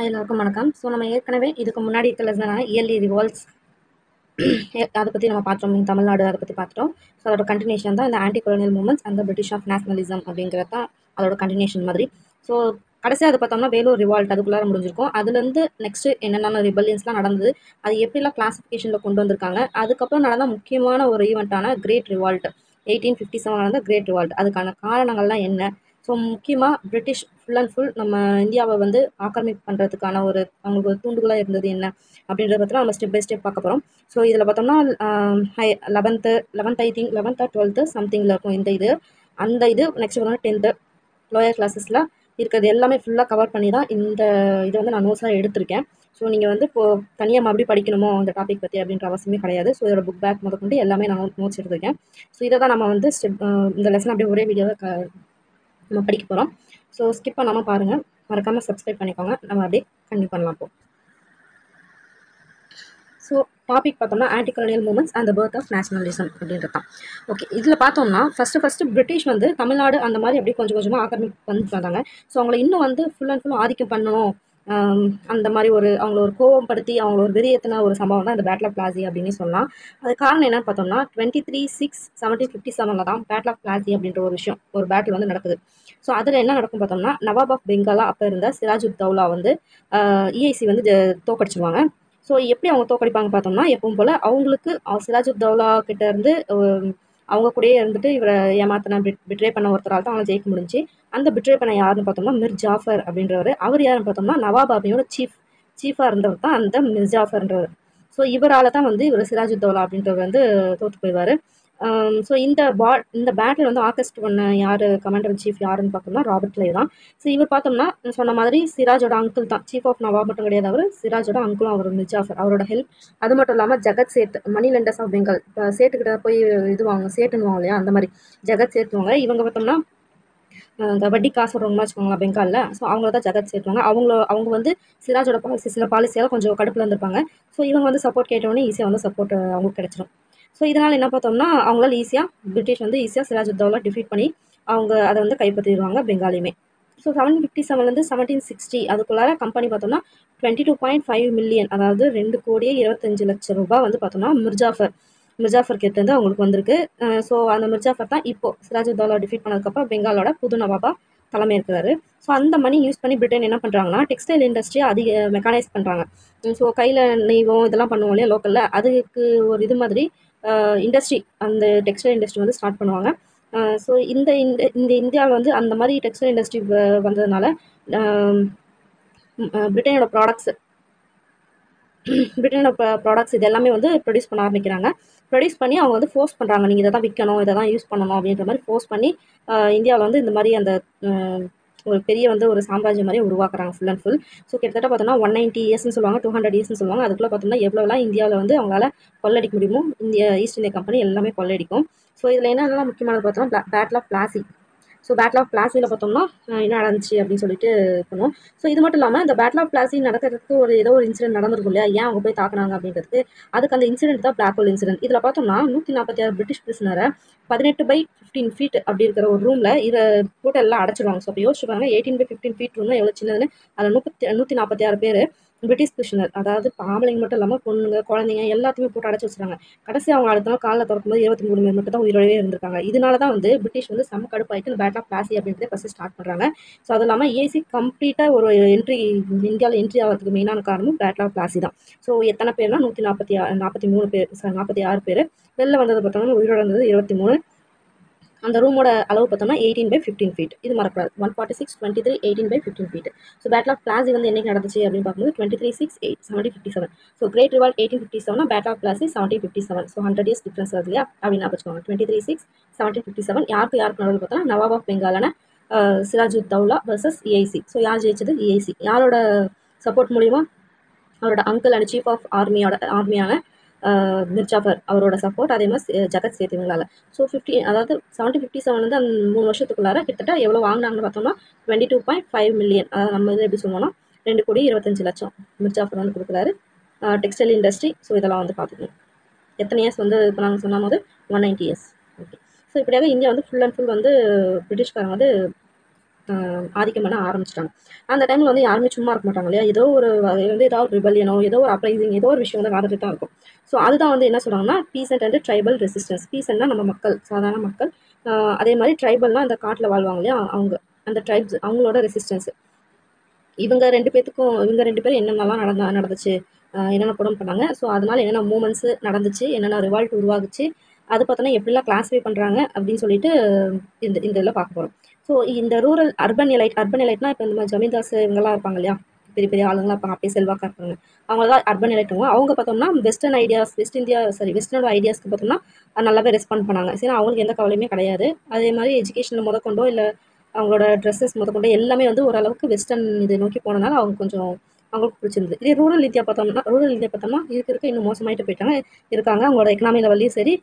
எல்லாருக்கும் வணக்கம். ஸோ நம்ம ஏற்கனவே இதுக்கு முன்னாடி இருக்க லெசனான இயர்லி ரிவால்ட்ஸ் அதை பற்றி நம்ம பார்த்தோம். தமிழ்நாடு அதை பற்றி பார்த்துட்டோம். ஸோ அதோட கண்டினியூஷன் தான் இந்த ஆன்டி கொலோனியல் மூமெண்ட்ஸ் அந்த பிரிட்டிஷ் ஆஃப் நேஷனலிசம் அப்படிங்கிறது தான் அதோட கண்டினியூஷன் மாதிரி. ஸோ கடைசியாக அது பார்த்தோம்னா வேலூர் ரிவால்ட் அதுக்குள்ளார முடிஞ்சிருக்கும். அதுலேருந்து நெக்ஸ்ட்டு என்னென்ன ரிபல்லியன்ஸ்லாம் நடந்தது, அது எப்படிலாம் கிளாசிஃபிகேஷனில் கொண்டு வந்திருக்காங்க, அதுக்கப்புறம் நடந்த முக்கியமான ஒரு ஈவெண்ட்டான கிரேட் ரிவால்ட் 1857 நடந்த கிரேட் ரிவால்ட், அதுக்கான காரணங்கள்லாம் என்ன. ஸோ முக்கியமாக பிரிட்டிஷ் ஃபுல் அண்ட் ஃபுல் நம்ம இந்தியாவை வந்து ஆக்கிரமிப்பு பண்ணுறதுக்கான ஒரு அவங்களுக்கு ஒரு தூண்டுகோலாக இருந்தது என்ன அப்படின்றத பற்றி நம்ம ஸ்டெப் பை ஸ்டெப் பார்க்க போகிறோம். ஸோ இதில் பார்த்தோம்னா 11th I think 11th or 12th சம்திங்கில் இருக்கும் இந்த இது. அந்த இது நெக்ஸ்ட் பார்த்தோம்னா 10th லோயர் கிளாஸஸில் இருக்கிறது எல்லாமே ஃபுல்லாக கவர் பண்ணி தான் இந்த இதை வந்து நான் நோட்ஸாக எடுத்திருக்கேன். ஸோ நீங்கள் வந்து இப்போது தனியாக மறுபடியும் படிக்கணுமோ அந்த டாபிக் பற்றி அப்படின்ற அவசியமே கிடையாது. ஸோ இதோட புக் பேக் முதற்கொண்டு எல்லாமே நான் நோட்ஸ் எடுத்திருக்கேன். ஸோ இதை தான் நம்ம வந்து இந்த லெசன் அப்படியே ஒரே வீடியோவை நம்ம படிக்க போகிறோம். ஸோ ஸ்கிப் பண்ணாமல் பாருங்கள், மறக்காமல் சப்ஸ்கிரைப் பண்ணிக்கோங்க. நம்ம அப்படியே கண்டினியூ பண்ணலாம். இப்போ ஸோ டாபிக் பார்த்தோம்னா anti colonial movements and birth of nationalism அப்படின்றது தான். ஓகே, இதில் பார்த்தோம்னா ஃபஸ்ட்டு பிரிட்டிஷ் வந்து தமிழ்நாடு அந்த மாதிரி அப்படியே கொஞ்சம் கொஞ்சமாக ஆக்கிரமிப்பு வந்துட்டு வந்தாங்க. ஸோ அவங்கள இன்னும் வந்து ஃபுல் அண்ட் ஃபுல் ஆதிக்கம் பண்ணணும், அந்த மாதிரி ஒரு அவங்கள ஒரு கோவப்படுத்தி அவங்கள ஒரு வெறியேற்றின ஒரு சம்பவம் தான் இந்த பேட்டில் ஆஃப் பிளாசி அப்படின்னு சொல்லலாம். அது காரணம் என்னன்னு பார்த்தோம்னா 23/6/1757 தான் பேட்டில் ஆஃப் பிளாசி அப்படின்ற ஒரு விஷயம், ஒரு பேட்டில் வந்து நடக்குது. ஸோ அதில் என்ன நடக்கும் பார்த்தோம்னா நவாப் ஆஃப் பெங்காலா அப்போ இருந்த சிராஜுத் தௌலா வந்து இஐசி வந்து தோக்கடிச்சிருவாங்க. ஸோ எப்படி அவங்க தோக்கடிப்பாங்க பார்த்தோம்னா எப்பவும் போல் அவங்களுக்கு சிராஜுத் தௌலா கிட்ட இருந்து அவங்க கூடயே இருந்துட்டு இவரை ஏமாத்தின பிட்ரே பண்ண ஒருத்தரால் தான் அவங்க ஜெயிக்க முடிஞ்சு. அந்த பிட்ரே பண்ண யாருன்னு பார்த்தோம்னா மிர் ஜாஃபர் அப்படின்றவர். அவர் யாருன்னு பார்த்தோம்னா நவாப் அபியோட சீஃபாக இருந்தவர் தான் அந்த மிர் ஜாஃபர்ன்றவர். ஸோ இவரால் தான் வந்து இவர் சிராஜுத் தௌலா அப்படின்றவர் வந்து தோற்று போயிடுவார். ஸோ இந்த பேட்டில் வந்து ஆர்கெஸ்ட் பண்ண யார் கமாண்டர் இன் சீஃப் யாருன்னு பார்த்தோம்னா ராபர்ட் கிளைவ் தான். ஸோ இவர் பார்த்தோம்னா சொன்ன மாதிரி சிராஜோட அங்கிள் தான், சீஃப் ஆஃப் நவாப் மட்டும் கிடையாது, அவர் சிராஜோட அங்கிளும் அவர் மிர் ஜாஃபர், அவரோட ஹெல்ப். அது மட்டும் இல்லாமல் ஜகத் சேத், மணி லெண்டர்ஸ் ஆஃப் பெங்கால், இப்போ சேட்டுக்கிட்ட போய் இதுவாங்க சேட்டுன்னுவாங்க இல்லையா, அந்த மாதிரி ஜகத் சேத்துவாங்க. இவங்க பார்த்தோம்னா இந்த வட்டி காசு விடுறவங்க வச்சுக்கோங்களேன் பெங்காலில். ஸோ அவங்கள தான் ஜகத் சேர்த்துவாங்க. அவங்க வந்து சிராஜோட சில பாலிசியால் கொஞ்சம் கடுப்பில் இருந்திருப்பாங்க. ஸோ இவங்க வந்து சப்போர்ட் கேட்டோடனே ஈஸியாக வந்து சப்போர்ட் அவங்களுக்கு கிடைச்சிடும். ஸோ இதனால் என்ன பார்த்தோம்னா அவங்களால பிரிட்டிஷ் வந்து ஈஸியாக சிராஜுத் தௌலா டிஃபீட் பண்ணி அவங்க அதை வந்து கைப்பற்றிடுவாங்க பெங்காலியுமே. ஸோ 1757 1760 அதுக்குள்ளார கம்பெனி பார்த்தோம்னா 22.5 மில்லியன், அதாவது 2,25,00,000 ரூபாய் வந்து பார்த்தோம்னா மிர்ஜாஃபர் கிட்டேருந்து அவங்களுக்கு வந்திருக்கு. ஸோ அந்த மிர்ஜாஃபர் தான் இப்போ சிராஜுத் தௌலா டிஃபீட் பண்ணதுக்கப்புறம் பெங்காலோட புது நவாபா தலைமை இருக்கிறாரு. ஸோ அந்த மணி யூஸ் பண்ணி பிரிட்டன் என்ன பண்ணுறாங்கன்னா டெக்ஸ்டைல் இண்டஸ்ட்ரியை அதிக மெக்கானைஸ் பண்ணுறாங்க. ஸோ கையில் நெய்வோம் இதெல்லாம் பண்ணுவோம் இல்லையா லோக்கலில், அதுக்கு ஒரு இது மாதிரி இண்டஸ்ட்ரி, அந்த டெக்ஸ்டைல் இண்டஸ்ட்ரி வந்து ஸ்டார்ட் பண்ணுவாங்க. ஸோ இந்த இந்தியாவில் வந்து அந்த மாதிரி டெக்ஸ்டைல் இண்டஸ்ட்ரி வந்ததுனால பிரிட்டனோட ப்ராடக்ட்ஸ் இது எல்லாமே வந்து ப்ரொடியூஸ் பண்ண ஆரம்பிக்கிறாங்க. ப்ரொடியூஸ் பண்ணி அவங்க வந்து ஃபோர்ஸ் பண்ணுறாங்க, நீங்கள் இதை தான் விற்கணும், இதை தான் யூஸ் பண்ணணும் அப்படின்ற மாதிரி ஃபோர்ஸ் பண்ணி இந்தியாவில் வந்து இந்த மாதிரி அந்த ஒரு பெரிய வந்து ஒரு சாம்ராஜ்யம் மாதிரி உருவாக்குறாங்க ஃபுல் அண்ட் ஃபுல். ஸோ கிட்டத்தட்ட பார்த்தோம்னா 190 இயர்ஸ்னு சொல்லுவாங்க, 200 இயர்ஸ்னு சொல்லுவாங்க. அதுக்குள்ளே பார்த்தோம்னா எவ்வளோலாம் இந்தியாவில் வந்து அவங்களால கொள்ளடிக்க முடியுமோ ஈஸ்ட் இந்தியா கம்பெனி எல்லாமே கொள்ளடிக்கும். ஸோ இதில் என்னென்னலாம் முக்கியமானது பார்த்தோம்னா battle of Plassey. So battle of பிளாசியில் பார்த்தோம்னா என்ன நடந்துச்சு அப்படின்னு சொல்லிட்டு பண்ணுவோம். ஸோ இது மட்டும் இல்லாமல் இந்த பேட்டில் ஆஃப் பிளாசி நடக்கிறதுக்கு ஏதோ ஒரு இன்சிடென்ட் நடந்திருக்கும் இல்லையா, ஏன் அவங்க போய் தாக்குனாங்க அப்படின்றதுக்கு. அதுக்கு அந்த இன்சிடென்ட் தான் பிளாக் ஹோல் இன்சிடென்ட். இதில் பார்த்தோம்னா 146 பிரிட்டிஷ் பிரிசனரை 18/15 ஃபீட் அப்படி இருக்கிற ஒரு ரூமில் இதை போட்டு எல்லாம் அடைச்சிடுவாங்க. ஸோ அப்போ யோசிச்சு பாருங்க 18/15 ஃபீட் ரூம்னா எவ்வளோ சின்னதுன்னு. அதில் 146 பேர் பிரிட்டிஷ் பிரிசனர், அதாவது ஆம்பளைங்க மட்டும் இல்லாமல் பொண்ணுங்க குழந்தைங்க எல்லாத்தையுமே போட்டு அடைச்சி வச்சுருக்காங்க. கடைசி அவங்க அடுத்த நாள் காலையில் திறக்கும்போது 23 பேர் மட்டும் தான் உயிரோடவே இருந்திருக்காங்க. இதனால தான் வந்து பிரிட்டிஷ் வந்து செம்ம கடுப்பாயிட்டு இந்த பேட்டில் ஆஃப் பிளாசி அப்படின்றத ஃபஸ்ட்டு ஸ்டார்ட் பண்ணுறாங்க. ஸோ அது இல்லாமல் ஏசி கம்ப்ளீட்டாக ஒரு இந்தியாவில் என்ட்ரி ஆகிறதுக்கு மெயினான காரணமும் பேட்டில் ஆஃப் பிளாசி தான். ஸோ எத்தனை பேர்னா 143 பேர், 46 பேர். வெளில வந்தது பார்த்தோம்னா உயிரோட இருந்தது 23. அந்த ரூமோட அளவு பார்த்தோம்னா 18/15 ஃபீட். இது மறக்கூடாது, 146, 23, 18/15 feet. So battle of Plassey வந்து என்னைக்கு நடந்துச்சு அப்படின்னு பார்க்கும்போது 23/6/1757. So great revolt 1857, battle of Plassey 1757. So 100 years difference வருது இல்லையா அப்படின்னு வச்சுக்கோங்க. 23/6/1757 யாருக்கு நடுவில் பார்த்தோம்னா நவாப் ஆஃப் பெங்காலான Siraj ud Daulah versus EIC. So யார் ஜெயிச்சது? இஐசி. யாரோட சப்போர்ட் மூலிமா? அவரோட அங்கிள் அண்ட் சீஃப் ஆஃப் ஆர்மியான மிர் ஜாஃபர் அவரோட சப்போர்ட், அதே மாதிரி ஜகத் சேத் இவங்களால. ஸோ 1757 வந்து அந்த 3 வருஷத்துக்குள்ளார கிட்டத்தட்ட எவ்வளோ வாங்கினாங்கன்னு பார்த்தோம்னா 22.5 மில்லியன். அதாவது நம்ம இது எப்படி சொல்லுவோம்னா 2,25,00,000 மிர் ஜாஃபர் வந்து கொடுக்குறாரு. Textile industry. ஸோ இதெல்லாம் வந்து பார்த்துக்கணும். எத்தனை இயர்ஸ் வந்து இப்போ நாங்கள் சொன்ன போது 190 இயர்ஸ். ஓகே. ஸோ இப்படியாக இந்தியா வந்து ஃபுல் அண்ட் ஃபுல் வந்து பிரிட்டிஷ்காரங்க வந்து ஆதிக்கம் பண்ண ஆரம்பிச்சிட்டாங்க. அந்த டைமில் வந்து யாருமே சும்மா இருக்க மாட்டாங்க இல்லையா? ஏதோ ஒரு வகையில் வந்து ஏதாவது ரிபல்லியனோ ஏதோ ஒரு அப்ரைசிங் ஏதோ ஒரு விஷயம் வந்து நடந்துட்டு தான் இருக்கும். ஸோ அதுதான் வந்து என்ன சொல்கிறாங்கன்னா பீசன்ட் அண்ட் ட்ரைபல் ரெசிஸ்டன்ஸ். பீசன்ட்னா நம்ம மக்கள், சாதாரண மக்கள். அதே மாதிரி ட்ரைபல்னால் அந்த காட்டில் வாழ்வாங்க இல்லையா? அவங்க அந்த ட்ரைப்ஸ் அவங்களோட ரெசிஸ்டன்ஸ். இவங்க 2 பேரும் என்னென்னலாம் நடந்துச்சு, என்னென்ன குடம் பண்ணாங்க. ஸோ அதனால என்னென்ன மூமெண்ட்ஸ் நடந்துச்சு, என்னென்ன ரிவால்ட் உருவாகுச்சு, அது பார்த்தோன்னா எப்படிலாம் கிளாஸிஃபை பண்ணுறாங்க அப்படின்னு சொல்லிட்டு இந்த இந்த இதில் பார்க்க போகிறோம். ஸோ இந்த ரூரல் அர்பன் எலைட்னா இப்போ இந்த மாதிரி ஜமீன்தாஸ் இவங்கெல்லாம் இருப்பாங்க இல்லையா? பெரிய பெரிய ஆளுங்களாம் இருப்பாங்க, அப்படியே செல்வாக்காக இருப்பாங்க. அவங்க தான் அர்பன் எலைட்டுங்க. அவங்க பார்த்தோம்னா வெஸ்டர்னோட ஐடியாஸ்க்கு பார்த்தோம்னா நல்லாவே ரெஸ்பாண்ட் பண்ணாங்க. சரி, அவங்களுக்கு எந்த கவலையுமே கிடையாது. அதே மாதிரி எஜுகேஷனில் முதற்கொண்டோ இல்லை அவங்களோட ட்ரெஸ்ஸஸ் முதற்கொண்டு எல்லாமே வந்து ஓரளவுக்கு வெஸ்டர்ன் இது நோக்கி போனனால அவங்க கொஞ்சம் அவங்களுக்கு பிடிச்சிருந்தது. இதே ரூரல் இந்தியா பார்த்தோம்னா இருக்க இன்னும் மோசமாயிட்டு இருக்காங்க. அவங்களோட எக்கனாமி லெவல்லையும் சரி,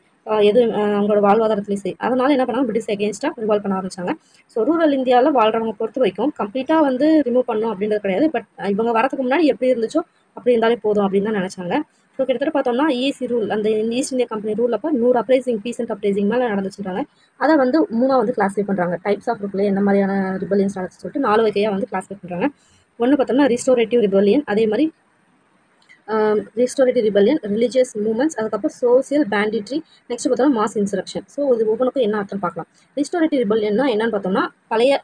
அவங்களோட வாழ்வாதாரத்துலையும் சரி. அதனால என்ன பண்ணாங்க, பிரிட்டிஷ் எகெயின்ஸ்டாக ரிவால்வ் பண்ண ஆரம்பிச்சாங்க. ஸோ ரூரல் இந்தியாவில் வாழ்றவங்க பொறுத்த வரைக்கும் கம்ப்ளீட்டாக வந்து ரிமூவ் பண்ணணும் அப்படின்றது கிடையாது. பட் இவங்க வரதுக்கு முன்னாடி எப்படி இருந்துச்சோ அப்படி இருந்தாலே போதும் அப்படின்னு தான் நினச்சாங்க. ஸோ கிட்டத்தட்ட பார்த்தோம்னா இஎஸ்சி ரூல், அந்த ஈஸ்ட் இந்தியா கம்பெனி ரூல் அப்போ 100 பீசன்ட் அப்ரைசிங் மேலே நடந்துச்சுட்டாங்க. அதை வந்து 3 வந்து கிளாஸிஃபை பண்ணுறாங்க. டைப்ஸ் ஆஃப் ரூல்ல என்ன மாதிரியான ரிபல்லியன்ஸ் நடந்துச்சு சொல்லிட்டு 4 வகையாக வந்து கிளாஸிஃபை பண்ணுறாங்க. ஒன்று பார்த்தோம்னா ரிஸ்டோரேட்டிவ் ரிபல்லியன், அதே மாதிரி ரிஸ்டோரேட்டிவ் ரிபல்லியன், ரிலீஜியஸ் மூவ்மெண்ட்ஸ், அதுக்கப்புறம் சோசியல் பேண்டிட்ரி, நெக்ஸ்ட் பார்த்தோம்னா மாஸ் இன்சரக்ஷன். ஸோ இது ஒவ்வொன்றுக்கும் என்ன அர்த்தம் பார்க்கலாம். ரிஸ்டோரேட்டிவ் ரிபல்லியன்னா என்னன்னு பார்த்தோம்னா பழைய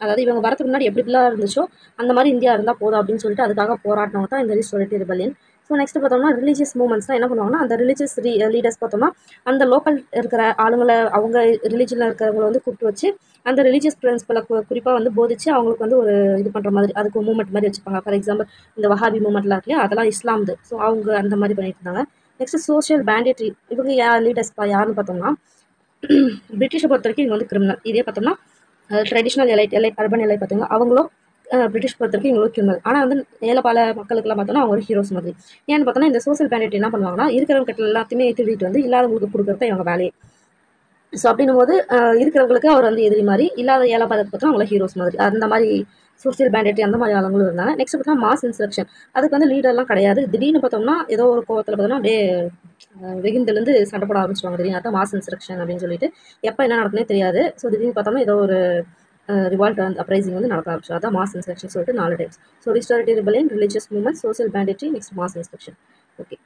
அதாவது இவங்க வரதுக்கு முன்னாடி எப்படிலாம் இருந்துச்சோ அந்த மாதிரி இந்தியா இருந்தால் போதும் அப்படின்னு சொல்லிட்டு அதுக்காக போராடினவங்க தான் இந்த ரிஸ்டோரேட்டிவ் ரிபல்லியன். ஸோ நெக்ஸ்ட் பார்த்தோம்னா ரிலீஜியஸ் மூவ்மெண்ட்ஸ்லாம் என்ன பண்ணுவாங்கன்னா அந்த ரிலீஜியஸ் லீடர்ஸ் பார்த்தோம்னா அந்த லோக்கல் இருக்கிற ஆளுங்களை, அவங்க ரிலீஜனில் இருக்கிறவங்களை வந்து கூப்பிட்டு வச்சு அந்த ரிலீஜியஸ் பிரின்சிபலை குறிப்பாக வந்து போதிச்சு அவங்களுக்கு வந்து ஒரு இது பண்ணுற மாதிரி அதுக்கு மூவ்மெண்ட் மாதிரி வச்சுப்பாங்க. ஃபார் எக்ஸாம்பிள் இந்த வஹாபி மூவ்மெண்ட்லாம் இருக்கு இல்லையா, அதெல்லாம் இஸ்லாம்து. ஸோ அவங்க அந்த மாதிரி பண்ணிட்டு இருந்தாங்க. Next social banditry. இவங்க லீடர்ஸ் யாருன்னு பார்த்தோம்னா பிரிட்டிஷை பொறுத்த வரைக்கும் இவங்க வந்து கிரிமினல். இதே பார்த்தோம்னா ட்ரெடிஷ்னல் அர்பன் எலைட் பார்த்தீங்கன்னா அவங்களும் பிரிட்டிஷ் பொறுத்த வரைக்கும் இவங்களும் கிரிமினல். ஆனால் வந்து ஏழைப்பால மக்களுக்குலாம் பார்த்தோம்னா அவங்க ஒரு ஹீரோஸ் மாதிரி. ஏன்னு பார்த்தோம்னா இந்த சோஷியல் பேண்டிட்ரி என்ன பண்ணுவாங்கன்னா இருக்கிறவங்க கிட்ட எல்லாத்தையுமே திருடிட்டு வந்து இல்லாதவங்களுக்கு கொடுக்குறது இவங்க வேலையை. ஸோ அப்படின்னும் போது இருக்கிறவங்களுக்கு அவர் வந்து எதிரி மாதிரி, இல்லாத ஏழைப்பாலத்தை பார்த்தா அவங்கள ஹீரோஸ் மாதிரி. அந்த மாதிரி சோசியல் பேண்டிட்ரி அந்த மாதிரி ஆளுங்களும் இருந்தாங்க. நெக்ஸ்ட் பார்த்தா மாஸ் இன்சரக்ஷன். அதுக்கு வந்து லீடர்லாம் கிடையாது. திடீர்னு பார்த்தோம்னா ஏதோ ஒரு கோவத்தில் பார்த்தோம்னா அப்படியே வெகுந்துலேருந்து சண்டை போட ஆரம்பிச்சுவாங்க. திடீர்னு அதான் மாஸ் இன்சரக்ஷன் அப்படின்னு சொல்லிட்டு எப்போ என்ன நடக்குன்னே தெரியாது. ஸோ திடீர்னு பார்த்தோம்னா ஏதோ ஒரு ரிவால்ட் அண்ட் அப்ரைசிங் வந்து நடக்க ஆரம்பிச்சு. அதான் மாஸ் இன்சரக்ஷன் சொல்லிட்டு 4 types. So restorative rebellion, religious movement, social banditry, next mass insurrection. Okay,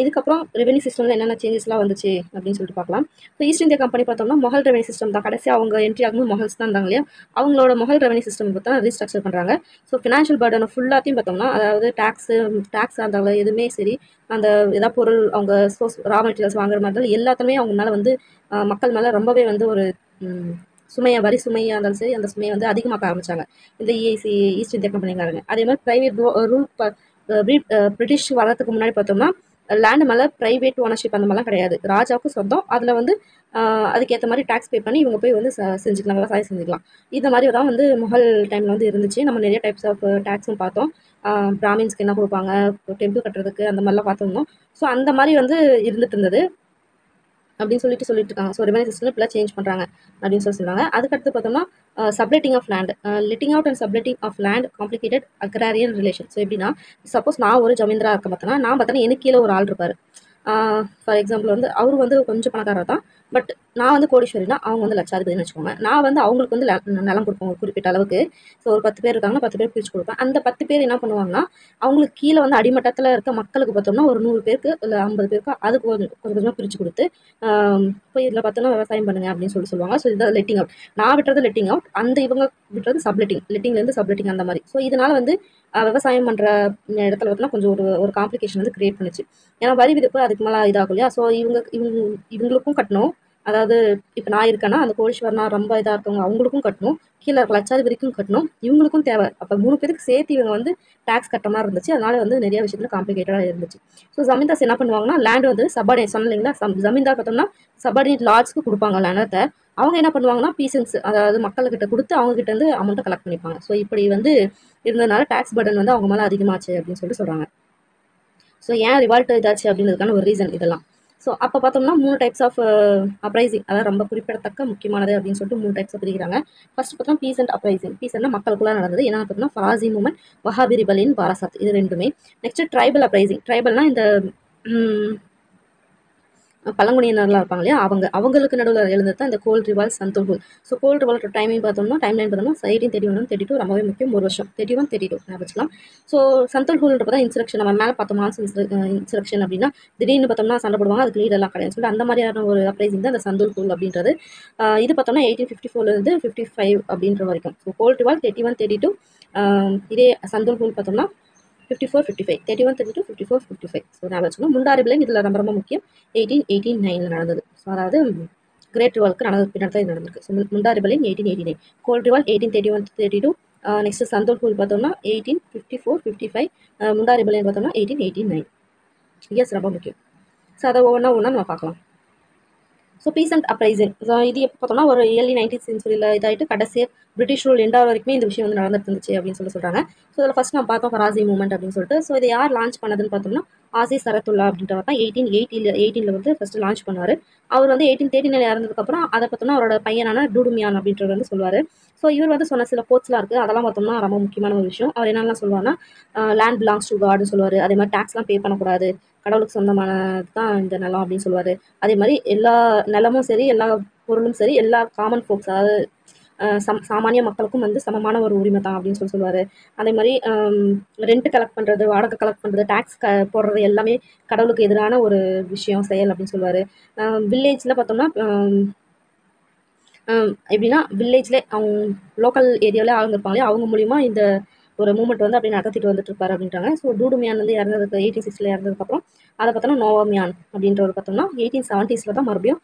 இதுக்கப்புறம் ரெவென்யூ சிஸ்டமில் என்னென்ன சேஞ்சஸ்லாம் வந்துச்சு அப்படின்னு சொல்லிட்டு பார்க்கலாம். ஸோ ஈஸ்ட் இந்தியா கம்பெனி பார்த்தோம்னா மொகல் ரெவென்யூ சிஸ்டம் தான். கடைசி அவங்க என்ட்ரி ஆகும்போது மொகல்ஸ் தான் இருந்தாங்க இல்லையா, அவங்களோட மொகல் ரெவென்யூ சிஸ்டம் பார்த்தா ரீஸ்ட்ரக்சர் பண்ணுறாங்க. ஸோ ஃபினான்ஷியல் பர்டனை ஃபுல்லாத்தையும் பார்த்தோம்னா அதாவது டேக்ஸ் அந்த எதுவுமே சரி, அந்த ஏதாவது பொருள் அவங்க ரா மெட்டீரியல்ஸ் வாங்குற மாதிரி இருந்தாலும் எல்லாத்தையுமே அவங்க மேலே வந்து மக்கள் மேலே ரொம்பவே வந்து ஒரு வரி சுமையாக இருந்தாலும் சரி, அந்த சுமையை வந்து அதிகமாக்க ஆரம்பிச்சாங்க இந்த இஐசி ஈஸ்ட் இந்தியா கம்பெனிக்காரங்க. அதே மாதிரி ப்ரைவேட் ரூல் பிரிட்டிஷ் வரதுக்கு முன்னாடி பார்த்தோம்னா லேண்டு மேலே ப்ரைவேட் ஓனர்ஷிப் அந்த மாதிரிலாம் கிடையாது. ராஜாவுக்கு சொந்தம். அதில் வந்து அதுக்கேற்ற மாதிரி டேக்ஸ் பே பண்ணி இவங்க போய் வந்து செஞ்சுக்கலாம், விவசாயம் செஞ்சுக்கலாம். இந்த மாதிரி தான் வந்து முகல் டைமில் வந்து இருந்துச்சு. நம்ம நிறைய டைப்ஸ் ஆஃப் டேக்ஸும் பார்த்தோம். பிராமின்ஸ்க்கு என்ன கொடுப்பாங்க, டெம்பிள் கட்டுறதுக்கு அந்த மாதிரிலாம் பார்த்துருந்தோம். ஸோ அந்த மாதிரி வந்து இருந்துட்டு இருந்தது அப்படின்னு சொல்லிட்டு இருக்காங்க. ஸோ ரெவென்யூ சிஸ்டம் இப்பெல்லாம் சேஞ்ச் பண்ணுறாங்க அப்படின்னு சொல்லுவாங்க. அதுக்கடுத்து பார்த்தோம்னா subletting of land, letting out and subletting of land complicated agrarian relation. So எப்படின்னா சப்போஸ் நான் ஒரு ஜமீன்தாரா இருக்க பார்த்தோன்னா நான் பார்த்தோன்னா எனக்கு கீழே ஒரு ஆள் இருப்பார். ஃபார் எக்ஸாம்பிள் வந்து அவர் வந்து கொஞ்சம் பணக்காரர் தான். பட் நான் வந்து கோடீஸ்வரினா அவங்க வந்து லட்சாதிபதினு வச்சுக்கோங்க. நான் வந்து அவங்களுக்கு வந்து நிலம் கொடுப்போம் ஒரு குறிப்பிட்ட அளவுக்கு. ஸோ ஒரு 10 பேர் இருக்காங்கன்னா 10 பேர் பிரித்து கொடுப்பேன். அந்த 10 பேர் என்ன பண்ணுவாங்கன்னா அவங்களுக்கு கீழே வந்து அடிமட்டத்தில் இருக்க மக்களுக்கு பார்த்தோம்னா ஒரு 100 பேருக்கு இல்லை 50 பேருக்கு அதுக்கு கொஞ்சம் கொஞ்சமாக பிரித்து கொடுத்து போய் இதில் பார்த்தோன்னா விவசாயம் பண்ணுங்க அப்படின்னு சொல்லுவாங்க. ஸோ இதுதான் லெட்டிங் அவுட். நான் விட்டுறது லெட்டிங் அவுட், அந்த இவங்க விட்டுறது லெட்டிங்லேருந்து சப்லெட்டிங் அந்த மாதிரி. ஸோ இதனால வந்து விவசாயம் பண்ணுற இடத்துல பார்த்தோன்னா கொஞ்சம் ஒரு காம்ப்ளிகேஷன் வந்து கிரியேட் பண்ணுச்சு. ஏன்னா வரி விதிப்பு அதுக்கு மேலே இதாகும் இல்லையா. ஸோ இவங்களுக்கும் கட்டணும். அதாவது இப்போ நான் இருக்கேன்னா அந்த கோடீஸ்வரனா ரொம்ப இதாக இருக்கவங்க அவங்களுக்கும் கட்டணும், கீழே இருக்க லட்சாதிபதிக்கும் கட்டணும், இவங்களுக்கும் தேவை. அப்போ 3 பேருக்கு சேர்த்து இவங்க வந்து டேக்ஸ் கட்டுற மாதிரி இருந்துச்சு. அதனால வந்து நிறைய விஷயத்தில் காம்ப்ளிகேட்டடாக இருந்துச்சு. ஸோ ஜமீன்தார்ஸ் என்ன பண்ணுவாங்கன்னா லேண்ட் வந்து சபார்டினேட் சொன்ன இல்லைங்களா, ஜமீன்தார் பார்த்தோம்னா சபார்டினேட் லார்ட்ஸ்க்கு கொடுப்பாங்க லேண்டத்தை. அவங்க என்ன பண்ணுவாங்கன்னா பீசன்ஸ், அதாவது மக்கள்கிட்ட கொடுத்து அவங்க கிட்ட இருந்து அமௌண்ட்டை கலெக்ட் பண்ணிப்பாங்க. ஸோ இப்படி வந்து இருந்ததுனால டேக்ஸ் பர்டன் வந்து அவங்க மேலே அதிகமாச்சு அப்படின்னு சொல்கிறாங்க. ஸோ ஏன் ரிவால்ட் இதாச்சு அப்படின்றதுக்கான ஒரு ரீசன் இதெல்லாம். ஸோ அப்போ பார்த்தோம்னா 3 டைப்ஸ் ஆஃப் அப்ரைசிங், அதாவது ரொம்ப குறிப்பிடத்தக்க முக்கியமானது அப்படின்னு சொல்லிட்டு 3 டைப்ஸ் பிரிக்கிறாங்க. ஃபர்ஸ்ட் பார்த்தோம்னா பீசன்ட் அப்ரைசிங். பீசன்ட்னா மக்களுக்குள்ள நடந்தது. என்ன பார்த்தோம்னா ஃபாரசி மூவ்மெண்ட், வஹாபி ரிபல்லியன், பாராசாத், இது ரெண்டுமே. Next tribal uprising. ட்ரைபல்னா இந்த பழங்குடியினர்லாம் இருப்பாங்க இல்லையா, அவங்களுக்கு நடுவில் எழுந்தது தான் இந்த கோல் ரிவால் சந்தோல் ஹூல். ஸோ கோல் ரிவால்ட் டைமிங் பார்த்தோம்னா டைம்லைன் பார்த்தோம்னா 1831 32 ரொம்பவே முக்கியம், ஒரு வருஷம் 31 32 ஞாபகம் வச்சுக்கலாம். ஸோ சந்தோல் ஹூல்ன்றப்ப தான் இன்சரக்ஷன் நம்ம மேலே பார்த்தோம், மாஸ் இன்சரக்ஷன் அப்படின்னா திடீர்னு பார்த்தோம்னா சண்டை போடுவாங்க, அதுக்கு லீடெல்லாம் கிடையாது சொல்லிட்டு அந்த மாதிரியான ஒரு அப்ரைசிங் தான் இந்த சந்தோல் ஹூல் அப்படின்றது. இது பார்த்தோம்னா 1854 55 அப்படின்ற வரைக்கும். ஸோ கோல் ரிவால் 31 32. இதே சந்தோல் ஹூல் பார்த்தோம்னா 54 55 31 32 54 55. ஸோ ஞாபகம் வச்சுக்கணும். முண்டாரி பிளைன் இதில் ரொம்ப ரொம்ப முக்கியம், 1889 நடந்தது. ஸோ அதாவது கிரேட் ரிவால்க்கு பின்னாடி தான் நடந்திருக்கு. ஸோ முண்டாரி பிளைன் 1889, கோல் ரிவால் 1831 32. நெக்ஸ்ட் சந்தோல் ஹூல் பார்த்தோம்னா 1854 55. முண்டாரி பிளைன் பார்த்தோம்னா 1889. இயர்ஸ் ரொம்ப முக்கியம். ஸோ அதை ஒவ்வொன்றா நம்ம பார்க்கலாம். ஸோ பீசன்ட் அப்ரைசிங், ஸோ இது எப்போ பார்த்தோம்னா ஒரு ஏர்லி 19th சென்ச்சுரியில் இதாகிட்டு கடைசியாக பிரிட்டிஷ் ரூல் எண்ட் வரைக்குமே இந்த விஷயம் வந்து நடந்துட்டு இருந்துச்சு அப்படின்னு சொல்கிறாங்க. ஸோ இதில் ஃபஸ்ட் நம்ம பார்த்தோம் ஃபராசி மூமெண்ட் அப்படின்னு சொல்லிட்டு. ஸோ இதை யார் லான்ச் பண்ணதுன்னு பார்த்தோம்னா ஆசி சரத்துல்லா அப்படின்றவர் தான் 1818 வந்து ஃபஸ்ட்டு லான்ச் பண்ணுவார். அவர் வந்து 1839 இறந்ததுக்கப்புறம் அதை பார்த்தோம்னா அவரோட பையனான டூடுமியான் அப்படின்றவர் வந்து சொல்லுவார். ஸோ இவர் வந்து சொன்ன சில கோட்ஸ்லாம் இருக்குது, அதெல்லாம் பார்த்தோம்னா ரொம்ப முக்கியமான ஒரு விஷயம். அவர் என்னெல்லாம் சொல்லுவார்னா லேண்ட் பிலாங்ஸ் டு காட்னு சொல்லுவார். அதே மாதிரி டேக்ஸ்லாம் பே பண்ணக்கூடாது, கடவுளுக்கு சொந்தமானது தான் இந்த நிலம் அப்படின்னு சொல்லுவார். அதே மாதிரி எல்லா நிலமும் சரி, எல்லா பொருளும் சரி, எல்லா காமன் ஃபோக்ஸ், அதாவது சாமானிய மக்களுக்கும் வந்து சமமான ஒரு உரிமை தான் அப்படின்னு சொல்லுவார். அதே மாதிரி ரெண்ட் கலெக்ட் பண்ணுறது, வாடகை கலெக்ட் பண்ணுறது, டேக்ஸ் போடுறது எல்லாமே கடவுளுக்கு எதிரான ஒரு விஷயம், செயல் அப்படின்னு சொல்லுவார். வில்லேஜில் பார்த்தோம்னா எப்படின்னா வில்லேஜ்லேயே அவங்க லோக்கல் ஏரியாவிலே ஆளுங்க இருப்பாங்களே, அவங்க மூலிமா இந்த ஒரு மூமெண்ட் வந்து அப்படி நடத்திட்டு வந்துட்டு இருப்பாரு அப்படின்றாங்க. ஸோ டூடுமியான் வந்து இறந்ததுக்கு 1860 இறந்ததுக்கப்புறம் அதை பார்த்தோம்னா நோவாமியான் அப்படின்றவர் பார்த்தோம்னா 1870s தான் மறுபடியும்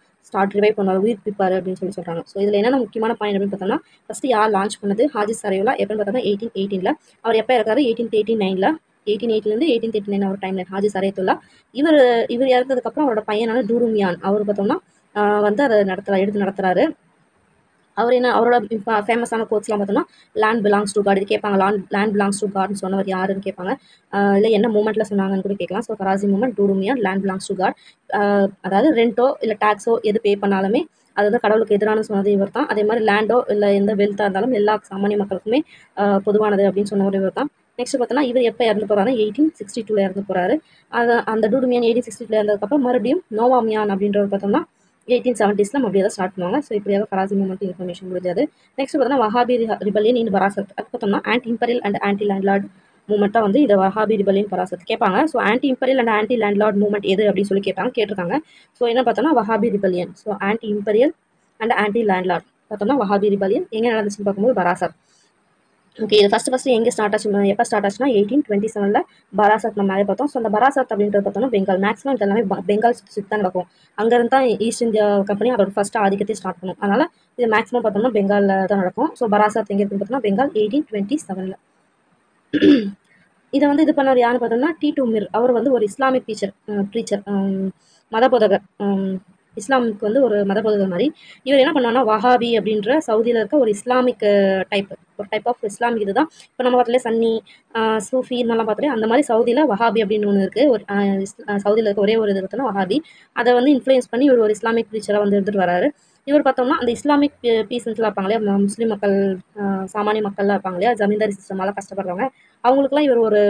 ரிவைவ் பண்ணுவார், உயிர்ப்பிப்பார் அப்படின்னு சொல்கிறாங்க. ஸோ இதில் என்னென்ன முக்கியமான பாயிண்ட் அப்படின்னு பார்த்தோம்னா ஃபஸ்ட்டு யார் லான்ச் பண்ணது, ஹாஜி சரையோலா. எப்போன்னு பார்த்தோம்னா 1818. அவர் எப்போ இருக்காரு, 1889. 1880 1839 அவர் டைமில் ஹாஜி சரையத்துல்லா. இவர் இறந்ததுக்கப்புறம் அவரோட பையனான டூடுமியான் அவர் பார்த்தோம்னா வந்து அதை எடுத்து நடத்துகிறாரு. அவர் என்ன அவரோட ஃபேமஸான கோட்ஸ்லாம் பார்த்தோம்னா லேண்ட் பிலாங்ஸ் டு காட், இது கேட்பாங்க. லேண்ட் பிலாங்ஸ் டு காட்னு சொன்னவர் யாருன்னு கேட்பாங்க. இல்லை என்ன மூமெண்ட்டில் சொன்னாங்கன்னு கூட கேட்கலாம். So Faraizi movement, Dudu Miyan, land belongs to God. அதாவது ரெண்டோ இல்லை டேக்ஸோ எது பே பண்ணாலுமே அது வந்து கடவுளுக்கு எதிரான சொன்னது இவர் தான். அதே மாதிரி லேண்டோ இல்லை எந்த வெல்த்தாக இருந்தாலும் எல்லா சாமானிய மக்களுக்குமே பொதுவானது அப்படின்னு சொன்னவர் இவர் தான். நெக்ஸ்ட் பார்த்தோன்னா இவர் எப்போ இறந்து போகிறாரு, 1862 இறந்து போகிறாரு. அந்த டூடுமியான் 1862 இறந்ததுக்கப்புறம் மறுபடியும் நோவாமியான் அப்படின்றவர் பார்த்தோம்னா 1870s நம்ம அப்படியே தான் ஸ்டார்ட் பண்ணுவாங்க. ஸோ இப்படியாக ஃபராசி மூமெண்ட் இன்ஃபர்மேஷன் முடிஞ்சது. நெக்ஸ்ட் பார்த்தோம்னா வஹாபி ரிபல்லியன் இன் பராசத். அது பார்த்தோம்னா anti imperial and anti landlord மூமெண்ட்டாக வந்து இதை வஹாபி ரிபல்லியன் பராசத் கேட்பாங்க. So anti imperial and anti landlord movement எது அப்படின்னு சொல்லி கேட்டிருக்காங்க. ஸோ என்ன பார்த்தோம்னா Wahabi rebellion. So anti imperial and anti landlord பார்த்தோம்னா வஹாபி ரிபல்லியன் எங்கே நடந்துச்சுன்னு பார்க்கும்போது பராசத். ஓகே, இது ஃபஸ்ட்டு எங்கே ஸ்டார்ட் ஆச்சு, எப்போ ஸ்டார்ட் ஆச்சுன்னா 1827 பராசத் நம்ம மேலே பார்த்தோம். ஸோ அந்த பராசத் அப்படின்றது பார்த்தோம்னா பெங்கால், மேக்ஸிமம் இது எல்லாமே பெங்கால் சுற்றி தான் நடக்கும். அங்கேருந்து தான் ஈஸ்ட் இந்தியா கம்பெனி அதோட ஃபஸ்ட்டு ஆதிக்கத்தை ஸ்டார்ட் பண்ணும். அதனால் இது மேக்ஸிமம் பார்த்தோம்னா பெங்காலில் தான் நடக்கும். ஸோ பராசத் எங்கே இருக்குன்னு பார்த்தோம்னா பெங்கால் 1827. இதை வந்து இது பண்ணவர் யாருன்னு பார்த்தோம்னா டீட்டு மிர். அவர் வந்து ஒரு இஸ்லாமிக் ப்ரீச்சர், மதபோதகர். இஸ்லாமுக்கு வந்து ஒரு மதபோதகர் மாதிரி. இவர் என்ன பண்ணுவார்னா வஹாபி அப்படின்ற சவுதியில் இருக்க ஒரு இஸ்லாமிக் டைப் ஆஃப் இஸ்லாமிக் இது தான். இப்போ நம்ம பார்த்தாலே சன்னி, சூஃபி இந்த மாதிரிலாம் பார்த்தாலே அந்த மாதிரி சவுதியில் வஹாபி அப்படின்னு ஒன்று இருக்குது. ஒரு சவுதியில் இருக்க ஒரே ஒரு இது இருக்குன்னா வஹாபி. அதை வந்து இன்ஃப்ளூயன்ஸ் பண்ணி இவர் ஒரு இஸ்லாமிக் ப்ரீச்சராக வந்து இருந்துட்டு வராரு. இவர் பார்த்தோம்னா அந்த இஸ்லாமிக் பீசன்ஸ்லாம் இருப்பாங்க இல்லையா, முஸ்லீம் மக்கள், சாமானிய மக்கள்லாம் இருப்பாங்க இல்லையா, ஜமீன்தாரி சிஸ்டமாலாம் கஷ்டப்படுறவங்க, அவங்களுக்குலாம் இவர் ஒரு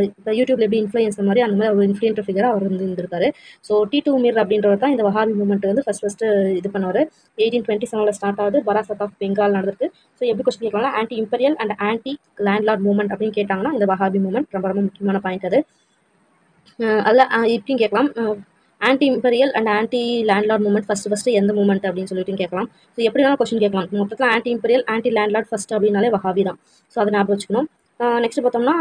இப்போ யூடியூப்ல எப்படி இன்ஃப்ளூயன்ஸ் மாதிரி அந்த மாதிரி ஒரு இன்ஃப்ளூயன்ட் ஃபிகராக அவர் வந்து இருந்திருக்காரு. ஸோ டீட்டு மிர் அப்படின்றவர் தான் இந்த வஹாபி மூமெண்ட் வந்து ஃபஸ்ட்டு இது பண்ணவர். 1827 ஸ்டார்ட் ஆகுது, பராசத் ஆஃப் பெங்கால் நடந்திருக்கு. ஸோ எப்படி கொஸ்டின் கேட்கலாம், anti imperial and anti landlord movement அப்படின்னு கேட்டாங்கன்னா இந்த வஹாபி மூமெண்ட் ரொம்ப ரொம்ப முக்கியமான பாயிண்ட் அது. அதில் இப்படியும் கேட்கலாம், anti imperial and anti landlord movement first எந்த மூமெண்ட் அப்படின்னு சொல்லிட்டு கேட்கலாம். ஸோ எப்படினாலும் கொஸ்டின் கேட்கலாம். மொத்தத்தில் anti imperial anti landlord first அப்படின்னாலே வஹாபி தான். ஸோ அதை ஞாபகம் வச்சுக்கணும். நெக்ஸ்ட் பார்த்தோம்னா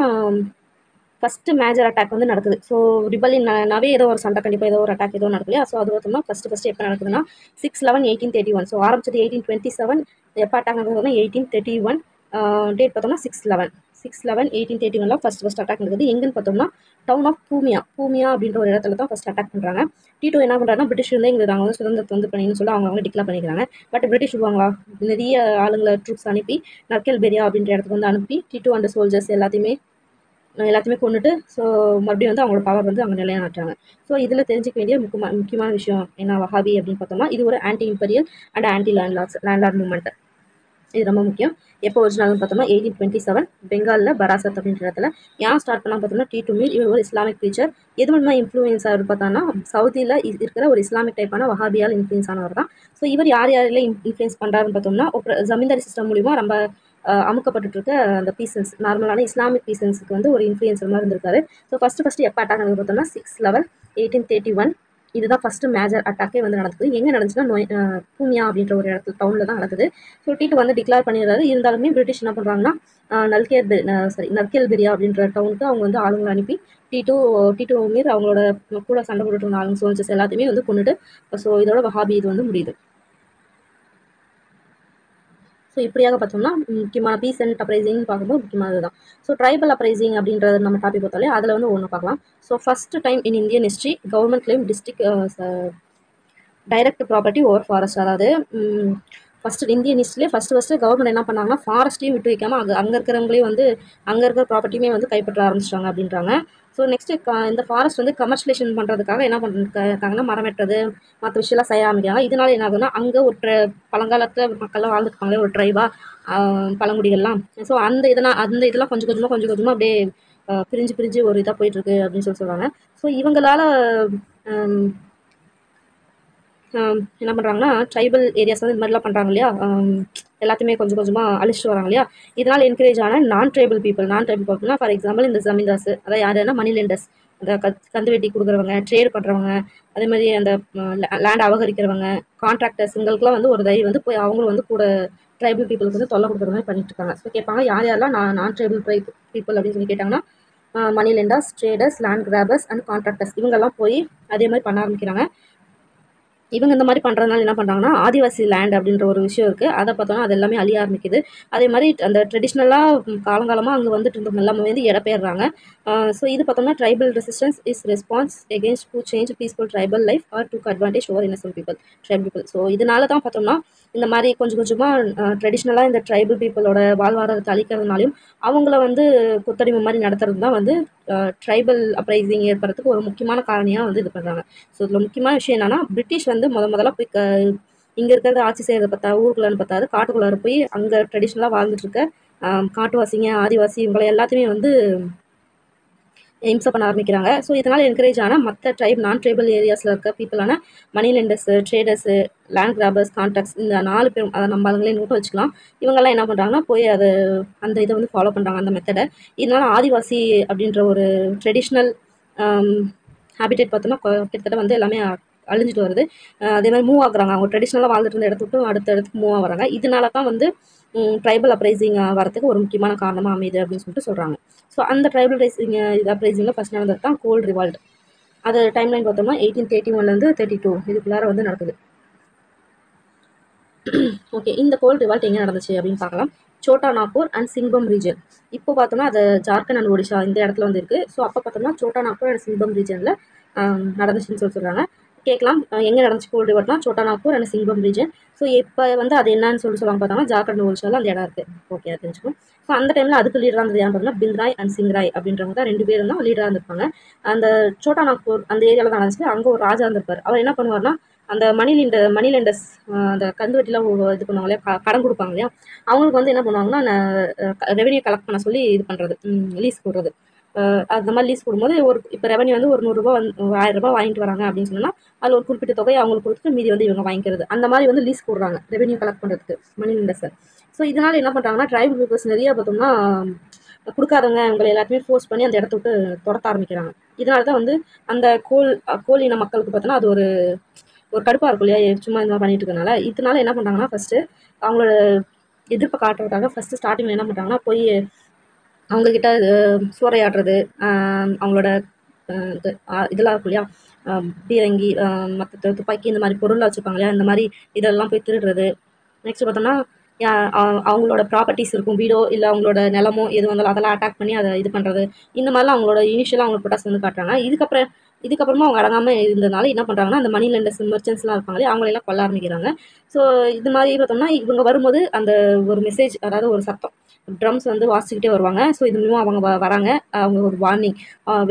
ஃபஸ்ட்டு மேஜர் அட்டாக் வந்து நடக்குது. ஸோ ரிபல்லியன்னாவே ஏதோ ஒரு சண்டை, கண்டிப்பாக ஏதோ ஒரு அட்டாக் ஏதோ நடக்குது. ஸோ அது பார்த்தோம்னா ஃபஸ்ட்டு எப்போ நடக்குதுன்னா 6/11/1831. ஸோ ஆரம்பிச்சது 1827. எப்போ அட்டாக் நடக்குதுன்னா 1831. டேட் பார்த்தோம்னா 6/11/1831 ஃபஸ்ட் அட்டாக் நடக்குது. எங்கன்னு பார்த்தோம்னா டவுன் ஆஃப் பூமியா அப்படின்ற ஒரு இடத்துல தான் ஃபஸ்ட் அட்டாக் பண்ணுறாங்க. டீட்டோ என்ன பண்ணுறாங்கன்னா பிரிட்டிஷ் வந்து எங்களுக்கு நாங்கள் வந்து சுதந்திரத்தை வந்து பண்ணின்னு சொல்லி அவங்க டிக்ளேர் பண்ணிக்கிறாங்க. பட் பிரிட்டிஷ் விடுவாங்களா, நிறைய ஆளுங்களை ட்ரூப்ஸ் அனுப்பி நர்கெல் பெரியா அப்படின்ற இடத்துக்கு வந்து அனுப்பி டீட்டோ அண்ட் சோல்ஜர்ஸ் எல்லாத்தையுமே கொண்டுட்டு ஸோ மறுபடியும் வந்து அவங்களோட பவர் வந்து அவங்க நிலைநாட்டுறாங்க. ஸோ இதில் தெரிஞ்சிக்க வேண்டிய முக்கியமான விஷயம் என்ன வஹாபி அப்படின்னு பார்த்தோம்னா இது ஒரு anti imperial and anti landlord movement. இது ரொம்ப முக்கியம். எப்போ ஒரிஜினல்னு பார்த்தோம்னா 1827 பெங்காலில் பராசத் அப்படின்ற இடத்துல. ஏன் ஸ்டார்ட் பண்ணால் பார்த்தோம்னா டி2 மீர். இவர் ஒரு இஸ்லாமிக் டீச்சர். எது மூலமா இன்ஃப்ளூயன்ஸ் ஆகுது பார்த்தோம்னா சவுதியில் இருக்கிற ஒரு இஸ்லாமிக் டைப்பான வஹாபியால் இன்ஃப்ளூயன்ஸ் ஆனவர் தான். ஸோ இவர் யார் யாரெல்லாம் இன்ஃப்ளூயன்ஸ் பண்ணுறாருன்னு பார்த்தோம்னா ஜமீன்தாரி சிஸ்டம் மூலிமா ரொம்ப அமுக்கப்பட்டு இருக்க அந்த பீசன்ஸ், நார்மலான இஸ்லாமிக் பீசன்ஸுக்கு வந்து ஒரு இன்ஃப்ளூயன்சர் மாதிரி இருந்திருக்காரு. ஸோ ஃபஸ்ட்டு எப்போ அட்டாக் நடக்குது பார்த்தோம்னா 6/11/1831. இதுதான் ஃபஸ்ட்டு மேஜர் அட்டாக்கே வந்து நடக்குது. எங்கே நடந்துச்சுன்னா பூமியா அப்படின்ற ஒரு இடத்துல டவுனில் தான் நடக்குது. ஸோ டி2 வந்து டிக்ளேர் பண்ணிடுறாரு. இருந்தாலுமே பிரிட்டிஷ் என்ன பண்ணுறாங்கன்னா நர்கேல்பெரியா அப்படின்ற டவுனுக்கு அவங்க வந்து ஆளுங்களை அனுப்பி டி2 மீர் அவங்களோட கூட சண்டை போட்டுட்டு இருந்த ஆளுங்க சோல்ஜர்ஸ் எல்லாத்தையுமே வந்து கொண்டுட்டு ஸோ இதோட வஹாபி இது வந்து முடியுது. ஸோ இப்படியாக பார்த்தோம்னா முக்கியமான பீஸ் அண்ட் அப்ரைசிங் பார்க்கும்போது முக்கியமானது தான். ஸோ ட்ரைபல் அப்ரைசிங் அப்படின்றது நம்ம டாபிக் பார்த்தாலே அதில் வந்து ஒன்று பார்க்கலாம். So first time in Indian history government claim district direct property over forest. அதாவது ஃபஸ்ட்டு இந்தியன் ஹிஸ்ட்ரியிலே ஃபஸ்ட்டு கவர்மெண்ட் என்ன பண்ணாங்கன்னா ஃபாரஸ்ட்டையும் விட்டு வைக்காமல் அங்கே இருக்கிறவங்களே வந்து அங்கே இருக்கிற ப்ராப்பர்ட்டியுமே வந்து கைப்பற்ற ஆரம்பிச்சிட்டாங்க அப்படின்றாங்க. ஸோ நெக்ஸ்ட்டு இந்த ஃபாரஸ்ட் வந்து கமர்ஷியலைசேஷன் பண்ணுறதுக்காக என்ன பண்ணிருக்காங்கன்னா மரம் வெட்டுறது மற்ற விஷயம்லாம் செய்ய ஆரம்பிக்கிறாங்க. இதனால என்ன ஆகுதுன்னா அங்கே ஒரு பழங்காலத்தில் மக்கள்லாம் வாழ்ந்துருப்பாங்களே ஒரு ட்ரைபாக பழங்குடிகள்லாம். ஸோ அந்த இதெல்லாம் கொஞ்சம் கொஞ்சமாக அப்படியே பிரிஞ்சு ஒரு இதாக போயிட்டுருக்கு அப்படின்னு சொல்கிறாங்க. ஸோ இவங்களால என்ன பண்ணுறாங்கன்னா ட்ரைபல் ஏரியாஸ் வந்து இந்த மாதிரிலாம் பண்ணுறாங்க இல்லையா, எல்லாத்தையுமே கொஞ்சம் கொஞ்சமாக அழிச்சிட்டு வராங்க இல்லையா. இதனால் என்கரேஜ் ஆன நான் ட்ரைபல் பீப்புள்னா ஃபார் எக்ஸாம்பிள் இந்த ஜமீன்தாஸ், அதாவது யாருன்னா மணி லெண்டர்ஸ், அந்த கந்து வெட்டி கொடுக்குறவங்க, ட்ரேட் பண்ணுறவங்க, அதே மாதிரி அந்த லேண்ட் அபகரிக்கிறவங்க, கான்ட்ராக்டர்ஸ், இவங்களுக்குலாம் வந்து ஒரு தைரியம் வந்து போய் அவங்களும் வந்து கூட ட்ரைபல் பீப்புளுக்கு வந்து தொல்லை கொடுக்குற மாதிரி பண்ணிட்டு இருக்காங்க. ஸோ கேட்பாங்க யாரெல்லாம் நான் ட்ரைபல் பீப்புள் அப்படின்னு சொல்லி கேட்டாங்கன்னா money lenders, traders, land grabbers and contractors இவங்கெல்லாம் போய் அதே மாதிரி பண்ண ஆரம்பிக்கிறாங்க. இவங்க இந்த மாதிரி பண்ணுறதுனால என்ன பண்ணுறாங்கன்னா ஆதிவாசி லேண்ட் அப்படின்ற ஒரு விஷயம் இருக்குது. அதை பார்த்தோன்னா அது எல்லாமே அழிய ஆரம்பிக்குது. அதே மாதிரி அந்த ட்ரெடிஷ்னலாக காலங்காலமாக அங்கே வந்துட்டு இருந்தவங்க எல்லாமே வந்து இடம்பெயர்றாங்க. ஸோ இது பார்த்தோம்னா tribal resistance is response against to change peaceful tribal life or to advantage over innocent tribal people. So இதனால தான் பார்த்தோம்னா இந்த மாதிரி கொஞ்சம் கொஞ்சமாக ட்ரெடிஷ்னலாக இந்த ட்ரைபல் பீப்புளோட வாழ்வாதாரத்தை அழிக்கிறதுனாலையும் அவங்கள வந்து கொத்தடிமை மாதிரி நடத்துறது தான் வந்து ட்ரைபல் அப்ரைசிங் ஏற்படுறதுக்கு ஒரு முக்கியமான காரணியாக வந்து இது பண்ணுறாங்க. ஸோ இதில் முக்கியமான விஷயம் என்னென்னா பிரிட்டிஷ் வந்து முதல்ல போய் இங்கே இருக்கிறத ஆட்சி செய்கிறத பார்த்தா ஊருக்குள்ளன்னு பார்த்தாது காட்டுக்குள்ளார போய் அங்கே ட்ரெடிஷ்னலாக வாழ்ந்துட்டு இருக்க காட்டுவாசிங்க, ஆதிவாசி இவங்களை எல்லாத்தையுமே வந்து இம்சை பண்ண ஆரம்பிக்கிறாங்க. ஸோ இதனால் என்கரேஜ் ஆனால் மற்ற நான் ட்ரைபல் ஏரியாஸில் இருக்க பீப்புளான மணி லெண்டர்ஸு, ட்ரேடர்ஸு, லேண்ட் கிராபர்ஸ், கான்ட்ராக்ட்ஸ் இந்த 4 பேரும் அதை நம்ம ஆளுங்களே நோட்டு வச்சுக்கலாம். இவங்கெல்லாம் என்ன பண்ணுறாங்கன்னா போய் அந்த இதை வந்து ஃபாலோ பண்ணுறாங்க அந்த மெத்தடை. இதனால் ஆதிவாசி அப்படின்ற ஒரு ட்ரெடிஷ்னல் ஹேபிடேட் பார்த்தோம்னா கிட்டத்தட்ட வந்து எல்லாமே அழிஞ்சிட்டு வருது. அதே மாதிரி மூவ் ஆகுறாங்க. அவங்க ட்ரெடிஷ்னலாக வாழ்ந்துட்டு இருந்த இடத்துக்கு அடுத்த இடத்துக்கு மூவ் ஆகுறாங்க. இதனால தான் வந்து ட்ரைபல் அப்ரைசிங் வரதுக்கு ஒரு முக்கியமான காரணமாக அமையுது அப்படின்னு சொல்லிட்டு சொல்கிறாங்க. ஸோ அந்த ட்ரைபல் அப்ரைசிங்கில் ஃபஸ்ட் நடந்தது தான் கோல்ட் ரிவால்ட். அது டைம்லைன் பார்த்தோம்னா 1831 32 இதுக்குள்ளார வந்து நடக்குது. ஓகே, இந்த கோல்ட் ரிவால்ட் எங்கே நடந்துச்சு அப்படின்னு பார்க்கலாம். Chota Nagpur and Singhbhum region. இப்போ பார்த்தோம்னா அது ஜார்க்கண்ட் அண்ட் ஒடிஷா இந்த இடத்துல வந்து இருக்குது. ஸோ அப்போ பார்த்தோம்னா சோட்டா நாக்பூர் அண்ட் சிங்பம் ரீஜனில் நடந்துச்சுன்னு சொல்கிறாங்க. கேட்கலாம் எங்கே நடந்துச்சு கோல்ட் ரிவால்ட்னா Chota Nagpur and Singhbhum region. So இப்போ வந்து அது என்னன்னு சொல்லுவாங்க பார்த்தோம்னா ஜார்க்கண்ட் ஒடிஷாவில் அந்த இடம் இருக்குது. ஓகே, அது தெரிஞ்சுக்கணும். ஸோ அந்த டைமில் அதுக்கு லீடராக இருந்தது யாரும் பார்த்தோம்னா பில்ராய் அண்ட் சிங்ராய் அப்படின்றவங்க தான் 2 பேரும் தான் லீடராக இருந்திருப்பாங்க. அந்த சோட்டா நாக்பூர் அந்த ஏரியாவில் தான் நடந்துச்சு. அங்கே ஒரு ராஜா இருந்திருப்பார். அவர் என்ன பண்ணுவார்னா அந்த மணி லெண்டர்ஸ் அந்த கந்துவட்டிலாம் இது பண்ணுவாங்க இல்லையா, கடன் கொடுப்பாங்க இல்லையா, அவங்களுக்கு வந்து என்ன பண்ணுவாங்கன்னா ரெவென்யூ கலெக்ட் பண்ண சொல்லி இது பண்ணுறது, லீஸ் போடுறது. அந்த மாதிரி லீஸ் போடும்போது இப்போ ரெவன்யூ வந்து ஒரு 100 ரூபா 1000 ரூபாய் வாங்கிட்டு வராங்க அப்படின்னு சொன்னால் அதில் ஒரு குறிப்பிட்ட தொகையை அவங்களுக்கு கொடுத்துட்டு மீதி வந்து இவங்க வாங்கிக்கிறது. அந்த மாதிரி வந்து லீஸ் போடுறாங்க ரெவென்யூ கலெக்ட் பண்ணுறதுக்கு மணி லெண்டர்ஸை. ஸோ இதனால் என்ன பண்ணுறாங்கன்னா ட்ரைபல் பீப்புள்ஸ் நிறைய பார்த்தோம்னா கொடுக்காதவங்க இவங்களை எல்லாத்தையுமே ஃபோர்ஸ் பண்ணி அந்த இடத்த விட்டு துரத்த ஆரம்பிக்கிறாங்க. இதனால தான் வந்து அந்த கோல் இன மக்களுக்கு பார்த்தோன்னா அது ஒரு கடுப்பாக இருக்கும் இல்லையா, சும்மா இந்த மாதிரி பண்ணிட்டு இருக்கனால. இதனால என்ன பண்ணுறாங்கன்னா ஃபஸ்ட்டு அவங்களோட எதிர்ப்பை காட்டுறதுக்காக ஃபஸ்ட்டு ஸ்டார்டிங்கில் என்ன பண்ணுறாங்கன்னா போய் அவங்கக்கிட்ட சூறையாடுறது, அவங்களோட இதெல்லாம் இருக்கும் இல்லையா, பீரங்கி, மற்ற துப்பாக்கி இந்த மாதிரி பொருளாக வச்சுருப்பாங்க இல்லையா, இந்த மாதிரி இதெல்லாம் போய் திருடுறது. நெக்ஸ்ட் பார்த்தோம்னா அவங்களோட ப்ராப்பர்ட்டிஸ் இருக்கும், வீடோ இல்லை அவங்களோட நிலமோ எது வந்தாலும் அதெல்லாம் அட்டாக் பண்ணி அதை இது பண்ணுறது. இந்த மாதிரிலாம் அவங்களோட இனிஷியலாக அவங்களோட ப்ரொடக்ட்ஸ் வந்து காட்டுறாங்க. இதுக்கப்புறமா அவங்க அடங்காமல் இருந்ததுனால என்ன பண்ணுறாங்கன்னா அந்த மணி லெண்டர்ஸ் மெர்ச்சன்ட்ஸ்லாம் இருப்பாங்களே அவங்களெல்லாம் கொல்ல ஆரம்பிக்கிறாங்க. ஸோ இது மாதிரி பார்த்தோம்னா இவங்க வரும்போது அந்த ஒரு மெசேஜ், அதாவது ஒரு சத்தம், ட்ரம்ஸ் வந்து வாசிச்சுக்கிட்டே வருவாங்க. ஸோ இது மூலமாக அவங்க வராங்க, அவங்க ஒரு வார்னிங்,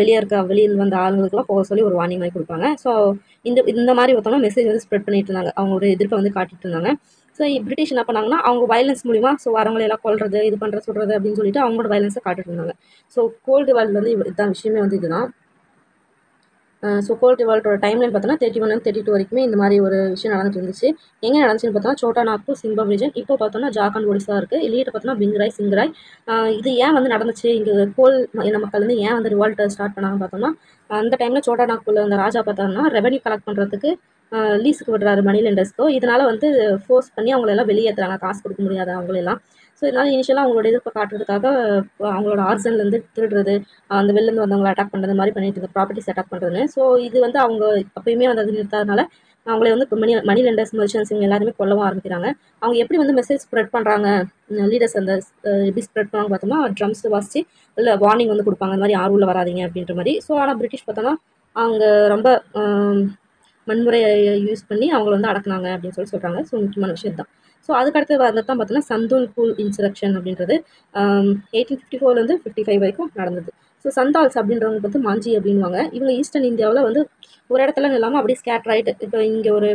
வெளியிருந்து வந்த ஆளுங்களுக்குலாம் போக சொல்லி ஒரு வார்னிங் மாதிரி கொடுப்பாங்க. ஸோ இந்த மாதிரி பார்த்தோம்னா மெசேஜ் வந்து ஸ்ப்ரெட் பண்ணிட்டு இருந்தாங்க, அவங்களோட எதிர்ப்பை வந்து காட்டிட்டு இருந்தாங்க. ஸோ பிரிட்டிஷ் என்ன பண்ணாங்கன்னா அவங்க வயலன்ஸ் மூலிமா ஸோ வரவங்களை எல்லாம் கொல்றது இது பண்ணுறது சொல்கிறது அப்படின்னு சொல்லிட்டு அவங்களோட வயலன்ஸை காட்டிட்டு இருந்தாங்க. ஸோ கோல்டு வார் வந்து இதுதான் விஷயமே வந்து இதுதான். ஸோ கோல்டு வாரோட டைம்லைன் பார்த்தோன்னா 31 and 32 வரைக்குமே இந்த மாதிரி ஒரு விஷயம் நடந்துட்டு இருந்துச்சு. எங்கே நடந்துச்சுன்னு பார்த்தோன்னா சோட்டா நாக்பூர், சிங்பம் ரீஜன். இப்போ பார்த்தோன்னா ஜார்க்கண்ட், ஒடிசா இருக்குது. இல்லையிட்ட பார்த்தோன்னா பிங்ராய், சிங்கராய். இது ஏன் வந்து நடந்துச்சு, இங்கே கோல் இன மக்கள் வந்து ஏன் வந்து ரிவால்ட்டை ஸ்டார்ட் பண்ணாங்கன்னு பார்த்தோம்னா, அந்த டைமில் சோட்டா நாக்பூரில் அந்த ராஜா பார்த்தோம்னா ரெவன்யூ கலெக்ட் பண்ணுறதுக்கு லீஸுக்கு விடுறாரு மணி லெண்டர்ஸ்க்கோ. இதனால் வந்து ஃபோர்ஸ் பண்ணி அவங்களெல்லாம் வெளியேற்றுறாங்க, காசு கொடுக்க முடியாத அவங்களெல்லாம். ஸோ இதனால் இனிஷியலாக அவங்களோட எதிர்ப்பை காட்டுறதுக்காக அவங்களோட ஆர்ஜன்லேருந்து திருடுறது, அந்த வெளிலேருந்து வந்தவங்களை அட்டாக் பண்ணுறது மாதிரி பண்ணிட்டு இருந்த ப்ராப்பர்ட்டிஸ் அட்டாக் பண்ணுறதுன்னு. ஸோ இது வந்து அவங்க அப்பயுமே வந்து அது நிறுத்தாதனால அவங்களே வந்து மணி லெண்டர்ஸ், மெர்ச்சன்ட்ஸ் இவங்க எல்லாருமே கொல்லவும் ஆரம்பிக்கிறாங்க. அவங்க எப்படி வந்து மெசேஜ் ஸ்ப்ரெட் பண்ணுறாங்க, லீடர்ஸ் அந்த எப்படி ஸ்ப்ரெட் பண்ணுவாங்க பார்த்தோம்னா ட்ரம்ஸ் வாசிச்சு இல்லை வார்னிங் வந்து கொடுப்பாங்க, இந்த மாதிரி யாரும் உள்ள வராதிங்க அப்படின்ற மாதிரி. ஸோ ஆனால் பிரிட்டிஷ் பார்த்தோன்னா அவங்க ரொம்ப வன்முறையை யூஸ் பண்ணி அவங்கள வந்து அடக்குனாங்க அப்படின்னு சொல்கிறாங்க. ஸோ முக்கியமான விஷயம் தான். ஸோ அதுக்கடுத்து வந்து தான் பார்த்தோன்னா சந்தூல்பூர் இன்சரக்ஷன் அப்படின்றது 1854 55 வரைக்கும் நடந்தது. ஸோ சந்தால்ஸ் அப்படின்றவங்க வந்து மாஞ்சி அப்படின்வாங்க. இவங்க ஈஸ்டர்ன் இந்தியாவில் வந்து ஒரு இடத்துல இல்லாமல் அப்படியே ஸ்கேட்டர் ஆகிட்டு, இப்போ இங்கே ஒரு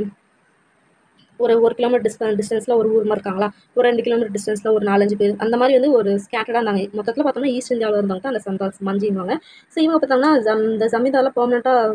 கிலோமீட்டர் டிஸ்டன்ஸில் ஒரு ஊர் மாதிரி இருக்காங்களா, ஒரு 2 கிலோமீட்டர் டிஸ்டன்ஸில் ஒரு 4-5 பேர், அந்த மாதிரி வந்து ஒரு ஸ்கேட்டராக இருந்தாங்க. மொத்தத்தில் பார்த்தோம்னா ஈஸ்ட் இந்தியாவில் இருந்தவங்க தான் அந்த சந்தால்ஸ் மாஞ்சின்வாங்க. ஸோ இவங்க பார்த்தோம்னா இந்த ஜமீன்தாரில் பெர்மனெண்ட்டாக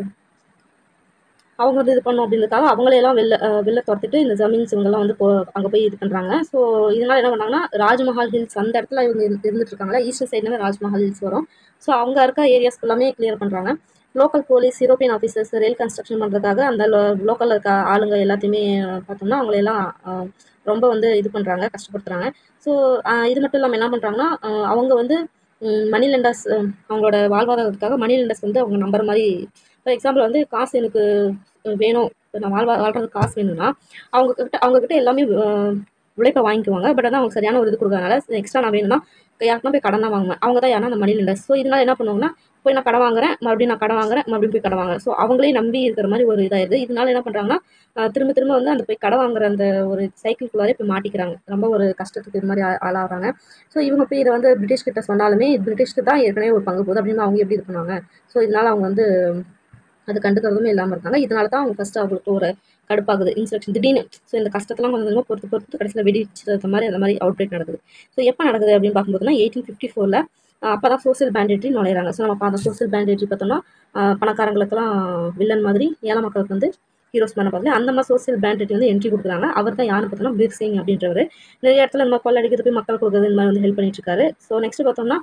அவங்க வந்து இது பண்ணணும் அப்படின்றதுக்காக அவங்களையெல்லாம் வெளில துரத்திட்டு இந்த ஜமீன்ஸ் இவங்கெல்லாம் வந்து அங்கே போய் இது பண்ணுறாங்க. ஸோ இதனால் என்ன பண்ணாங்கன்னா ராஜ்மஹால் ஹில்ஸ் அந்த இடத்துல இவங்க இருந்துட்டு இருக்காங்களா, ஈஸ்டர் சைட்லேருந்து ராஜ்மஹால் ஹில்ஸ் வரும். ஸோ அங்கே இருக்க ஏரியாஸ் எல்லாமே கிளியர் பண்ணுறாங்க. லோக்கல் போலீஸ், யூரோப்பியன் ஆஃபீஸர்ஸ், ரயில் கன்ஸ்ட்ரக்ஷன் பண்ணுறதுக்காக அந்த லோக்கலில் இருக்க ஆளுங்க எல்லாத்தையுமே பார்த்தோம்னா அவங்களையெல்லாம் ரொம்ப வந்து இது பண்ணுறாங்க, கஷ்டப்படுத்துகிறாங்க. ஸோ இது மட்டும் இல்லாமல் என்ன பண்ணுறாங்கன்னா அவங்க வந்து மணி லெண்டர்ஸ் அவங்களோட வாழ்வாதாரத்துக்காக மணி லெண்டர்ஸ் வந்து அவங்க நம்புற மாதிரி. ஃபார் எக்ஸாம்பிள் வந்து காசு எனக்கு வேணும், இப்போ நான் வாழ்றதுக்கு காசு வேணும்னா அவங்கக்கிட்ட எல்லாமே உழைப்பை வாங்கிக்குவாங்க. பட் ஆனால் அவங்க சரியான ஒரு இது கொடுக்கறதுனால எக்ஸ்ட்ரா நான் வேணும்னா யாருக்குன்னா போய் கடன் தான் வாங்குவேன். அவங்க தான் யாருன்னா அந்த மணி லெண்டர்ஸ். ஸோ இதனால் என்ன பண்ணுவாங்கன்னா போய் நான் கடன் வாங்குறேன், மறுபடியும் நான் கடன் வாங்குறேன், மறுபடியும் போய் கடன் வாங்குறேன். ஸோ அவங்களே நம்பி இருக்கிற மாதிரி ஒரு இதாகிடுது. இதனால என்ன பண்ணுறாங்கன்னா திரும்ப திரும்ப வந்து அந்த போய் கடன் வாங்குற அந்த ஒரு சைக்கிள்குள்ளாரே போய் மாட்டிக்கிறாங்க. ரொம்ப ஒரு கஷ்டத்துக்கு இது மாதிரி ஆளாகிறாங்க. ஸோ இவங்க போய் இதை வந்து பிரிட்டிஷ் கிட்ட சொன்னாலுமே பிரிட்டிஷ்க்கு தான் ஏற்கனவே ஒரு பங்கு போகுது அப்படின்னு அவங்க எப்படி இது பண்ணுவாங்க. ஸோ இதனால் அவங்க வந்து அது கண்டுக்கிறதுமே இல்லாமல் இருக்காங்க. இதனால தான் அவங்க ஃபஸ்ட்டு அவங்களுக்கு ஒரு கடுப்பாகுது, இன்சரக்ஷன் திடீர்னு. ஸோ இந்த கஷ்டத்தெல்லாம் கொஞ்சம் கொஞ்சமாக பொறுத்து கடைசியில் வெடிச்சிருக்க மாதிரி அந்த மாதிரி அவுட் பிரேக் நடக்குது. ஸோ எப்போ நடக்குது அப்படின்னு பார்க்கும்போதுனா 1854 அப்போ தான் சோசியல் பேண்டேட்ரி நுழையிறாங்க. ஸோ நம்ம அந்த சோசியல் பேண்டேட்ரி பார்த்தோம்னா பணக்காரங்களுக்கெல்லாம் வில்லன் மாதிரி, ஏழை மக்களுக்கு வந்து ஹீரோஸ் பண்ண பார்த்துல அந்த மாதிரி சோசியல் பேண்டேட்ரி வந்து என்ட்ரி கொடுக்குறாங்க. அவர் தான் யாருன்னு பார்த்தோம்னா பீர் சிங் அப்படின்றவர். நிறைய இடத்துல நம்ம கொள்ளடிக்கிறது போய் மக்கள் கொடுக்குறது இந்த மாதிரி வந்து ஹெல்ப் பண்ணிட்டு இருக்காரு. ஸோ நெக்ஸ்ட் பார்த்தோம்னா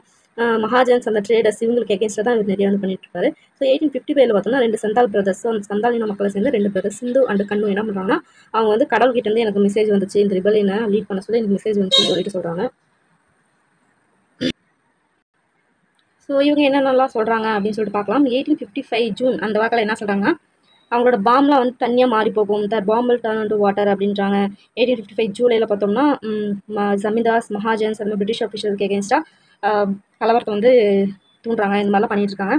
மகாஜன்ஸ் அந்த ட்ரேடர்ஸ் இவங்களுக்கு எகேன்ஸ்டாக தான் இவர் நிறைய வந்து பண்ணிட்டு இருக்காரு. ஸோ 1855 பார்த்தோம்னா 2 சந்தால் பிரதர்ஸ், அந்த சந்தால் இன மக்களை சேர்ந்து 2 பிரதர்ஸ் சிந்து அண்ட் கண்ணு என்ன பண்ணுறாங்கன்னா அவங்க வந்து கடவுள்கிட்டேருந்து எனக்கு மெசேஜ் வந்துச்சு, இந்த ரிபல்லியனை லீட் பண்ண சொல்லி எனக்கு மெசேஜ் வந்துச்சுன்னு சொல்லிட்டு சொல்கிறாங்க. ஸோ இவங்க என்னென்னலாம் சொல்கிறாங்க அப்படின்னு சொல்லிட்டு பார்க்கலாம். 1855 ஜூன் அந்த வாக்கில் என்ன சொல்கிறாங்கன்னா அவங்களோட பாம்லாம் வந்து தனியாக மாறி போகும், bomb will turn into water அப்படின்றாங்க. 1855 ஜூலையில் பார்த்தோம்னா ஜமீன்தார்ஸ், மகாஜன்ஸ் அந்த பிரிட்டிஷ் அஃபிஷியலுக்கு எகேன்ஸ்டாக கலவரத்தை வந்து தூண்டுறாங்க. இந்த மாதிரிலாம் பண்ணிட்டு இருக்காங்க.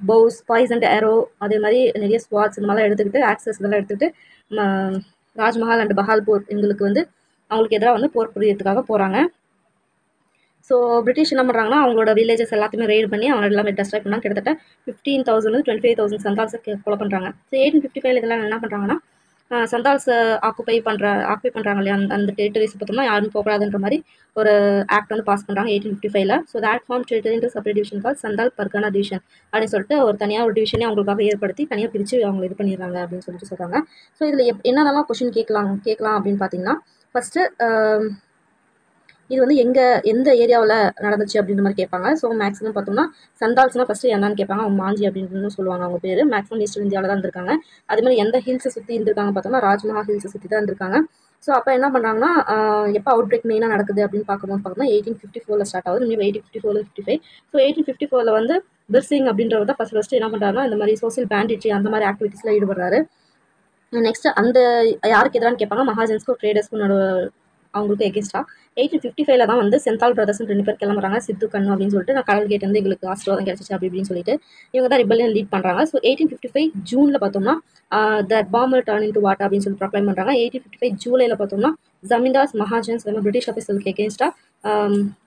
பவுஸ், பாய்சன்ட் ஏரோ, அதே மாதிரி நிறைய ஸ்வாட்ஸ் இந்த மாதிரிலாம் எடுத்துக்கிட்டு ஆக்சஸ் இதெல்லாம் எடுத்துக்கிட்டு ராஜ்மஹால் அண்ட் பஹால்பூர் எங்களுக்கு வந்து அவங்களுக்கு எதிராக வந்து போர் புரியறதுக்காக போகிறாங்க. ஸோ பிரிட்டிஷ் என்ன பண்ணுறாங்கன்னா அவங்களோட வில்லேஜஸ் எல்லாத்தையுமே ரெய்டு பண்ணி அவங்க எல்லாமே டெஸ்ட்ராய் பண்ணாங்க. கிட்டத்தட்ட 15,000 25,000 சந்தால்ஸை கொலை பண்ணுறாங்க. ஸோ 1855 இதெல்லாம் என்ன பண்ணுறாங்கன்னா சந்தால்ஸை ஆக்குப்பை பண்ணுறாங்க இல்லையா, அந்த டெரிட்டரிஸ் பார்த்தோம்னா யாரும் போகக்கூடாதுன்ற மாதிரி ஒரு ஆக்ட் வந்து பாஸ் பண்ணுறாங்க 1855. So act form territory into separate division call Santhal Pargana division அப்படின்னு சொல்லிட்டு ஒரு தனியாக ஒரு டிவிஷனே அவங்களுக்காக ஏற்படுத்தி தனியாக பிரித்து அவங்க இது பண்ணிடுறாங்க அப்படின்னு சொல்லிட்டு சொல்கிறாங்க. ஸோ இதில் என்னென்னலாம் கொஷின் கேட்கலாம் அப்படின்னு பார்த்தீங்கன்னா ஃபஸ்ட்டு இது வந்து எந்த ஏரியாவில் நடந்துச்சு அப்படின்ற மாதிரி கேட்பாங்க. ஸோ மேக்ஸிமம் பார்த்தோம்னா சந்தால்ஸ்னால் ஃபஸ்ட்டு என்னன்னு கேட்பாங்க. அவங்க மாஞ்சி அப்படின்னு சொல்லுவாங்க அவங்க பேர். மேக்ஸிமம் ஈஸ்டர்ன் இந்தியாவில் தான் இருந்திருக்காங்க. அதே மாதிரி எந்த ஹில்ஸை சுற்றி இருந்திருக்காங்க பார்த்தோம்னா ராஜ்மஹால் ஹில்ஸை சுற்றி தான் இருந்திருக்காங்க. ஸோ அப்போ என்ன பண்ணுறாங்கன்னா எப்போ அவுட் பிரேக் மெயினாக நடக்குது அப்படின்னு பார்த்தோம்னா 1854 ஸ்டார்ட் ஆகுது. இன்னும் 1854 55. ஸோ 1854 வந்து பீர் சிங் அப்படின்றவர் தான் ஃபஸ்ட்டு என்ன பண்ணுறாருன்னா இந்த மாதிரி சோசியல் பேண்டேட்ரி அந்த மாதிரி ஆக்டிவிட்டீஸில் ஈடுபடுறாரு. நெக்ஸ்ட் அந்த யாருக்கு எதிரான்னு கேட்பாங்க, மகாஜன்ஸ்க்கும் ட்ரேடர்ஸ்க்கும் அவங்களுக்கு எகேன்ஸ்டாக 1855 தான் வந்து செந்தால் பிரதர்ஸ் 2 பேர் கிளம்புறாங்க, சித்து கண்ணு அப்படின்னு சொல்லிட்டு நான் கடல் கேட்டு வந்து எங்களுக்கு ஆசீர்வாதம் கிடைச்சிச்சு அப்படின்னு சொல்லிட்டு இவங்க தான் ரிபல்லியன் லீட் பண்ணுறாங்க. ஸோ 1855 ஜூனில் பார்த்தோம்னா that bomb will turn into water அப்படின்னு சொல்லி ப்ரொக்ளைம் பண்ணுறாங்க. 1855 ஜூலையில் பார்த்தோம்னா ஜமீன்தார்ஸ், மகாஜன்ஸ் நம்ம பிரிட்டிஷ் ஆஃபீஸருக்கு எகேன்ஸ்டாக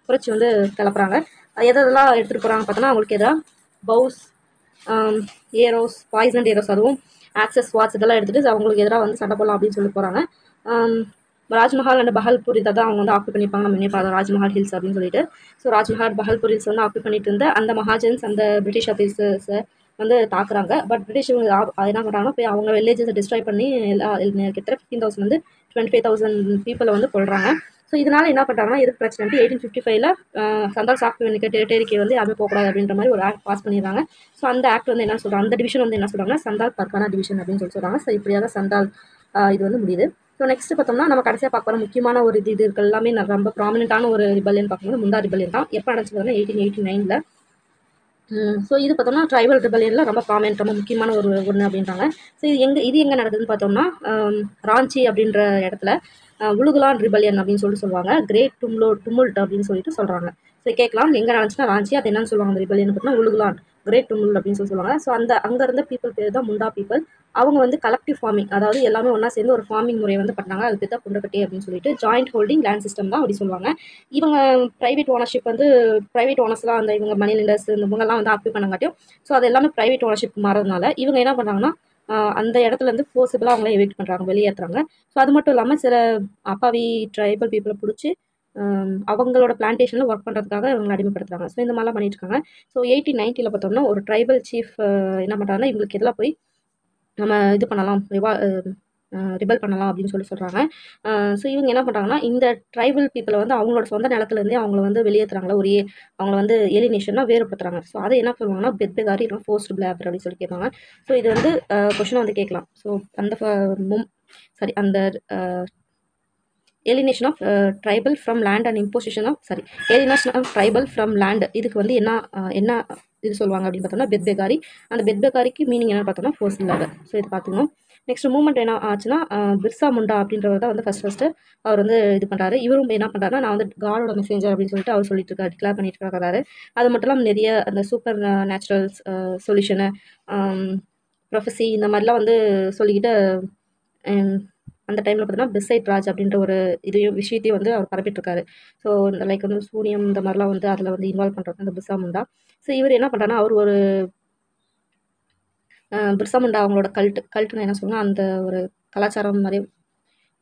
புரட்சி வந்து கிளப்புறாங்க. எதெல்லாம் எடுத்துகிட்டு போகிறாங்க பார்த்தோன்னா அவங்களுக்கு எதாவது பவுஸ், ஏரோஸ், பாய்சன் ஏரோஸ், அதுவும் ஆக்சஸ் வாட்ஸ் இதெல்லாம் எடுத்துகிட்டு அவங்களுக்கு எதிராக வந்து சண்டை போடலாம் அப்படின்னு சொல்லி போகிறாங்க. ராஜ்மஹால் அண்ட் பஹல்பூர் இதை தான் அவங்க வந்து ஆக்குபை பண்ணிப்பாங்க. நம்ம பார்த்தோம் ராஜ்மஹால் ஹில்ஸ் அப்படின்னு சொல்லிட்டு. ஸோ ராஜ்மஹால் பஹல்பூர் ஹில்ஸ் வந்து ஆக்குபை பண்ணிட்டு இருந்த அந்த மகாஜன்ஸ் அந்த பிரிட்டிஷ் ஆஃபீஸர்ஸை வந்து தாக்குறாங்க. பட் பிரிட்டிஷ் என்ன பண்ணுறாங்கன்னா போய் அவங்க வில்லேஜஸை டிஸ்ட்ராய் பண்ணி கிட்டத்தட்ட 15,000 வந்து 25,000 பீப்புளை வந்து கொள்றாங்க. ஸோ இதனால என்ன பண்ணுறாங்கன்னா எதுக்கு பிரச்சனை 1855ல் சந்தால் சாக்கு டெரிட்டரிக்கு வந்து யாருமே போகக்கூடாது அப்படின்ற மாதிரி ஒரு ஆக்ட் பாஸ் பண்ணிடுறாங்க. ஸோ அந்த ஆக்ட் வந்து என்ன சொல்கிறாங்க, அந்த டிவிஷன் வந்து என்ன சொல்கிறாங்கன்னா சந்தால் பர்கானா டிவிஷன் அப்படின்னு சொல்கிறாங்க. ஸோ இப்படியாக சந்தால் இது வந்து முடியுது. ஸோ நெக்ஸ்ட் பார்த்தோம்னா நம்ம கடைசியாக பார்க்க போகிற முக்கியமான ஒரு இது இருக்கு எல்லாமே ரொம்ப ப்ராமினென்ட்டான ஒரு ரிபல்லியன் பார்க்கும்போது முண்டா ரிபல்லியன் தான். எப்போ நடந்துச்சு பார்த்தோம்னா 1889ல். ஸோ இது பார்த்தோம்னா ட்ரைபல் ரிபல்லியனில் ரொம்ப ப்ராமினென்ட் ரொம்ப முக்கியமான ஒன்று அப்படின்றாங்க. ஸோ இது எங்கே நடக்குதுன்னு பார்த்தோம்னா ராஞ்சி அப்படின்ற இடத்துல உலுகுலான் ரிபல்லியன் அப்படின்னு சொல்லுவாங்க. கிரேட் டுமுல்ட் அப்படின்னு சொல்லிட்டு சொல்கிறாங்க. ஸோ கேட்கலாம் எங்கே நடந்துச்சுன்னா ராஞ்சி, அது என்னன்னு சொல்லுவாங்க அந்த ரிபல்லியன் பார்த்தீங்கன்னா உலுகுலான் கிரேட் டுமுல்ட் அப்படின்னு சொல்லுவாங்க. ஸோ அங்கே இருந்த பீப்புள் பேர் தான் முண்டா பீப்புள். அவங்க வந்து கலெக்டிவ் ஃபார்மிங், அதாவது எல்லாமே ஒன்றா சேர்ந்து ஒரு ஃபார்மிங் முறையை வந்து பண்ணாங்க. அது பேர் தான் புண்டக்கட்டி அப்படின்னு சொல்லிட்டு ஜாயிண்ட் ஹோல்டிங் லேண்ட் சிஸ்டம் தான் அப்படி சொல்லுவாங்க. இவங்க ப்ரைவேட் ஓனர்ஷிப் வந்து ப்ரைவேட் ஓனர்ஸ்லாம் அந்த இவங்க மணி லெண்டர்ஸ் இவங்கெல்லாம் வந்து ஆக்குபை பண்ணங்காட்டியும் ஸோ அது எல்லாமே ப்ரைவேட் ஓனர்ஷிப் மாறதுனால இவங்க என்ன பண்ணுறாங்கன்னா அந்த இடத்துலேருந்து ஃபோர்ஸபிளாக அவங்கள எவிக்ட் பண்ணுறாங்க, வெளியேற்றுறாங்க. ஸோ அது மட்டும் இல்லாமல் சில அப்பாவி ட்ரைபல் பீப்புளை பிடிச்சி அவங்களோட பிளான்டேஷனில் ஒர்க் பண்ணுறதுக்காக இவங்களை அடிமைப்படுத்துறாங்க. ஸோ இந்த மாதிரிலாம் பண்ணிட்டு இருக்காங்க. ஸோ 1890 பார்த்தோம்னா ஒரு ட்ரைபல் சீஃப் என்ன பண்ணுறாங்கன்னா இவங்களுக்கு எதில் போய் நம்ம இது பண்ணலாம் ரிபல் பண்ணலாம் அப்படின்னு சொல்கிறாங்க. ஸோ இவங்க என்ன பண்ணுறாங்கன்னா இந்த ட்ரைபல் பீப்புளை வந்து அவங்களோட சொந்த நிலத்துலேருந்தே அவங்கள வந்து வெளியேற்றுறாங்களா, அவங்கள வந்து ஏலினேஷனாக வேறுபடுத்துறாங்க. ஸோ அதை என்ன பண்ணுவாங்கன்னா பெத்பெகாரி இல்லை ஃபோர்ஸ்டு பிளாபர் அப்படின்னு சொல்லி கேட்பாங்க. ஸோ இது வந்து கொஷினை வந்து கேட்கலாம். ஸோ அந்த alienation of tribal from land and imposition of alienation of tribal from land இதுக்கு வந்து என்ன இது சொல்லுவாங்க அப்படின்னு பார்த்தோம்னா பெத்பெகாரி. அந்த பெத்பெகாரிக்கு மீனிங் என்னன்னு பார்த்தோம்னா ஃபோர்ஸ் லேபர். ஸோ இது பார்த்துக்கணும். நெக்ஸ்ட் மூவ்மெண்ட் என்ன ஆச்சுன்னா பிர்சா முண்டா அப்படின்றவர் தான் வந்து ஃபர்ஸ்ட் அவர் வந்து இது பண்ணுறாரு. இவரும் என்ன பண்ணுறாருன்னா நான் வந்து காடோட மெசேஞ்சர் அப்படின்னு சொல்லிட்டு அவர் சொல்லிட்டு இருக்காரு, டிக்ளேர் பண்ணிட்டு இருக்காரு. அது மட்டும் இல்லாமல் நிறைய அந்த சூப்பர் நேச்சுரல் சொல்யூஷனு ப்ரொஃபஸி இந்த மாதிரிலாம் வந்து சொல்லிக்கிட்டு அந்த டைமில் பார்த்தீங்கன்னா பெசைட் ராஜ் அப்படின்ற ஒரு விஷயத்தையும் வந்து அவர் பரப்பிட்டுருக்காரு. ஸோ இந்த லைக் வந்து சூனியம் இந்த மாதிரிலாம் வந்து அதில் வந்து இன்வால்வ் பண்ணுறது அந்த பிர்சா முண்டா. ஸோ இவர் என்ன பண்ணுறாருன்னா அவர் ஒரு பிர்சா முண்டா அவங்களோட கல்ட்டுன்னு என்ன சொல்லணும், அந்த ஒரு கலாச்சாரம் மாதிரி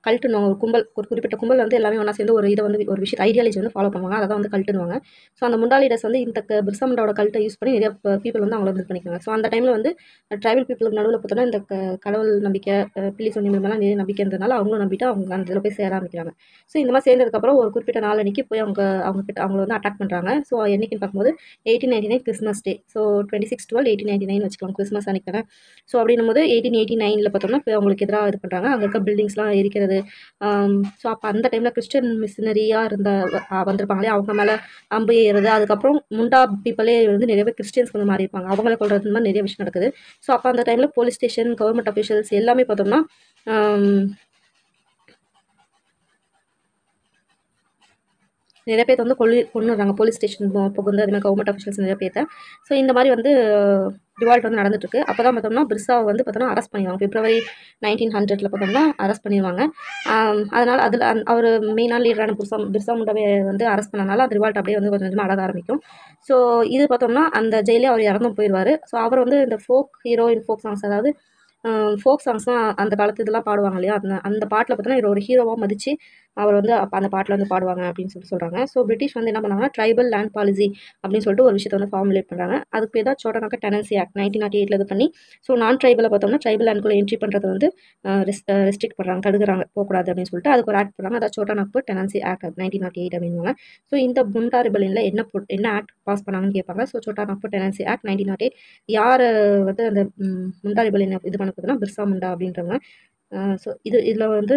கல்ட்டுன்னு ஒரு கும்பல், ஒரு குறிப்பிட்ட கும்பல் வந்து எல்லாமே ஒன்றா சேர்ந்து ஒரு இதை வந்து ஒரு விஷயம் ஐடியாலஜி வந்து ஃபாலோ பண்ணுவாங்க. அதை தான் வந்து கல்ட்டுன்னுவாங்க. ஸோ அந்த முண்டா லீடர்ஸ் வந்து இந்த பிர்சா முண்டாவோட கல்ட்டை யூஸ் பண்ணி நிறைய பீப்புள் வந்து அவங்கள வந்து பண்ணிக்கிறாங்க. ஸோ அந்த டைமில் வந்து ட்ரைபல் பீப்புளுக்கு நடுவில் பார்த்தோன்னா இந்த கடவுள் நம்பிக்கை பில்லி சொன்னி மேலாம் நிறைய நம்பிக்கை இருந்ததுனால அவங்களும் நம்பிட்டு அவங்க அந்த இதில் போய் சேர ஆரம்பிக்கிறாங்க. ஸோ இந்த மாதிரி சேர்ந்ததுக்கப்புறம் ஒரு குறிப்பிட்ட நாள் அன்றைக்கி போய் அவங்கள வந்து அட்டாக் பண்ணுறாங்க. ஸோ என்றைக்குன்னு பார்க்கும்போது 1899 கிறிஸ்மஸ் டே. ஸோ 26/12/1899 வச்சுக்கலாம், கிறிஸ்மஸ் அன்றைக்கி. ஸோ அப்படின்னும் போது 1889 பார்த்தோம்னா போய் அவங்களுக்கு எதிராக இது பண்ணுறாங்க. அங்கே இருக்க பில்டிங்ஸ்லாம் இருக்கிறது. ஸோ அப்போ அந்த டைமில் கிறிஸ்டியன் மிஷினரியாக வந்திருப்பாங்களே அவங்க மேலே அம்பு ஏறுறது. அதுக்கப்புறம் முண்டா பீப்புளே வந்து நிறைய பேர் கிறிஸ்டியன்ஸ் வந்து மாறி இருப்பாங்க, அவங்கள கொள்றது மாதிரி நிறைய விஷயம் நடக்குது. ஸோ அப்போ அந்த டைமில் போலீஸ் ஸ்டேஷன், கவர்மெண்ட் அஃபிஷியல்ஸ் எல்லாமே பார்த்தோம்னா நிறைய பேர் வந்து கொண்டுறாங்க. போலீஸ் ஸ்டேஷன் புகுந்து அதுமாதிரி கவர்மெண்ட் அஃபிஷியல்ஸ் நிறைய பேர்த்த. ஸோ இந்த மாதிரி வந்து ரிவால்ட் வந்து நடந்துட்டுருக்கு. அப்போ தான் பார்த்தோம்னா பிர்சாவை வந்து பார்த்தோம்னா அரெஸ்ட் பண்ணிடுவாங்க. February 1900 பார்த்தோம்னா அரெஸ்ட் பண்ணிடுவாங்க. அதனால் அதில் அவர் மெயினான லீடரான பிர்சா முண்டாவை வந்து அரெஸ்ட் பண்ணனால அந்த ரிவால்ட் அப்படியே வந்து கொஞ்சம் கொஞ்சமாக அடங்க ஆரம்பிக்கும். ஸோ இது பார்த்தோம்னா அந்த ஜெயிலே அவர் இறந்தும் போயிடுவார். ஸோ அவர் வந்து இந்த ஃபோக் ஹீரோயின் ஃபோக் சாங்ஸ், அதாவது ஃபோக் சாங்ஸ்லாம் அந்த காலத்து இதெல்லாம் பாடுவாங்க இல்லையா, அந்த பாட்டில் பார்த்தோன்னா இவர் ஒரு ஹீரோவாக மதித்து அவர் வந்து அப்போ அந்த பாட்டில் வந்து பாடுவாங்க அப்படின்னு சொல்கிறாங்க. ஸோ பிரிட்டிஷ் வந்து என்ன பண்ணாங்கன்னா ட்ரைபல் லேண்ட் பாலிசி அப்படின்னு சொல்லிட்டு ஒரு விஷயத்தை வந்து ஃபார்முலேட் பண்ணுறாங்க. அதுக்கு பேர் தான் சோட்டாநாக்கா டெனன்சி ஆக்ட் 1908 இது பண்ணி. ஸோ நான் ட்ரைபலை பார்த்தோம்னா ட்ரைபல் லேண்ட்குள்ளே என்ட்ரி பண்ணுறது வந்து ரெஸ்ட்ரிக்ட் பண்ணுறாங்க, தடுக்கிறாங்க, போகக்கூடாது அப்படின்னு சொல்லிட்டு அதுக்கு ஒரு ஆக்ட் பண்ணுறாங்க. அதாவது சோட்டாநாக்பூ டெனன்சி ஆக்ட் 1908 அப்படின்வாங்க. ஸோ இந்த முண்டா ரிபல்லியனில் என்ன ஆக்ட் பாஸ் பண்ணாங்கன்னு கேட்பாங்க. ஸோ சோட்டாநாக்பூ டெனன்சி ஆக்ட் 1908 யார் வந்து அந்த முண்டா ரிபல்லியனை இது பண்ண போதுன்னா பிர்சா முண்டா அப்படின்றவங்க. ஸோ இதில் வந்து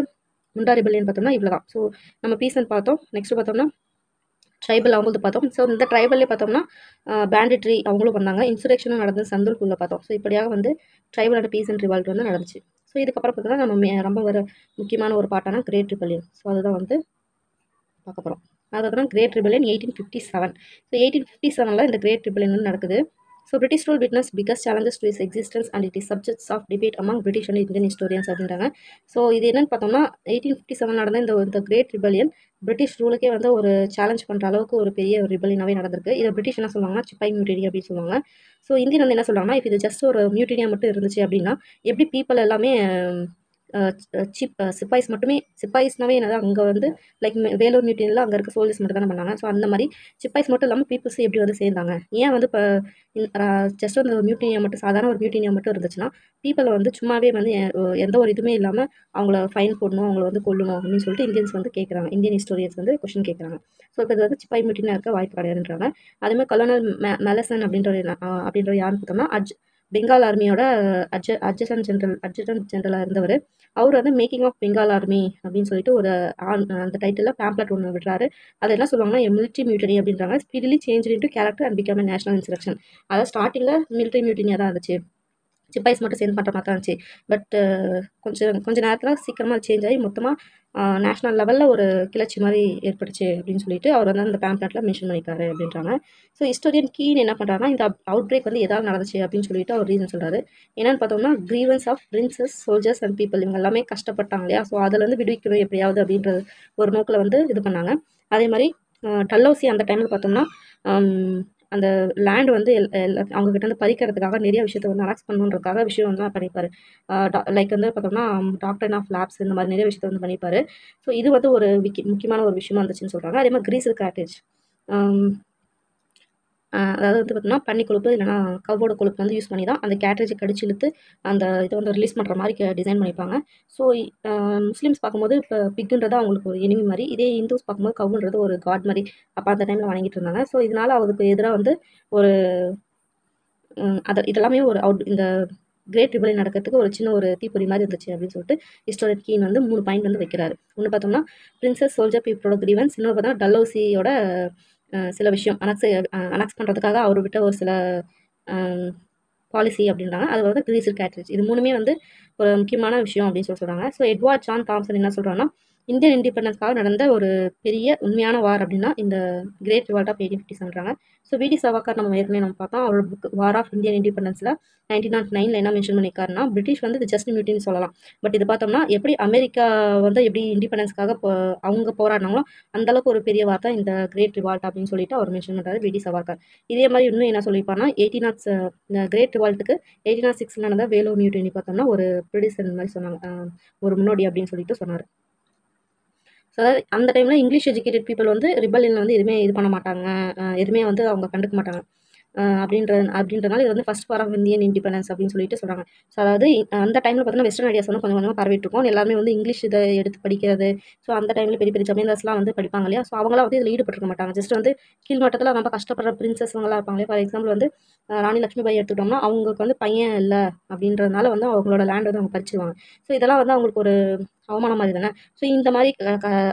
முண்டா ரிபல்லியன் பார்த்தோம்னா இவ்வளோ தான். ஸோ நம்ம பீசன் பார்த்தோம். நெக்ஸ்ட் பார்த்தோம்னா ட்ரைபல் அவங்களுக்கு பார்த்தோம். ஸோ இந்த ட்ரைபல்லே பார்த்தோம்னா பேண்டிட்ரி அவங்களும் பண்ணாங்க. இன்சுரேக்ஷனும் நடந்தது சந்துல்குள்ளே பார்த்தோம். ஸோ இப்படியாக வந்து ட்ரைபல் அண்ட் பீசன் ரிவால்ட் வந்து நடந்துச்சு. ஸோ இதுக்கப்புறம் பார்த்தோம்னா நம்ம ரொம்ப ஒரு முக்கியமான ஒரு பாட்டான கிரேட் ரிபல்லியன். ஸோ அதுதான் வந்து பார்க்க போகிறோம். அதுக்கப்புறம் கிரேட் ரிபல்லியன் 1857. ஸோ 1857 இந்த கிரேட் ரிபல்லியன் வந்து நடக்குது. So British rule witness biggest challenges to is existence and it is subjects of debate among British and Indian historians அப்படின்றாங்க. ஸோ இது என்னன்னு பார்த்தோம்னா 1857 நடந்த இந்த கிரேட் ரிபல்லியன் பிரிட்டிஷ் ரூலுக்கே வந்து ஒரு சேலஞ்ச் பண்ணுற அளவுக்கு ஒரு பெரிய ஒரு ரிபல்லியனாகவே நடந்திருக்கு. இதை பிரிட்டிஷ் என்ன சொல்லுவாங்கன்னா சிப்பாய் மியூட்டினி அப்படின்னு சொல்லுவாங்க. ஸோ இந்தியன் வந்து என்ன சொல்கிறாங்கன்னா இது ஜஸ்ட் ஒரு மியூட்டினியாக மட்டும் இருந்துச்சு அப்படின்னா எப்படி பீப்புள் எல்லாமே சீப் சிப்பாய்ஸ் மட்டுமே. சிப்பாய்ஸ்னாவே என்னது அங்கே வந்து லைக் வேலூர் மியூட்டினில் அங்கே இருக்க சோல்ஜர்ஸ் மட்டும் தானே பண்ணாங்க. ஸோ அந்த மாதிரி சிப்பாய்ஸ் மட்டும் இல்லாமல் பீப்புள்ஸ் எப்படி வந்து சேர்ந்தாங்க? ஏன் வந்து இப்போ ஜஸ்ட் வந்து ஒரு மியூட்டினியா மட்டும், சாதாரண ஒரு மியூட்டினியா மட்டும் இருந்துச்சுன்னா பீப்புளை வந்து சும்மாவே வந்து எந்த ஒரு இதுவுமே இல்லாமல் அவங்கள ஃபைன் போடணும், அவங்கள வந்து கொல்லணும் அப்படின்னு சொல்லிட்டு இந்தியன்ஸ் வந்து கேட்குறாங்க. இந்தியன் ஹிஸ்டோரியன்ஸ் வந்து கொஸ்டின் கேட்குறாங்க. ஸோ இப்போ இது வந்து சிப்பாய் மியூட்டினியாக இருக்க வாய்ப்பு கிடையாதுன்றாங்க. அதேமாதிரி கலோனல் மெலசன் அப்படின்ற யாருன்னு பார்த்தோம்னா பெங்கால் ஆர்மியோட அட்ஜுடன்ட் ஜெனரலாக இருந்தவர். அவர் வந்து மேக்கிங் ஆஃப் பெங்கால் ஆர்மி அப்படின்னு சொல்லிட்டு ஒரு அந்த டைட்டில் பேம்ப்ளெட் ஒன்று விடுறாரு. அது என்ன சொல்லுவாங்கன்னா மிலிட்ரி மியூட்டனி அப்படின்றாங்க. Speedily change into character and become national insurrection. அதாவது ஸ்டார்டிங்கில் மிலிட்ரி மியூட்டனியாக தான் இருந்துச்சு, சிப்பாய்ஸ் மட்டும் சேர்ந்து பண்ணுற மாதிரி தான் இருந்துச்சு. பட் கொஞ்சம் நேரத்தில் சீக்கிரமாக சேஞ்ச் ஆகி மொத்தமாக நேஷ்னல் லெவலில் ஒரு கிளர்ச்சி மாதிரி ஏற்பட்டுச்சு அப்படின்னு சொல்லிட்டு அவர் வந்து அந்த பேம்ப்ளெட்டில் மென்ஷன் பண்ணியிருக்காரு அப்படின்றாங்க. ஸோ ஹிஸ்டோரியன் கீன் என்ன பண்ணுறாருன்னா இந்த அவுட் பிரேக் வந்து எதாவது நடந்துச்சு அப்படின்னு சொல்லிட்டு அவர் ரீசன் சொல்கிறாரு. என்னென்னு பார்த்தோம்னா grievance of princes, soldiers and people, இவங்க எல்லாமே கஷ்டப்பட்டாங்க இல்லையா? ஸோ அதுலேருந்து விடுவிக்கணும் எப்படியாவது அப்படின்ற ஒரு நோக்கில் வந்து இது பண்ணாங்க. அதே மாதிரி டல்ஹௌசி அந்த டைமில் பார்த்தோம்னா அந்த லேண்ட் வந்து அவங்ககிட்ட வந்து பறிக்கிறதுக்காக நிறைய விஷயத்த வந்து அனெக்ஸ் பண்ணணுன்றதுக்காக விஷயம் வந்து பண்ணிப்பாரு. லைக் வந்து பார்த்தோம்னா டாக்டர் ஆஃப் லேப்ஸ் இந்த மாதிரி நிறைய விஷயத்த வந்து பண்ணிப்பாரு. ஸோ இது வந்து ஒரு முக்கியமான ஒரு விஷயமா இருந்துச்சுன்னு சொல்கிறாங்க. அதே மாதிரி கிரீசல் கேட்டேஜ், அதாவது வந்து பார்த்தோம்னா பன்னி கொழுப்பு இல்லைனா கவ்வோட கொழுப்பு வந்து யூஸ் பண்ணி தான் அந்த கேட்ரேஜை கடிச்சு இழுத்து அந்த இதை வந்து ரிலீஸ் பண்ணுற மாதிரி டிசைன் பண்ணியிருப்பாங்க. ஸோ முஸ்லீம்ஸ் பார்க்கும்போது இப்போ பிக்குன்றது அவங்களுக்கு ஒரு எனிமி மாதிரி, இதே இந்துஸ் பார்க்கும்போது கவ்வுன்றது ஒரு காட் மாதிரி அப்போ அந்த டைமில் வணங்கிட்டு இருந்தாங்க. ஸோ இதனால் அவருக்கு எதிராக வந்து ஒரு இதெல்லாமே ஒரு இந்த கிரேட் ரிபலியன் நடக்கிறதுக்கு ஒரு சின்ன ஒரு தீப்பொறி மாதிரி இருந்துச்சு அப்படின்னு சொல்லிட்டு ஹிஸ்டோரியன் கீன் வந்து 3 பாயிண்ட் வந்து வைக்கிறாரு. ஒன்று பார்த்தோம்னா பிரின்சஸ், சோல்ஜர், பீப்புளோட கிரீவன்ஸ். இன்னொரு பார்த்தோம்னா டல்ஹௌசியோட சில விஷயம் அனெக்ஸ் பண்ணுறதுக்காக அவர் விட்ட ஒரு சில பாலிசி அப்படின்றாங்க. அது வந்து கிரீசல் கேட்ரேஜ். இது 3மே வந்து ஒரு முக்கியமான விஷயம் அப்படின்னு சொல்கிறாங்க. ஸோ எட்வர்ட் ஜான் தாம்சன் என்ன சொல்கிறாங்கன்னா இந்தியன் இண்டிபெண்டன்ஸ்க்காக நடந்த ஒரு பெரிய உண்மையான வார் அப்படின்னா இந்த கிரேட் ரிவால்ட் ஆஃப் 1857றாங்க. ஸோ விடி சவாக்கர் நம்ம ஏற்கனவே பார்த்தோம். அவரோட புக் வார் ஆஃப் இந்தியன் இண்டிபெண்டன்ஸில் 1909 என்ன மென்ஷன் பண்ணியிருக்காருன்னா பிரிட்டிஷ் வந்து இது ஜஸ்ட் மியூட்டின்னு சொல்லலாம். பட் இது பார்த்தோம்னா எப்படி அமெரிக்கா வந்து எப்படி இண்டிபெண்டன்ஸ்க்காக அவங்க போராடினாங்களோ அந்தளவுக்கு ஒரு பெரிய வார் தான் இந்த கிரேட் ரிவால்ட் அப்படின்னு சொல்லிட்டு அவர் மென்ஷன் பண்ணுறாரு விடி சவாக்கர். இதே மாதிரி இன்னும் என்ன சொல்லியிருப்பாருன்னா கிரேட் ரிவால்ட்டுக்கு 1806 நடந்த வேலூர் மியூட்டினி பார்த்தோம்னா ஒரு ப்ரொடியூசர் மாதிரி சொன்னாங்க, ஒரு முன்னோடி அப்படின்னு சொல்லிட்டு சொன்னார். ஸோ அதாவது அந்த டைமில் இங்கிலீஷ் எஜுகேட்டட் பீப்புள் வந்து ரிபல்லியனில் வந்து எதுவுமே இது பண்ண மாட்டாங்க, எதுவுமே வந்து அவங்க கண்டுக்க மாட்டாங்க. அப்படின்றனால இது வந்து first war of Indian independence அப்படின்னு சொல்லிட்டு சொல்கிறாங்க. ஸோ அதாவது அந்த டைமில் பார்த்தீங்கன்னா வெஸ்டர்ன் ஐடியாஸ் வந்து கொஞ்சம் கொஞ்சமாக பரவிட்டு இருக்கும். எல்லாருமே வந்து இங்கிலீஷ் இதை எடுத்து படிக்கிறது. ஸோ அந்த டைமில் பெரிய பெரிய ஜமீன்தார்ஸ்லாம் வந்து படிப்பாங்க இல்லையா? ஸோ அவங்களாம் வந்து இதில் ஈடுபட்டிருக்க மாட்டாங்க. ஜஸ்ட் வந்து கீழ்மட்டத்தில் ரொம்ப கஷ்டப்படுற பிரின்சஸ்ங்களாம் இருப்பாங்க இல்லையா? ஃபார் எக்ஸாம்பிள் வந்து ராணி லட்சுமிபாய் எடுத்துக்கிட்டோம்னா அவங்களுக்கு வந்து பையன் இல்லை அப்படின்றதுனால வந்து அவங்களோட லேண்ட் வந்து அவங்க பறிச்சுருவாங்க. ஸோ இதெல்லாம் வந்து அவங்களுக்கு ஒரு அவமானம் மாதிரி தானே. ஸோ இந்த மாதிரி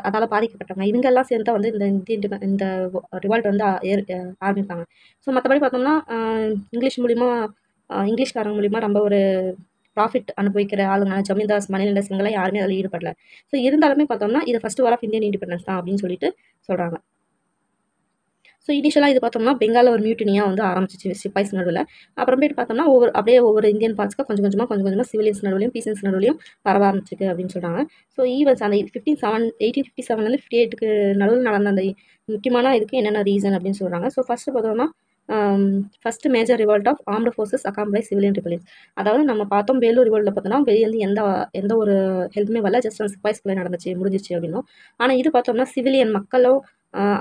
அதால் பாதிக்கப்பட்டவங்க இவங்க எல்லாம் சேர்ந்து தான் வந்து இந்த ரிவால்ட் வந்து ஆரம்பிப்பாங்க. ஸோ மற்றபடி பார்த்தோம்னா இங்கிலீஷ் மூலிமா இங்கிலீஷ்காரங்க மூலிமா ரொம்ப ஒரு ப்ராஃபிட் அனுபவிக்கிற ஆளுங்க ஜமீன்தார்ஸ், மணிலண்டர்ஸ் இவங்கெல்லாம் யாருமே அதில் ஈடுபடல. ஸோ இருந்தாலுமே பார்த்தோம்னா இது first war of Indian independence தான் அப்படின்னு சொல்லிட்டு சொல்கிறாங்க. ஸோ இனிஷியலாக இது பார்த்தோம்னா பெங்காலில் ஒரு மியூட்டினியாக வந்து ஆரம்பிச்சிச்சு சிப்பாய்ஸ் நடுவில். அப்புறமேட்டு பார்த்தோம்னா ஒவ்வொரு இந்தியன் பார்ட்ஸ்க்கு கொஞ்சம் கொஞ்சமாக சிவிலியன்ஸ் நடுவுலையும் பீசன்ஸ் நடுவுலையும் பரவ ஆரம்பிச்சிருக்கு அப்படின்னு சொல்கிறாங்க. ஸோ ஈவெண்ட்ஸ் அந்த 1857 58க்கு நடுவில் நடந்த அந்த முக்கியமான இதுக்கு என்னென்ன ரீசன் அப்படின்னு சொல்கிறாங்க. ஸோ ஃபஸ்ட்டு பார்த்தோம்னா first major revolt of armed forces accompanied civilian rebellions. அதாவது நம்ம பார்த்தோம் வேலூர் ரிவால்ட்டில் பார்த்தோம்னா வெளியே வந்து எந்த ஒரு ஹெல்ப்புமே வரல, ஜஸ்ட் அந்த சிப்பாய்ஸ்குள்ளே முடிஞ்சிச்சு அப்படின்னும். ஆனால் இது பார்த்தோம்னா சிவிலியன் மக்களும்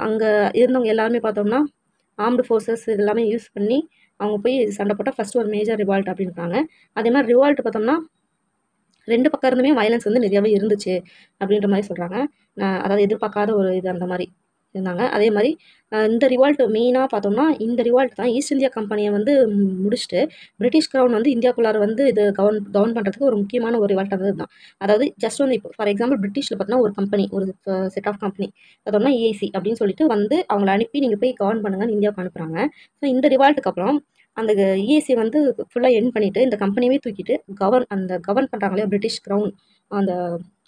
அங்கே இருந்தவங்க எல்லாருமே பார்த்தோம்னா ஆர்ம்டு ஃபோர்ஸஸ் இது எல்லாமே யூஸ் பண்ணி அவங்க போய் சண்டை போட்டால் ஃபஸ்ட்டு ஒரு மேஜர் ரிவால்ட் அப்படின்றாங்க. அதே மாதிரி ரிவால்ட் பார்த்தோம்னா 2 பக்கம் இருந்துமே வயலன்ஸ் வந்து நிறையாவே இருந்துச்சு அப்படின்ற மாதிரி சொல்கிறாங்க. அதாவது எதிர்பார்க்காத ஒரு இது அந்த மாதிரி இருந்தாங்க. அதே மாதிரி இந்த ரிவால்ட் மெயினாக பார்த்தோம்னா இந்த ரிவால்ட் தான் ஈஸ்ட் இந்தியா கம்பெனியை வந்து முடிச்சுட்டு பிரிட்டிஷ் கிரவுன் வந்து இந்தியாக்குள்ளார வந்து இது கவர்ன் பண்ணுறதுக்கு ஒரு முக்கியமான ஒரு ரிவால்ட் வந்து தான். அதாவது ஜஸ்ட் வந்து இப்போ ஃபார் எக்ஸாம்பிள் பிரிட்டிஷில் பார்த்தோம்னா ஒரு கம்பெனி, ஒரு செட் ஆஃப் கம்பெனி பார்த்தோம்னா EIC அப்படின்னு சொல்லிட்டு வந்து அவங்கள அனுப்பி நீங்கள் போய் கவர்ன் பண்ணுங்கன்னு இந்தியாவுக்கு அனுப்புகிறாங்க. ஸோ இந்த ரிவால்ட்டுக்கு அப்புறம் அந்த EIC வந்து ஃபுல்லாக என் பண்ணிவிட்டு இந்த கம்பெனியே தூக்கிட்டு கவர்ன் பண்ணுறாங்களே பிரிட்டிஷ் கிரவுன் அந்த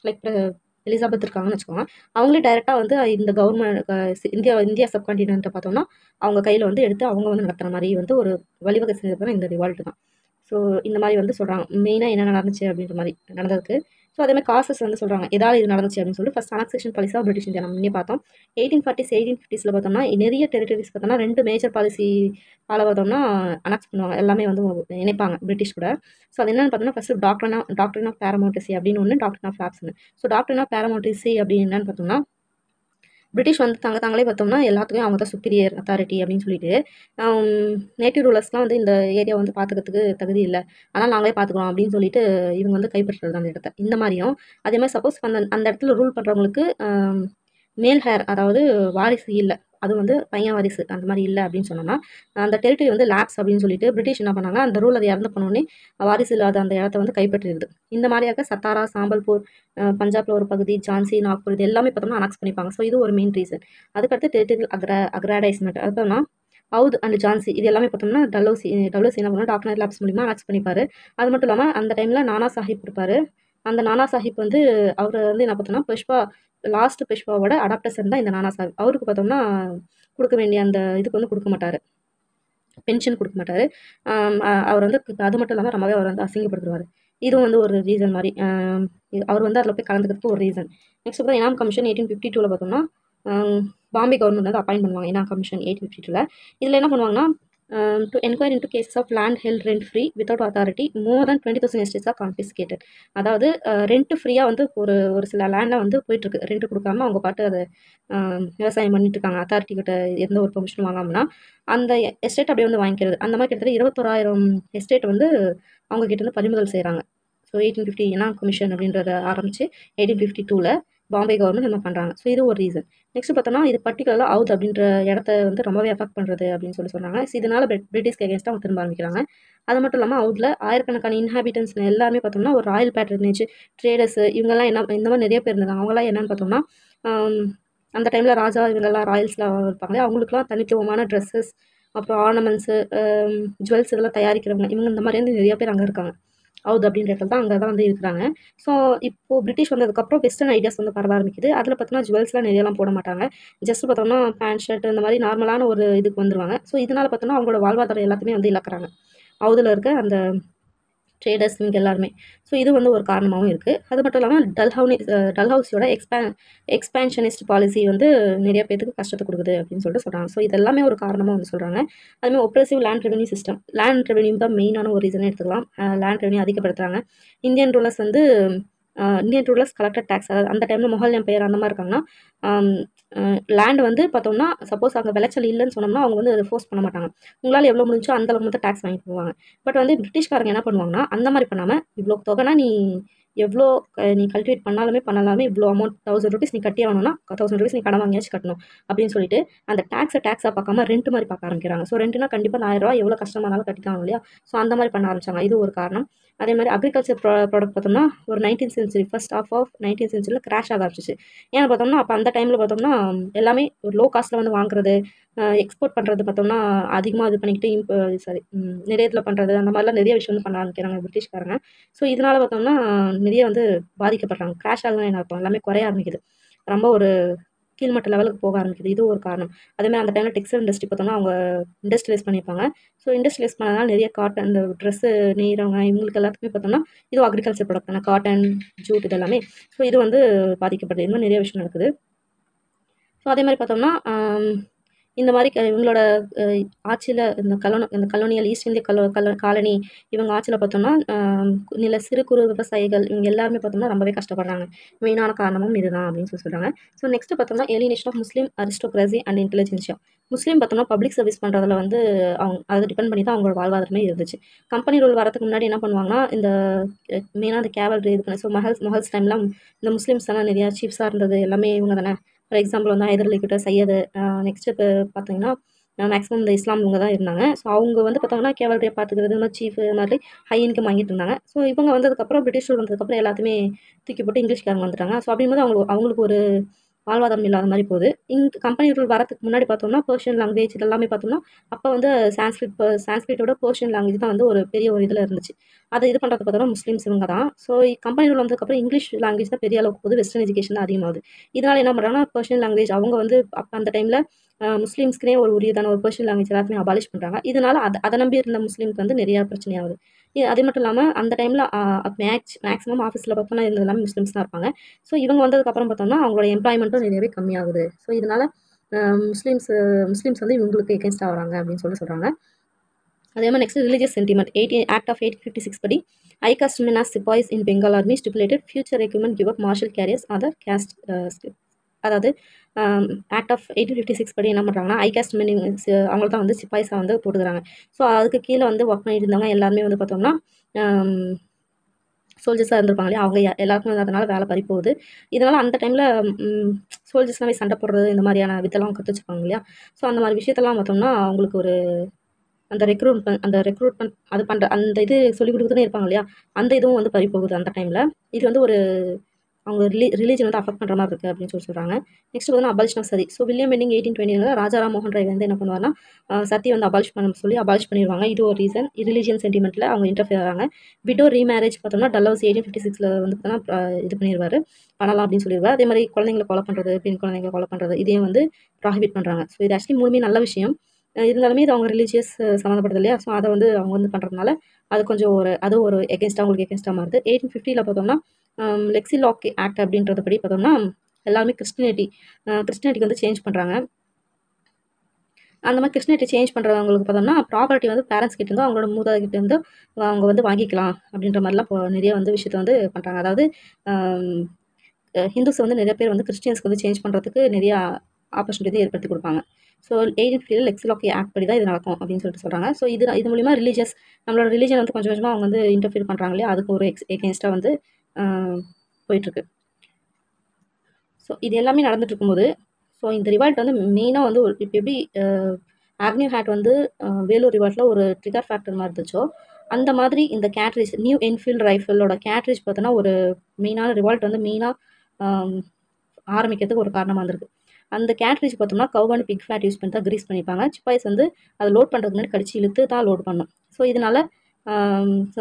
லைக் எலிசபெத் இருக்காங்கன்னு வச்சுக்கோங்க. அவங்களே டைரெக்டாக வந்து இந்த கவர்மெண்ட் இந்தியா சப்கான்டினென்ட்டை பார்த்தோம்னா அவங்க கையில் வந்து எடுத்து அவங்க வந்து நடத்துகிற மாதிரி வந்து ஒரு வழிவகை செஞ்சது தான் இந்த ரிவால்ட் தான். ஸோ இந்த மாதிரி வந்து சொல்கிறாங்க மெயினாக என்ன நடந்துச்சு அப்படின்ற மாதிரி நடந்ததுக்கு. ஸோ அதேமாதிரி காசஸ் வந்து சொல்கிறாங்க ஏதாவது இது நடந்துச்சு அப்படின்னு சொல்லிட்டு first annexation policy of British India நம்ம முன்னே பார்த்தோம். 1840s 1850s பார்த்தோம்னா நிறைய டெரிட்டரிஸ் பார்த்தோம்னா 2 மேஜர் பாலிசி ஃபாலோ பார்த்தோம்னா அனக்ஸ் பண்ணுவாங்க, எல்லாமே வந்து இணைப்பாங்க பிரிட்டிஷ் கூட. ஸோ அது என்னென்னு பார்த்தோம்னா ஃபஸ்ட்டு டாக்டரின் ஆஃப் பேரமௌண்டசி அப்படின்னு ஒன்று, டாக்டரின் ஆஃப் லாப்ஸ்னு. ஸோ டாக்டரின் ஆஃப் பேரமௌண்டசி அப்படின்னு என்னென்னு பார்த்தோம்னா பிரிட்டிஷ் வந்து தாங்களே பார்த்தோம்னா எல்லாத்துக்கும் அவங்க தான் சுப்பீரியர் அத்தாரிட்டி அப்படின்னு சொல்லிட்டு நேட்டிவ் ரூலர்ஸ்லாம் வந்து இந்த ஏரியா வந்து பார்த்துக்கிறதுக்கு தகுதி இல்லை, ஆனால் நாங்களே பார்த்துக்குறோம் அப்படின்னு சொல்லிட்டு இவங்க வந்து கைப்பற்றுறது அந்த இடத்த. இந்த மாதிரியும் அதே மாதிரி சப்போஸ் அந்த இடத்துல ரூல் பண்ணுறவங்களுக்கு மேல் ஹேர் அதாவது வாரிசு இல்லை, அது வந்து பையன் வாரிசு அந்த மாதிரி இல்லை அப்படின்னு சொன்னோம்னா அந்த டெரிட்டரி வந்து லேப்ஸ் அப்படின்னு சொல்லிட்டு பிரிட்டிஷ் என்ன பண்ணாங்க, அந்த ரூல் அது இறந்து பண்ணோடனே வாரிசு இல்லாத அந்த இடத்த வந்து கைப்பற்றிடுது. இந்த மாதிரியாக சத்தாரா, சாம்பல்பூர், பஞ்சாப்ல ஒரு பகுதி, ஜான்சி, நாக்பூர் இது எல்லாமே பார்த்தோம்னா அனக்ஸ் பண்ணிப்பாங்க. ஸோ இது ஒரு மெயின் ரீசன். அதுக்கடுத்து டெரிட்டரியல் அக்ராடைஸ்மெண்ட் அதுனா அவுத் அண்ட் ஜான்சி இது எல்லாமே பார்த்தோம்னா டல்ஹௌசி என்ன பண்ணுவோம் டாக்டர் லேப்ஸ் மூலிமா அனக்ஸ் பண்ணிப்பாரு. அது மட்டும் இல்லாமல் அந்த டைமில் நானா சாஹிப் இருப்பார். அந்த நானா சாஹிப் வந்து அவர் வந்து என்ன பார்த்தோம்னா பெஷ்வா லாஸ்ட் பெஷ்வாவோட அடாப்டர்ஸ் தான் இந்த நானா சாஹிப். அவருக்கு பார்த்தோம்னா கொடுக்க வேண்டிய அந்த இதுக்கு வந்து கொடுக்க மாட்டார், பென்ஷன் கொடுக்க மாட்டார். அவர் வந்து அது மட்டும் இல்லாமல் ரொம்பவே அவர் வந்து அசிங்கப்படுத்துவார். இதுவும் வந்து ஒரு ரீசன் மாதிரி அவர் வந்து அதில் போய் கலந்துக்கிறதுக்கு ஒரு ரீசன். நெக்ஸ்ட் பார்த்தா இனாம் கமிஷன் 1852 பார்த்தோம்னா பாம்பே கவர்மெண்ட் வந்து அப்பாயிண்ட் பண்ணுவாங்க இனாம் கமிஷன் 1852. இதில் என்ன பண்ணுவாங்கன்னா to enquire into cases of land held rent free without authority more than 20,000 estates are confiscated. அதாவது ரெண்ட் ஃப்ரீயாக வந்து ஒரு சில லேண்டில் வந்து போயிட்டுருக்கு, ரெண்ட் கொடுக்காம அவங்க பாட்டு அதை விவசாயம் பண்ணிட்டு இருக்காங்க, அத்தாரிட்டி கிட்ட எந்த ஒரு பெர்மிஷனும் வாங்காமனா அந்த எஸ்டேட் அப்படியே வந்து வாங்கிக்கிறது. அந்த மாதிரி கிட்டத்தட்ட 21,000 எஸ்டேட் வந்து அவங்க கிட்ட இருந்து பறிமுதல் செய்கிறாங்க. ஸோ 1850 இனாம் கமிஷன் அப்படின்றத ஆரம்பித்து 1852 பாம்பே கவர்மெண்ட் என்ன பண்ணுறாங்க. ஸோ இது ஒரு ரீசன். நெக்ஸ்ட் பார்த்தோம்னா இது பர்டிகுலராக அவுத் அப்படின்ற இடத்த வந்து ரொம்பவே அஃபெக்ட் பண்ணுறது அப்படின்னு சொன்னாங்க. ஸோ இதனால் பிரிட்டிஷ்க்கு எகேன்ஸ்டாக அவங்க திரும்ப ஆரம்பிக்கிறாங்க. அது மட்டும் இல்லாமல் அவுட்டில் ஆயிரக்கணக்கான இன்ஹாபிட்டன்ஸ் எல்லாருமே பார்த்தோம்னா ஒரு ராயல் பேட்ரனேஜ் ட்ரேடர்ஸ் இவங்கெல்லாம் என்ன இந்த மாதிரி நிறைய பேர் இருந்தாங்க. அவங்களாம் என்னென்னு பார்த்தோம்னா அந்த டைமில் ராஜா இவங்கெல்லாம் ராயல்ஸ்லாம் இருப்பாங்களே அவங்களுக்குலாம் தனித்துவமான ட்ரெஸ்ஸஸ் அப்புறம் ஆர்னமெண்ட்ஸு ஜுவல்ஸ் இதெல்லாம் தயாரிக்கிறவங்க இவங்க இந்த மாதிரி வந்து நிறைய பேர் அங்கே இருக்காங்க. அவுத் அப்படின்ற இடத்துல தான் அங்கே தான் வந்து இருக்கிறாங்க. ஸோ இப்போது பிரிட்டிஷ் வந்ததுக்கப்புறம் வெஸ்டர்ன் ஐடியாஸ் வந்து பரவ ஆரம்பிக்குது. அதில் பார்த்தோம்னா ஜுவல்ஸ்லாம் நிறையலாம் போட மாட்டாங்க. ஜஸ்ட் பார்த்தோம்னா பேண்ட் ஷர்ட் இந்த மாதிரி நார்மலான ஒரு இதுக்கு வந்துருவாங்க. ஸோ இதனால் பார்த்தோம்னா அவங்களோட வாழ்வாதாரம் எல்லாத்தையுமே வந்து இழக்கிறாங்க அவுதில் இருக்க அந்த ட்ரேடர்ஸ் இங்கே எல்லாருமே. ஸோ இது வந்து ஒரு காரணமாகவும் இருக்குது. அது மட்டும் இல்லாமல் டல்ஹவுசியோட எக்ஸ்பேன்ஷனிஸ்ட் பாலிசி வந்து நிறைய பேருக்கு கஷ்டத்தை கொடுக்குது அப்படின்னு சொல்லிட்டு சொல்கிறாங்க. ஸோ இது எல்லாமே ஒரு காரணமாக வந்து சொல்கிறாங்க. அதுமாதிரி oppressive land revenue system, land revenue தான் மெயினான ஒரு ரீசனே எடுத்துக்கலாம். லேண்ட் ரெவன்யூ அதிகப்படுத்துகிறாங்க. இந்தியன் ரூலர்ஸ் கலெக்டட் டேக்ஸ், அதாவது அந்த டைமில் முகல் எம்பையர் அந்த மாதிரி இருக்காங்கன்னா லேண்ட் வந்து பார்த்தோம்னா சப்போஸ் அங்கே விளைச்சல் இல்லைன்னு சொன்னோம்னா அவங்க வந்து அதை ஃபோர்ஸ் பண்ண மாட்டாங்க. உங்களால் எவ்வளோ முடிஞ்சோ அந்த அளவுக்கு மட்டும் டேக்ஸ் வாங்கிட்டு போவாங்க. பட் வந்து பிரிட்டிஷ்காரங்க என்ன பண்ணுவாங்கன்னா அந்த மாதிரி பண்ணாமல் இவ்வளோ தொகைனா நீ எவ்வளோ நீ கல்டிவேட் பண்ணாலுமே இவ்வளோ அமௌண்ட் 1000 rupees நீ கட்டி ஆகணும்னா 1000 rupees நீ கடன் வாங்கியாச்சு கட்டணும் அப்படின்னு சொல்லிட்டு அந்த டேக்ஸாக பார்க்காம ரெண்ட் மாதிரி பார்க்க ஆரம்பிக்கிறாங்க. ஸோ ரெண்ட்னா கண்டிப்பாக 1000 ரூபா எவ்வளோ கஷ்டமாக இருந்தாலும் கட்டிக்கலாம் இல்லையா. ஸோ அந்த மாதிரி பண்ண ஆரம்பிச்சாங்க. இது ஒரு காரணம். அதே மாதிரி அக்ரிகல்ச்சர் ப்ராடக்ட் பார்த்தோம்னா ஒரு 19th century first of 19th centuryல கிராஷ் ஆக ஆரம்பிச்சிச்சு. ஏன்னா பார்த்தோம்னா அப்போ அந்த டைமில் பார்த்தோம்னா எல்லாமே ஒரு லோ காஸ்ட்டில் வந்து வாங்குறது, எக்ஸ்போர்ட் பண்ணுறது பார்த்தோம்னா அதிகமாக இது பண்ணிக்கிட்டு நிறைய இதில் பண்ணுறது அந்த மாதிரிலாம் நிறைய விஷயம் வந்து பண்ண ஆரம்பிக்கிறாங்க பிரிட்டிஷ்காரங்க. ஸோ இதனால் பார்த்தோம்னா நிறைய வந்து பாதிக்கப்படுறாங்க. கிராஷ் ஆகுதுன்னு என்ன அர்த்தம், எல்லாமே குறைய ஆரம்பிக்குது, ரொம்ப ஒரு கீழ்மட்ட லெவலுக்கு போக ஆரம்பிக்குது. இது ஒரு காரணம். அதேமாதிரி அந்த டைமில் டெக்ஸ்டைல் இண்டஸ்ட்ரி பார்த்தோம்னா அவங்க இண்டஸ்ட்ரியலைஸ் பண்ணியிருப்பாங்க. ஸோ இண்டஸ்ட்ரியலைஸ் பண்ணதுனால நிறைய காட்டன் இந்த ட்ரெஸ்ஸு நெய்கிறவங்க இவங்களுக்கு எல்லாத்துக்குமே பார்த்தோம்னா இதுவும் அக்ரிகல்ச்சர் ப்ராடக்ட் தானே, காட்டன் ஜூட் இது எல்லாமே. ஸோ இது வந்து பாதிக்கப்படுது. இன்னும் நிறைய விஷயம் நடக்குது. ஸோ அதே மாதிரி பார்த்தோம்னா இந்த மாதிரி இவங்களோட ஆட்சியில் இந்த கலோனியல் ஈஸ்ட் இந்திய காலனி இவங்க ஆட்சியில் பார்த்தோம்னா சிறு குறு விவசாயிகள் இவங்க எல்லாருமே பார்த்தோம்னா ரொம்பவே கஷ்டப்படுறாங்க. மெயினான காரணமும் இதுதான் அப்படின்னு சொல்கிறாங்க. ஸோ நெக்ஸ்ட் பார்த்தோம்னா alienation of Muslim aristocracy and intelligentsia. Muslim பார்த்தோம்னா பப்ளிக் சர்வீஸ் பண்ணுறதுல வந்து அவங்க அதை டிபெண்ட் பண்ணி தான் அவங்களோட வாழ்வாதாரமே இருந்துச்சு. கம்பெனி ரூல் வரதுக்கு முன்னாடி என்ன பண்ணுவாங்கன்னா இந்த மெயினாக இந்த கேவல்ரி இது பண்ணி ஸோ மொஹல்ஸ் டைம்லாம் இந்த முஸ்லீம்ஸ் எல்லாம் நிறையா சீஃப்ஸாக இருந்தது எல்லாமே இவங்க தானே. ஃபார் எக்ஸாம்பிள் வந்து ஹைதர் அலி கிட்ட சையது, நெக்ஸ்ட்டு இப்போ பார்த்தீங்கன்னா மேக்ஸிமம் இந்த இஸ்லாம் இவங்க தான் இருந்தாங்க. ஸோ அவங்க வந்து பார்த்தோம்னா கேவல்ரியை பார்த்துக்கிறது இந்த மாதிரி சீஃப் மாதிரி ஹை இன்கம் வாங்கிட்டு இருந்தாங்க. ஸோ இவங்க வந்ததுக்கப்புறம் பிரிட்டிஷ் ரூல் வந்ததுக்கப்புறம் எல்லாத்தையுமே தூக்கி போட்டு இங்கிலீஷ்காரங்க வந்துட்டாங்க. ஸோ அப்படிங்கும்போது அவங்களுக்கு ஒரு வாழ்வாதாரம் இல்லாத மாதிரி போகுது. கம்பெனி ரூல் வரதுக்கு முன்னாடி பார்த்தோம்னா பெர்ஷியன் லாங்குவேஜ் இதெல்லாமே பார்த்தோம்னா அப்போ வந்து சான்ஸ்கிரிட்டோட பெர்ஷியன் லாங்குவேஜ் தான் வந்து ஒரு பெரிய ஒரு இதில் இருந்துச்சு. அதை இது பண்ணுறது பார்த்தோம்னா முஸ்லீம்ஸ் இவங்க தான். ஸோ கம்பெனி ரூல் வந்ததுக்கப்புறம் இங்கிலீஷ் லாங்குவேஜ் தான் பெரிய அளவுக்கு போகுது, வெஸ்டர்ன் எஜுகேஷன் தான் அதிகமாகுது. இதனால் என்ன பண்ணுறாங்கன்னா பெர்ஷியன் லாங்குவேஜ் அவங்க வந்து அப்போ அந்த டைமில் முஸ்லீம்ஸ்க்குனே ஒரு உரியதான ஒரு பெர்ஷியன் லாங்குவேஜ் எல்லாத்தையுமே அபாலிஷ் பண்ணுறாங்க. இதனால் அதை நம்பி இருந்த முஸ்லீம்க்கு வந்து நிறையா பிரச்சனையாகுது. அது மட்டும் இல்லாமல் அந்த டைமில் மேக்ஸிமம் ஆஃபீஸில் பார்த்தோம்னா இருந்தது எல்லாமே முஸ்லீம்ஸ் தான் இருப்பாங்க. ஸோ இவங்க வந்ததுக்கப்புறம் பார்த்தோம்னா அவங்களோட எம்ப்ளாய்மெண்ட்டும் நிறையவே கம்மியாகுது. ஸோ இதனால் முஸ்லீம்ஸ் வந்து இவங்களுக்கு எகென்ஸ்டாக வராங்க அப்படின்னு சொல்கிறாங்க. அதே மாதிரி next religious sentiment act of 1856 படி high caste men as sepoys in Bengal army stipulated future recruitment give up martial careers other caste. அதாவது ஆக்ட் ஆஃப் 1856 படி என்ன பண்ணுறாங்கன்னா ஐ காஸ்ட் மென் அவங்கள தான் வந்து சிப்பாய்ஸாக வந்து போட்டுக்கிறாங்க. ஸோ அதுக்கு கீழே வந்து ஒர்க் பண்ணிட்டு இருந்தவங்க எல்லாருமே வந்து பார்த்தோம்னா சோல்ஜர்ஸாக இருந்திருப்பாங்க இல்லையா, அவங்க எல்லாருக்கும் வந்து அதனால் வேலை பறி போகுது. இதனால் அந்த டைமில் சோல்ஜர்ஸ்லாம் போய் சண்டை போடுறது இந்த மாதிரியான வித்தெல்லாம் கற்று வச்சுருப்பாங்க இல்லையா. ஸோ அந்த மாதிரி விஷயத்தெல்லாம் பார்த்தோம்னா அவங்களுக்கு ஒரு அந்த ரெக்ரூட்மெண்ட் அது பண்ணுற அந்த இது சொல்லிக் கொடுத்துனே இருப்பாங்க இல்லையா, அந்த இதுவும் வந்து பறி போகுது அந்த டைமில். இது வந்து ஒரு அவங்க ரிலீஜன் வந்து அஃபெக்ட் பண்ணுற மாதிரி இருக்குது அப்படின்னு சொல்கிறாங்க. நெக்ஸ்ட் பார்த்தீங்கன்னா அபாலிஷன் ஆஃப் சதி. ஸோ வில்லியம் பெண்டிங் 1820 ராஜாராம் மோகன் ராய் வந்து என்ன பண்ணுவார்னா சதி வந்து அபாலிஷ் பண்ணிடுவாங்க. இது ஒரு ரீசன். ரிலீஜியன் சென்டிமெண்ட்டில் அவங்க இன்டர்ஃபியர் ஆகிறாங்க. விடோ ரீமேரேஜ் பார்த்தோம்னா டல்லவுஸ் 1856 வந்து பார்த்தோன்னா இது பண்ணிடுவார், பண்ணலாம் அப்படின்னு சொல்லிடுவார். அதே மாதிரி குழந்தைங்களை கொலை பண்ணுறது, பெண் குழந்தைங்களை கொலை பண்ணுறது இதையும் வந்து ப்ராஹிபிட் பண்ணுறாங்க. ஸோ இது ஆக்சுவலி மூணுமே நல்ல விஷயம். இருந்தாலுமே இது அவங்க ரிலீஜியஸ் சம்மந்தப்பட்டது இல்லையா. ஸோ அதை வந்து அவங்க வந்து பண்ணுறதுனால அது கொஞ்சம் ஒரு அவங்களுக்கு எகென்ஸ்டாக மாறுது. 1850 பார்த்தோம்னா லெக்ஸி லாக் ஆக்ட் அப்படின்றத படி பார்த்தோம்னா எல்லாருமே கிறிஸ்டினிட்டிக்கு வந்து சேஞ்ச் பண்ணுறாங்க. அந்த மாதிரி கிறிஸ்டினிட்டி சேஞ்ச் பண்ணுறவங்களுக்கு பார்த்தோம்னா ப்ராப்பர்ட்டி வந்து பேரண்ட்ஸ் கிட்டேருந்து அவங்களோட மூதாதைகிட்டேருந்து அவங்க வந்து வாங்கிக்கலாம் அப்படின்ற மாதிரிலாம் இப்போ நிறைய வந்து விஷயத்தை வந்து பண்ணுறாங்க. அதாவது ஹிந்துஸ் வந்து நிறைய பேர் வந்து கிறிஸ்டியன்ஸ்க்கு வந்து சேஞ்ச் பண்ணுறதுக்கு நிறையா ஆப்பர்ச்சுனிட்டி ஏற்படுத்தி கொடுப்பாங்க. ஸோ 1850 லெக்ஸி லாக் ஆக்ட் படி தான் இது நடக்கும் அப்படின்னு சொல்கிறாங்க. ஸோ இது மூலிமா நம்மளோட ரிலீஜன் வந்து கொஞ்சம் கொஞ்சமாக அவங்க வந்து இன்டர்ஃபியர் பண்ணுறாங்க இல்லையா, அதுக்கு ஒரு எகென்ஸ்டாக வந்து போயிட்டுருக்கு. ஸோ இது எல்லாமே நடந்துட்டு இருக்கும்போது ஸோ இந்த ரிவால்ட் வந்து மெயினாக வந்து இப்போ எப்படி ஆக்னியூ ஹேட் வந்து வேலூர் ரிவால்ட்டில் ஒரு ட்ரிகர் ஃபேக்டர் மாதிரி இருந்துச்சோ, அந்த மாதிரி இந்த கேட்ரேஜ் நியூ என்ஃபீல்டு ரைஃபிளோட கேட்ரேஜ் பார்த்தோன்னா ஒரு மெயினான ரிவால்ட் வந்து மெயினாக ஆரம்பிக்கிறதுக்கு ஒரு காரணமாக இருந்திருக்கு. அந்த கேட்ரேஜ் பார்த்தோம்னா கவ் அண்ட் பிக் ஃபேட் யூஸ் பண்ணி தான் கிரீஸ் பண்ணிப்பாங்க. சிப்பாய்ஸ் வந்து அதை லோட் பண்ணுறதுக்கு முன்னாடி கடிச்சு இழுத்து தான் லோட் பண்ணும். ஸோ இதனால்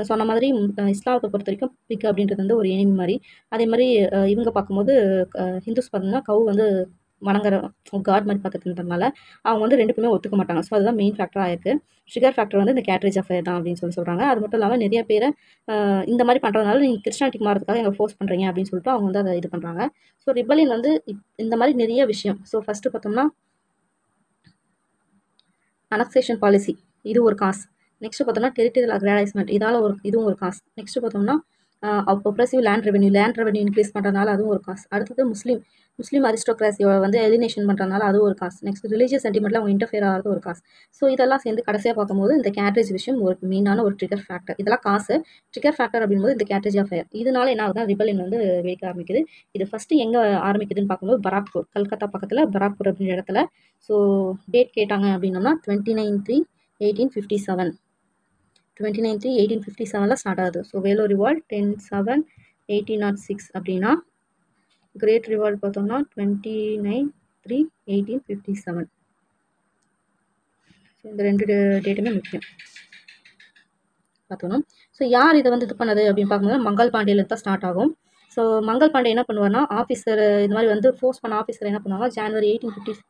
சொன்ன மாதிரி இஸ்லாமத்தை பொறுத்த வரைக்கும் பிக் அப்படின்றது வந்து ஒரு எனிமி மாதிரி. அதே மாதிரி இவங்க பார்க்கும்போது ஹிந்துஸ் பார்த்தீங்கன்னா கவ் வந்து வணங்குற காட் மாதிரி பார்த்துட்டுன்றதுனால அவங்க வந்து ரெண்டுக்குமே ஒத்துக்க மாட்டாங்க. ஸோ அதுதான் மெயின் ஃபேக்டராக இருக்குது. ட்ரிகர் ஃபேக்டர் வந்து இந்த கேட்ரேஜ் அஃபேர் தான் அப்படின்னு சொல்கிறாங்க. அது மட்டும் இல்லாமல் நிறைய பேரை இந்த மாதிரி பண்ணுறதுனால நீங்கள் கிறிஸ்டானிட்டிக்கு மாறதுக்காக எங்களை ஃபோர்ஸ் பண்ணுறீங்க அப்படின்னு சொல்லிட்டு அவங்க வந்து அதை இது பண்ணுறாங்க. ஸோ ரிபலியன் வந்து இந்த மாதிரி நிறைய விஷயம். ஸோ ஃபஸ்ட்டு பார்த்தோம்னா அனக்சேஷன் பாலிசி, இது ஒரு காஸ். நெக்ஸ்ட் பார்த்தோம்னா டெரிட்டரியல் அக்ராடைஸ்மெண்ட், இதுவும் ஒரு காஸ். நெக்ஸ்ட் பார்த்தோம்னா ஒப்ரெசிவ் லேண்ட் ரெவன்யூ இன்க்ரீஸ் பண்ணுறதுனால அதுவும் ஒரு காஸ். அடுத்தது முஸ்லீம் அரிஸ்டோக்ராசியை வந்து எலினேஷன் பண்ணுறதுனால அதுவும் ஒரு காஸ். நெக்ஸ்ட் ரிலீஜியஸ் சென்டிமெண்ட்டில் அவங்க இன்டர்ஃபியர் ஆகிறது ஒரு காஸ். ஸோ இதெல்லாம் சேர்ந்து கடைசியாக பார்க்கும்போது இந்த கேட்ரேஜ் விஷயம் ஒரு மெயினான ஒரு ட்ரிகர் ஃபேக்டர். இதெல்லாம் காசு. ட்ரிகர் ஃபேக்டர் அப்படிங்கும்போது இந்த கேட்ரேஜ் அஃபேர். இதனால என்ன ஆகுதுன்னா ரிபலியன் வந்து வெடிக்க ஆரம்பிக்குது. இது ஃபஸ்ட்டு எங்கே ஆரம்பிக்குதுன்னு பார்க்கும்போது பராக்பூர், கல்கத்தா பக்கத்தில் பராக்பூர் அப்படின்ற இடத்துல. ஸோ டேட் கேட்டாங்க அப்படின்னோம்னா 29/3/1857 29/3/1857 ஸ்டார்ட் ஆகுது. ஸோ வேலூர் ரிவால்ட் 10/7/1806 அப்படின்னா கிரேட் ரிவால்ட் பார்த்தோம்னா 29/3/1857. ஸோ இந்த ரெண்டு டேட்டுமே முக்கியம் பார்த்தோம். ஸோ யார் இதை வந்து இது பண்ணது அப்படின்னு பார்க்கும்போது மங்கள் பாண்டியில் தான் ஸ்டார்ட் ஆகும். ஸோ மங்கள் பாண்டே என்ன பண்ணுவார்னா ஆஃபீஸர் இந்த மாதிரி வந்து ஃபோர்ஸ் பண்ண ஆஃபீஸர் என்ன பண்ணுவாங்க, ஜனவரி 1850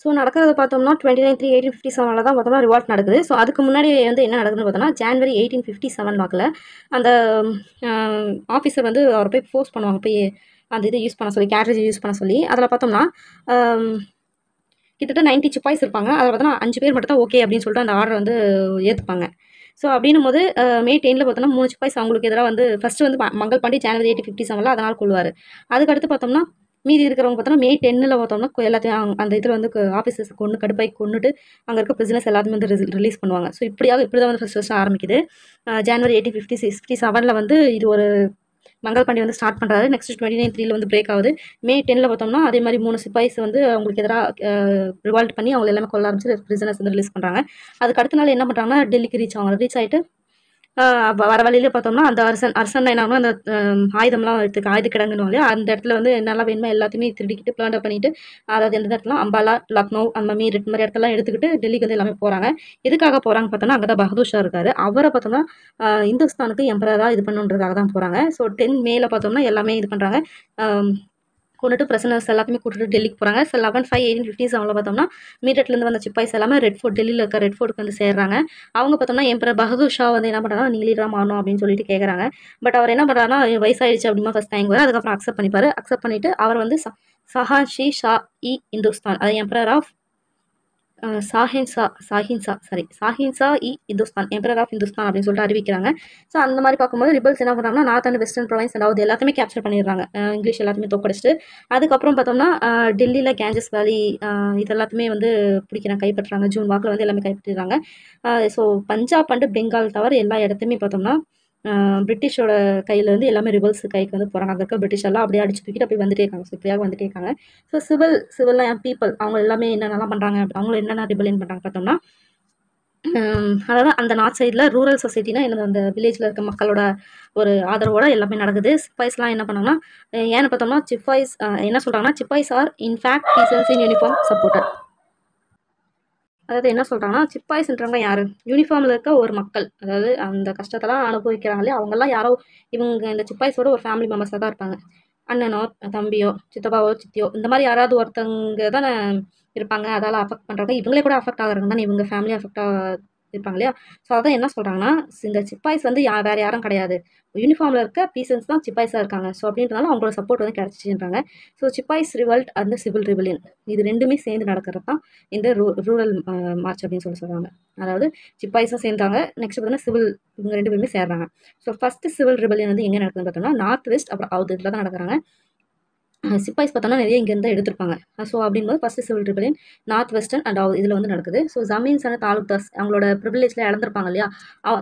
ஸோ நடக்கிறத பார்த்தோம்னா 29/3/1857 தான் பார்த்தோம்னா ரிவால்ட் நடக்குது. ஸோ அதுக்கு முன்னாடி வந்து என்ன நடக்குதுன்னு பார்த்தோம்னா ஜனவரி 1857 வாக்கில் அந்த ஆஃபீஸர் வந்து அவரை போய் ஃபோர்ஸ் பண்ணுவாங்க, போய் அந்த இதை யூஸ் பண்ண சொல்லி, கேட்ரேஜ் யூஸ் பண்ண சொல்லி. அதில் பார்த்தோம்னா கிட்டத்தட்ட 90 சிப்பாய்ஸ் இருப்பாங்க. அதில் பார்த்தோம்னா 5 பேர் மட்டும் தான் ஓகே அப்படின்னு சொல்லிட்டு அந்த ஆர்டர் வந்து ஏற்றுப்பாங்க. ஸோ அப்படின்னும் போது மே 10 பார்த்தோம்னா 3 சிப்பாய்ஸ் அவங்களுக்கு எதிராக வந்து ஃபஸ்ட்டு வந்து மங்கள் பாண்டி ஜனவரி 1857 அதனால் கொள்வார். அதுக்கடுத்து பார்த்தோம்னா மீதி இருக்கிறவங்க பார்த்தோம்னா மே 10 பார்த்தோம்னா எல்லாத்தையும் அந்த இதில் வந்து ஆஃபீஸர்ஸ் கடுப்பாய் கொண்டுட்டு அங்கே இருக்க பிரிசனர்ஸ் எல்லாத்தையும் வந்து ரிலீஸ் பண்ணுவாங்க. ஸோ இப்படி தான் வந்து ஃபஸ்ட்டு ஆரம்பிக்குது. ஜனவரி 1857 வந்து இது ஒரு மங்கள் பாண்டி வந்து ஸ்டார்ட் பண்ணுறாரு. நெக்ஸ்ட் 29/3 வந்து பிரேக் ஆகுது. மே 10 பார்த்தோம்னா அதே மாதிரி 3 சிப்பாய்ஸ் வந்து அவங்களுக்கு எதிராக ரிவால்ட் பண்ணி அவங்க எல்லாமே கொல்ல ஆரம்பிச்சு பிரிசனர்ஸ் வந்து ரிலீஸ் பண்ணுறாங்க. அதுக்கு அடுத்த நாள் என்ன பண்ணுறாங்கன்னா டெல்லிக்கு ரீச் ஆகிட்டு வர வழியில பார்த்தோம்னா அந்த அரசன் என்ன அந்த ஆயுதம்லாம் ஆயுத கிடங்குன்னு இல்லையா, அந்த இடத்துல வந்து என்னெல்லாம் வேணுமோ எல்லாத்தையுமே திருடிக்கிட்டு பிளாண்டர் பண்ணிட்டு, அதாவது எந்த இடத்துல அம்பாலா, லக்னோ, அந்த மாதிரி இடத்தெல்லாம் எடுத்துக்கிட்டு டெல்லிக்கு வந்து எல்லாமே போகிறாங்க. எதுக்காக போகிறாங்க பார்த்தோம்னா அங்கே தான் பகதூர் ஷா இருக்காரு. அவரை பார்த்தோம்னா இந்துஸ்தானுக்கு எம்பரராக இது பண்ணுன்றதுக்காக தான் போகிறாங்க. ஸோ 10 மேல பார்த்தோம்னா எல்லாமே இது பண்ணுறாங்க. கொண்டுட்டு பிரசனர்ஸ் எல்லாத்தையுமே கூட்டிட்டு டெல்லிக்கு போகிறாங்க. ஸோ 11/5/1857 பார்த்தோம்னா மீரட்லேருந்து வந்த சிப்பாய்ஸ் எல்லாமே ரெட் ஃபோர்ட், டெல்லியில் இருக்க ரெட் ஃபோர்ட்டுக்கு வந்து சேர்றாங்க. அவங்க பார்த்தோம்னா எம்பரர் பகதூர் ஷா வந்து என்ன பண்ணுறாங்கன்னா நீ லீடராக மாறணும் அப்படின்னு சொல்லிட்டு கேட்குறாங்க. பட் அவர் என்ன பண்ணுறாருன்னா வயசாயிடுச்சு அப்படிமா ஃபஸ்ட் தயங்குவார். அதுக்கப்புறம் அக்செப்ட் பண்ணிப்பார். அக்செப்ட் பண்ணிவிட்டு அவர் வந்து ஷாஹன்ஷி ஷா இ இந்துஸ்தான், அது எம்பரர் ஆஃப் சாஹின்சா இ இந்துஸ்தான், எம்பரர் ஆஃப் இந்துஸ்தான் அப்படின்னு சொல்லிட்டு அறிவிக்கிறாங்க. ஸோ அந்த மாதிரி பார்க்கும்போது ரிபல்ஸ் என்ன பண்ணுறாங்கன்னா நார்த் அண்ட் வெஸ்டர்ன் ப்ரொவின்ஸ் அதாவது எல்லாத்தையுமே கேப்சர் பண்ணிடுறாங்க. இங்கிலீஷ் எல்லாத்தையுமே தோக்கடிச்சிட்டு அதுக்கப்புறம் பார்த்தோம்னா டெல்லியில் கேஞ்சஸ் வேலி இது எல்லாத்தையுமே வந்து கைப்பற்றுறாங்க. ஜூன் வாக்கில் வந்து எல்லாமே கைப்பற்றிடுறாங்க. ஸோ பஞ்சாப் அண்டு பெங்கால் தவிர எல்லா இடத்துலையுமே பார்த்தோம்னா பிரிட்டிஷோட கையில் வந்து எல்லாமே ரிபல்ஸ் கைக்கு வந்து போகிறாங்க. அங்கே இருக்க பிரிட்டிஷ் எல்லாம் அப்படியே அடிச்சு தூக்கிட்டு அப்படி வந்துட்டே இருக்காங்க. ஸோ இப்படியாக வந்துட்டே இருக்காங்க. ஸோ சிவில் பீப்புள் அவங்க எல்லாமே என்னென்னலாம் பண்ணுறாங்க, அவங்க என்னென்ன ரிபலியன் பண்ணுறாங்க பார்த்தோம்னா அதாவது அந்த நார்த் சைடில் ரூரல் சொசைட்டினா என்னது அந்த வில்லேஜில் இருக்க மக்களோட ஒரு ஆதரவோட எல்லாமே நடக்குது. சிப்பாய்ஸ்லாம் என்ன பண்ணாங்கன்னா ஏன்னு பார்த்தோம்னா சிப்பாய்ஸ் என்ன சொல்கிறாங்கன்னா sepoys are in fact peasants in uniform supporter. அதாவது என்ன சொல்கிறாங்கன்னா சிப்பாய்ஸ்ன்றவங்க யார், யூனிஃபார்மில் இருக்க ஒரு மக்கள், அதாவது அந்த கஷ்டத்தெல்லாம் அனுபவிக்கிறாங்களே அவங்கெல்லாம் யாரோ இவங்க இந்த சிப்பாய்ஸோட ஒரு ஃபேமிலி மெம்பர்ஸாக தான் இருப்பாங்க. அண்ணனோ தம்பியோ சித்தப்பாவோ சித்தியோ இந்த மாதிரி யாராவது ஒருத்தங்க தானே இருப்பாங்க. அதால் அஃபெக்ட் பண்ணுறாங்க. இவங்களே கூட அஃபெக்ட் ஆகுறாங்க தானே, இவங்க ஃபேமிலி அஃபெக்ட் இருப்பாங்க இல்லையா. ஸோ அதான் என்ன சொல்கிறாங்கன்னா இந்த சிப்பாய்ஸ் வந்து வேறு யாரும் கிடையாது, யூனிஃபார்மில் இருக்க பீசன்ஸ் தான் சிப்பாய்ஸாக இருக்காங்க. ஸோ அப்படின்றனால அவங்களோட சப்போர்ட் வந்து கிடச்சிச்சுன்றாங்க. ஸோ சிப்பாய்ஸ் ரிவல்ட் அந்த சிவில் ரிபலியன் இது ரெண்டுமே சேர்ந்து நடக்கிறது தான் இந்த ரூரல் மார்ச் அப்படின்னு சொல்கிறாங்க. அதாவது சிப்பாய்ஸும் சேர்ந்தாங்க, நெக்ஸ்ட் பார்த்தீங்கன்னா சிவில் இவங்க ரெண்டு பேருமே சேர்றாங்க. ஸோ ஃபஸ்ட்டு சிவில் ரிபலியன் வந்து எங்கே நடக்குதுன்னு பார்த்தோம்னா நார்த் வெஸ்ட் அப்புறம் அவுட் இதில் தான் நடக்கிறாங்க. சிப்பாய்ஸ் பார்த்தோம்னா நிறைய இங்கேருந்து எடுத்திருப்பாங்க. ஸோ அப்படின்போது first civil rebellion north western and இதில் வந்து நடக்குது. ஸோ ஜமீன்ஸ் அண்ட் தாலுக்தாஸ் அவங்களோட ப்ரிவிலேஜில் இழந்திருப்பாங்க இல்லையா,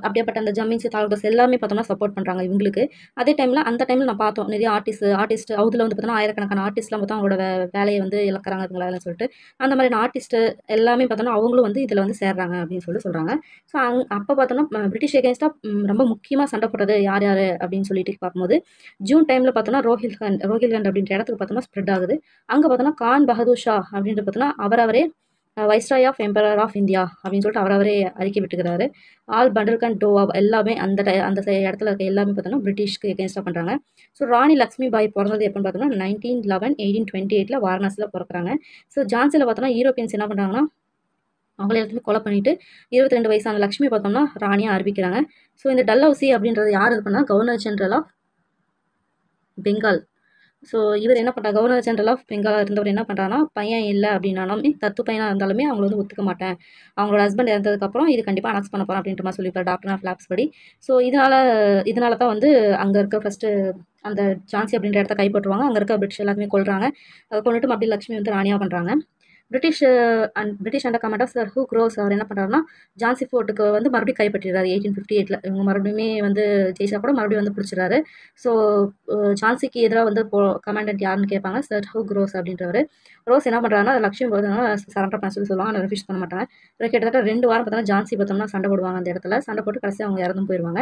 அப்படியேப்பட்ட அந்த ஜமீன்ஸ் தாலுக்தாஸ் எல்லாமே பார்த்தோம்னா சப்போர்ட் பண்ணுறாங்க இவங்களுக்கு. அதே டைமில் அந்த டைமில் நான் பார்த்தோம் நிறைய ஆர்டிஸ்ட் அதில் வந்து பார்த்தோம்னா ஆயிரக்கணக்கான ஆர்டிஸ்ட்லாம் பார்த்தா அவங்களோட வேலையை வந்து இழக்கிறாங்க இவங்களால சொல்லிட்டு அந்த மாதிரி ஆர்டிஸ்ட்டு எல்லாமே பார்த்தோம்னா அவங்களும் வந்து இதில் வந்து சேர்றாங்க அப்படின்னு சொல்கிறாங்க. ஸோ அப்போ பார்த்தோம்னா பிரிட்டிஷ் எகேன்ஸ்டாக ரொம்ப முக்கியமாக சண்டை போடுறது யார் அப்படின்னு சொல்லிட்டு பார்க்கும்போது ஜூன் டைமில் பார்த்தோம்னா ரோஹில்கண்ட் அப்படின்ற இடத்துக்கு பார்த்தோம்னா ஸ்ப்ரெட் ஆகுது. அங்கே பார்த்தோம்னா கான் பகதூர் ஷா அப்படின்ட்டு பார்த்தோம்னா அவரவரே viceroy of emperor of India அப்படின்னு சொல்லிட்டு அவரவரே அறிக்கை விட்டுக்கிறாரு. ஆல் பண்டல்கண்ட் டோவா எல்லாமே அந்த இடத்துல இருக்க எல்லாமே பார்த்தோம்னா பிரிட்டிஷ்க்கு எகேன்ஸ்டாக பண்ணுறாங்க. ஸோ ராணி லக்ஷ்மி பாய் பிறந்தது எப்போன்னு பார்த்தோம்னா 1911-1828 வாரணாசியில் பிறக்கிறாங்க. ஸோ ஜான்சியில் பார்த்தோம்னா யூரோப்பியன்ஸ் என்ன பண்ணுறாங்கன்னா அவங்கள எல்லாத்தையுமே கொலை பண்ணிவிட்டு 22 வயசான லக்ஷ்மி பார்த்தோம்னா ராணியாக அறிவிக்கிறாங்க. ஸோ இந்த டல்ஹவுசி அப்படின்றது யார் இது பண்ணால் governor general of Bengal. So இவர் என்ன பண்ணுறாரு, கவர்னர் ஜெனரல் ஆஃப் பெங்காலாக இருந்தவர் என்ன பண்ணுறாருன்னா பையன் இல்லை அப்படின்னாலுமே தத்து பையனாக இருந்தாலுமே அவங்கள வந்து ஒத்துக்க மாட்டேன், அவங்களோட ஹஸ்பண்ட் இறந்ததுக்கப்புறம் இது கண்டிப்பாக அனௌன்ஸ் பண்ண போகிறேன் அப்படின்ற மாதிரி சொல்லியிருப்பார் டாக்டர் ஆஃப் லேப்ஸ் படி. ஸோ இதனால தான் வந்து அங்கே இருக்க ஃபஸ்ட்டு அந்த ஜான்சி அப்படின்ற இடத்த கைப்பற்றுவாங்க. அங்கே இருக்க பிரிட்டிஷ் எல்லாத்தையுமே கொள்கிறாங்க. அதை கொண்டுட்டு அப்படி லக்ஷ்மி வந்து ராணியாக பண்ணுறாங்க. British under command of sir Hugh Rose அவர் என்ன பண்ணுறாருன்னா ஜான்சி ஃபோர்ட்டுக்கு வந்து மறுபடியும் கைப்பற்றிடுறாரு 1858. இவங்க மறுபடியுமே வந்து ஜெயிச்சா கூட மறுபடியும் வந்து பிடிச்சிடுறாரு. ஸோ ஜான்சிக்கு எதிராக வந்து கமாண்டன்ட் யாருன்னு கேட்பாங்க, சர் ஹூ க்ரோஸ் அப்படின்றவர். ரோஸ் என்ன பண்ணுறாருன்னா லக்ஷ்மி பார்த்தோம்னா சரண்டர் பண்ண சொல்லுவாங்க, ஆனால் ரெஃப்யூஸ் பண்ண மாட்டாங்க. கிட்டத்தட்ட 2 வாரம் பார்த்தோம்னா ஜான்சி பார்த்தோம்னா சண்டை போடுவாங்க அந்த இடத்துல. சண்டை போட்டு கடைசி அவங்க இறந்தும் போயிடுவாங்க.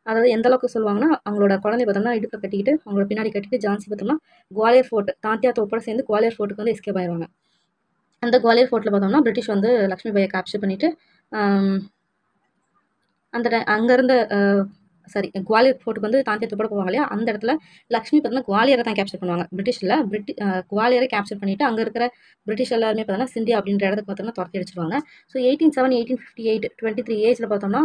அதாவது எந்த அளவுக்கு சொல்லுவாங்கன்னா அவங்களோட குழந்தை பார்த்தோம்னா இடுப்பில் கட்டிக்கிட்டு அவங்களோட பின்னாடி கட்டிட்டு ஜான்சி பார்த்தோம்னா குவாலியர் ஃபோர்ட் தாந்தியா தோப்போட சேர்ந்து குவாலியர் ஃபோர்ட்டுக்கு வந்து எஸ்கேப் ஆயிடுவாங்க. அந்த குவாலியர் ஃபோர்ட்டில் பார்த்தோம்னா பிரிட்டிஷ் வந்து லக்ஷ்மி பாயை கேப்சர் பண்ணிவிட்டு அங்கேருந்து குவாலியர் ஃபோர்ட்டுக்கு வந்து தாந்தியா தோப்போட போவாங்க இல்லையா, அந்த இடத்துல லக்ஷ்மி பார்த்தோம்னா குவாலியரை தான் கேப்சர் பண்ணுவாங்க. பிரிட்டிஷில் குவாலியரை கேப்சர் பண்ணிவிட்டு அங்கே இருக்கிற பிரிட்டிஷ் எல்லாருமே பார்த்தோம்னா சிந்தியா அப்படின்ற இடத்துக்கு பார்த்தோம்னா துரத்தி அடிச்சிருவாங்க. ஸோ 1858 23 ஏஜில் பார்த்தோம்னா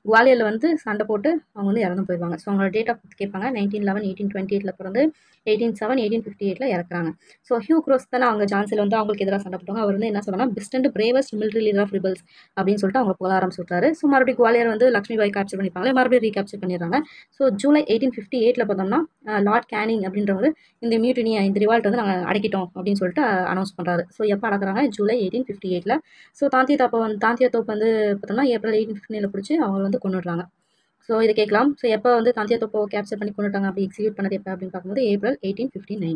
குவாலியரில் வந்து சண்டை போட்டு அவங்க வந்து இறந்து போயிடுவாங்க. ஸோ அவங்களோட டேட் ஆஃப் பர்த் கேட்பாங்க. 1911-1828 பிறந்து 1858 இறக்குறாங்க. ஸோ ஹியூ க்ரோஸ் தானே அவங்க ஜான்சியில் வந்து அவங்களுக்கு எதிராக சண்டை போட்டாங்க. அவர் வந்து என்ன சொல்கிறாங்கன்னா best and bravest military leader of rebels அப்படின்னு சொல்லிட்டு அவங்க புகழ ஆரம்பிச்சுட்டாரு. ஸோ மறுபடியும் குவாலியர் வந்து லக்ஷ்மி பாய் கேப்சர் பண்ணிப்பாங்க, மறுபடியும் ரீகேப்சர் பண்ணிடுறாங்க. ஸோ ஜூலை 1858 பார்த்தோம்னா லார்ட் கேனிங் அப்படின்றவர் இந்த மியூட்டினி இந்த ரிவால்ட் வந்து நாங்கள் அடக்கிட்டோம் அப்படின்னு சொல்லிட்டு அனௌன்ஸ் பண்ணுறாரு. ஸோ எப்போ அடக்குறாங்க, ஜூலை 1858. ஸோ தாந்தியா தோப்பு வந்து பார்த்தோம்னா ஏப்ரல் 1859 பிடிச்சி அவங்க வந்து கொண்டுடுறாங்க. ஸோ இதை கேட்கலாம். ஸோ எப்போ வந்து தாந்தியா தோப்பை கேப்சர் பண்ணி கொண்டுட்டாங்க அப்படி எக்ஸிக்யூட் பண்ணது எப்போ அப்படின்னு பார்க்கும்போது ஏப்ரல் 1859.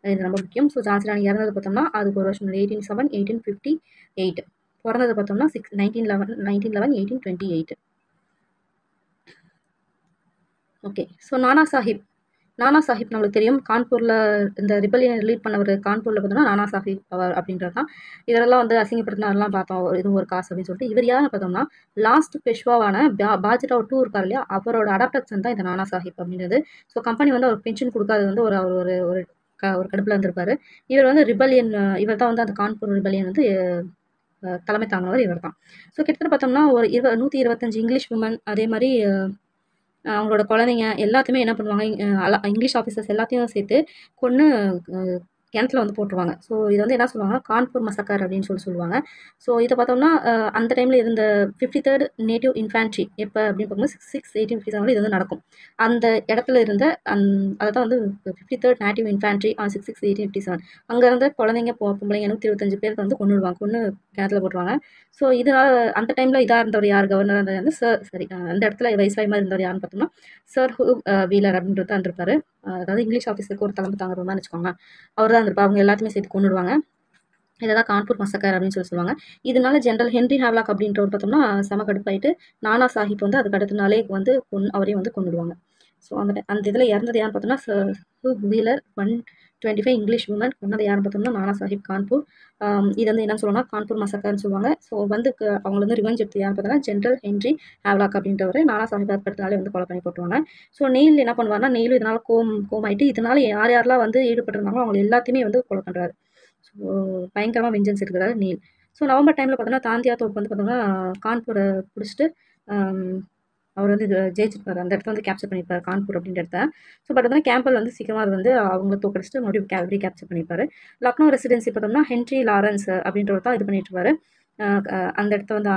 இது ரொம்ப முக்கியம். ஸோ ஜான்சி ராணி இறந்தது பார்த்தோம்னா அதுக்கு ஒரு வருஷம் 1858. பிறந்தது பார்த்தோம்னா 1911-1828. ஓகே. ஸோ நானா சாஹிப் நம்மளுக்கு தெரியும், கான்பூரில் இந்த ரிபல்லியன் லீட் பண்ணவர் கான்பூரில் பார்த்தோம்னா நானா சாஹிப் அவர் அப்படின்றது தான். இதெல்லாம் வந்து அசிங்கப்படுத்தினாரெலாம் பார்த்தோம், இதுவும் ஒரு காசு அப்படின்னு சொல்லிட்டு. இவர் யாருன்னு பார்த்தோம்னா லாஸ்ட் பெஷ்வாவான பாஜிராவ் 2 இருக்கார் இல்லையா, அவரோட அடாப்டட் சன் தான் இந்த நானா சாஹிப் அப்படின்றது. ஸோ கம்பெனி வந்து அவர் பென்ஷன் கொடுக்காது வந்து ஒரு ஒரு கடுப்பில் இருந்திருப்பாரு. இவர் வந்து ரிபல்லியன் இவர் தான் வந்து அந்த கான்பூர் ரிபல்லியன் வந்து தலைமை தாங்கினவர் இவர் தான். ஸோ கிட்டத்தட்ட பார்த்தோம்னா ஒரு 125 இங்கிலீஷ் விமன் அதே மாதிரி அவங்களோட குழந்தைங்க எல்லாத்தையுமே என்ன பண்ணுவாங்க, இங்கிலீஷ் ஆஃபீஸர்ஸ் எல்லாத்தையும் சேர்த்து கொன்று கிணத்துல வந்து போட்டுருவாங்க. ஸோ இது வந்து என்ன சொல்லுவாங்கன்னா கான்பூர் மசக்கர் அப்படின்னு சொல்லுவாங்க. ஸோ இதை பார்த்தோம்னா அந்த டைமில் இருந்த 53rd நேட்டிவ் இன்ஃபேன்ட்ரி எப்போ அப்படின்னு பார்க்கும்போது 6/1857 இது வந்து நடக்கும். அந்த இடத்துல இருந்த அதை தான் வந்து 53rd நேட்டிவ் இன்ஃபேன்ட்ரி ஆன் 6/6/1857 அங்கே இருந்த குழந்தைங்க பொம்பளைங்க 125 பேருக்கு வந்து கொண்டுடுவாங்க, கொன்று கிணத்துல போட்டுருவாங்க. ஸோ இதனால அந்த டைமில் இதாக இருந்தவர் யார் கவர்னராக இருந்தது வந்து அந்த இடத்துல வைஸ்ராய் மாதிரி இருந்தவர் யாருன்னு பார்த்தோம்னா சர் ஹூ வீலர் அப்படின்றது இருந்திருப்பாரு. அதாவது இங்கிலீஷ் ஆஃபீஸருக்கு ஒரு தலைமை தாங்குற மாதிரி வச்சுக்கோங்க, அவர் தான் இருந்திருப்பார். அவங்க எல்லாத்தையுமே சேர்த்து கொண்டுடுவாங்க. இதை தான் கான்பூர் மசக்கர் அப்படின்னு சொல்லுவாங்க. இதனால ஜென்ரல் ஹென்ரி ஹேவ்லாக் அப்படின்றவர் பார்த்தோம்னா செம கடுப்பாயிட்டு நானா சாஹிப் வந்து அதுக்கு அடுத்த நாளே வந்து அவரையும் வந்து கொண்டுடுவாங்க. ஸோ அந்த இதில் இறந்தது யாருன்னு பார்த்தோம்னா Sir Hugh Wheeler 125 English woman கொண்டது யாருன்னு பார்த்தோம்னா நானா சாஹிப் கான்பூர். இது வந்து என்னன்னு சொல்லுவாங்கன்னா கான்பூர் மசக்கர்னு சொல்லுவாங்க. ஸோ வந்து அவங்க வந்து ரிவெஞ்ச் எடுத்து யாருன்னு பார்த்தோம்னா ஜென்ரல் ஹென்ரி ஹேவ்லாக் அப்படின்றவர் நானா சாஹிப் அதுக்கு அடுத்த நாளே வந்து கொலை பண்ணி போட்டுருவாங்க. ஸோ நெயில் என்ன பண்ணுவார்னா நெயிலும் இதனால் கோமாயிட்டு இதனால யாரெல்லாம் வந்து ஈடுபட்டிருந்தாங்களோ அவங்க எல்லாத்தையுமே வந்து கொலை பண்ணுறாரு. ஸோ பயங்கரமாக வெஞ்சன்ஸ் இருக்கிறாரு நெயில். ஸோ நவம்பர் டைமில் பார்த்தோம்னா தாந்தியா தோப்பு வந்து பார்த்தோம்னா கான்பூரை பிடிச்சிட்டு அவர் வந்து ஜெயிச்சிருப்பாரு. அந்த இடத்த வந்து கேப்சர் பண்ணியிருப்பாரு கான்பூர் அப்படின்ற இடத்த. ஸோ பட் வந்து கேம்பல் வந்து சீக்கிரமாக அது வந்து அவங்கள தோக்கடிச்சிட்டு மறுபடியும் ரீகேப்சர் பண்ணியிருப்பாரு. லக்னோ ரெசிடென்சி பார்த்தோம்னா ஹென்ரி லாரன்ஸ் அப்படின்றவர் தான் இது பண்ணிட்டு இருப்பாரு. அந்த இடத்த வந்து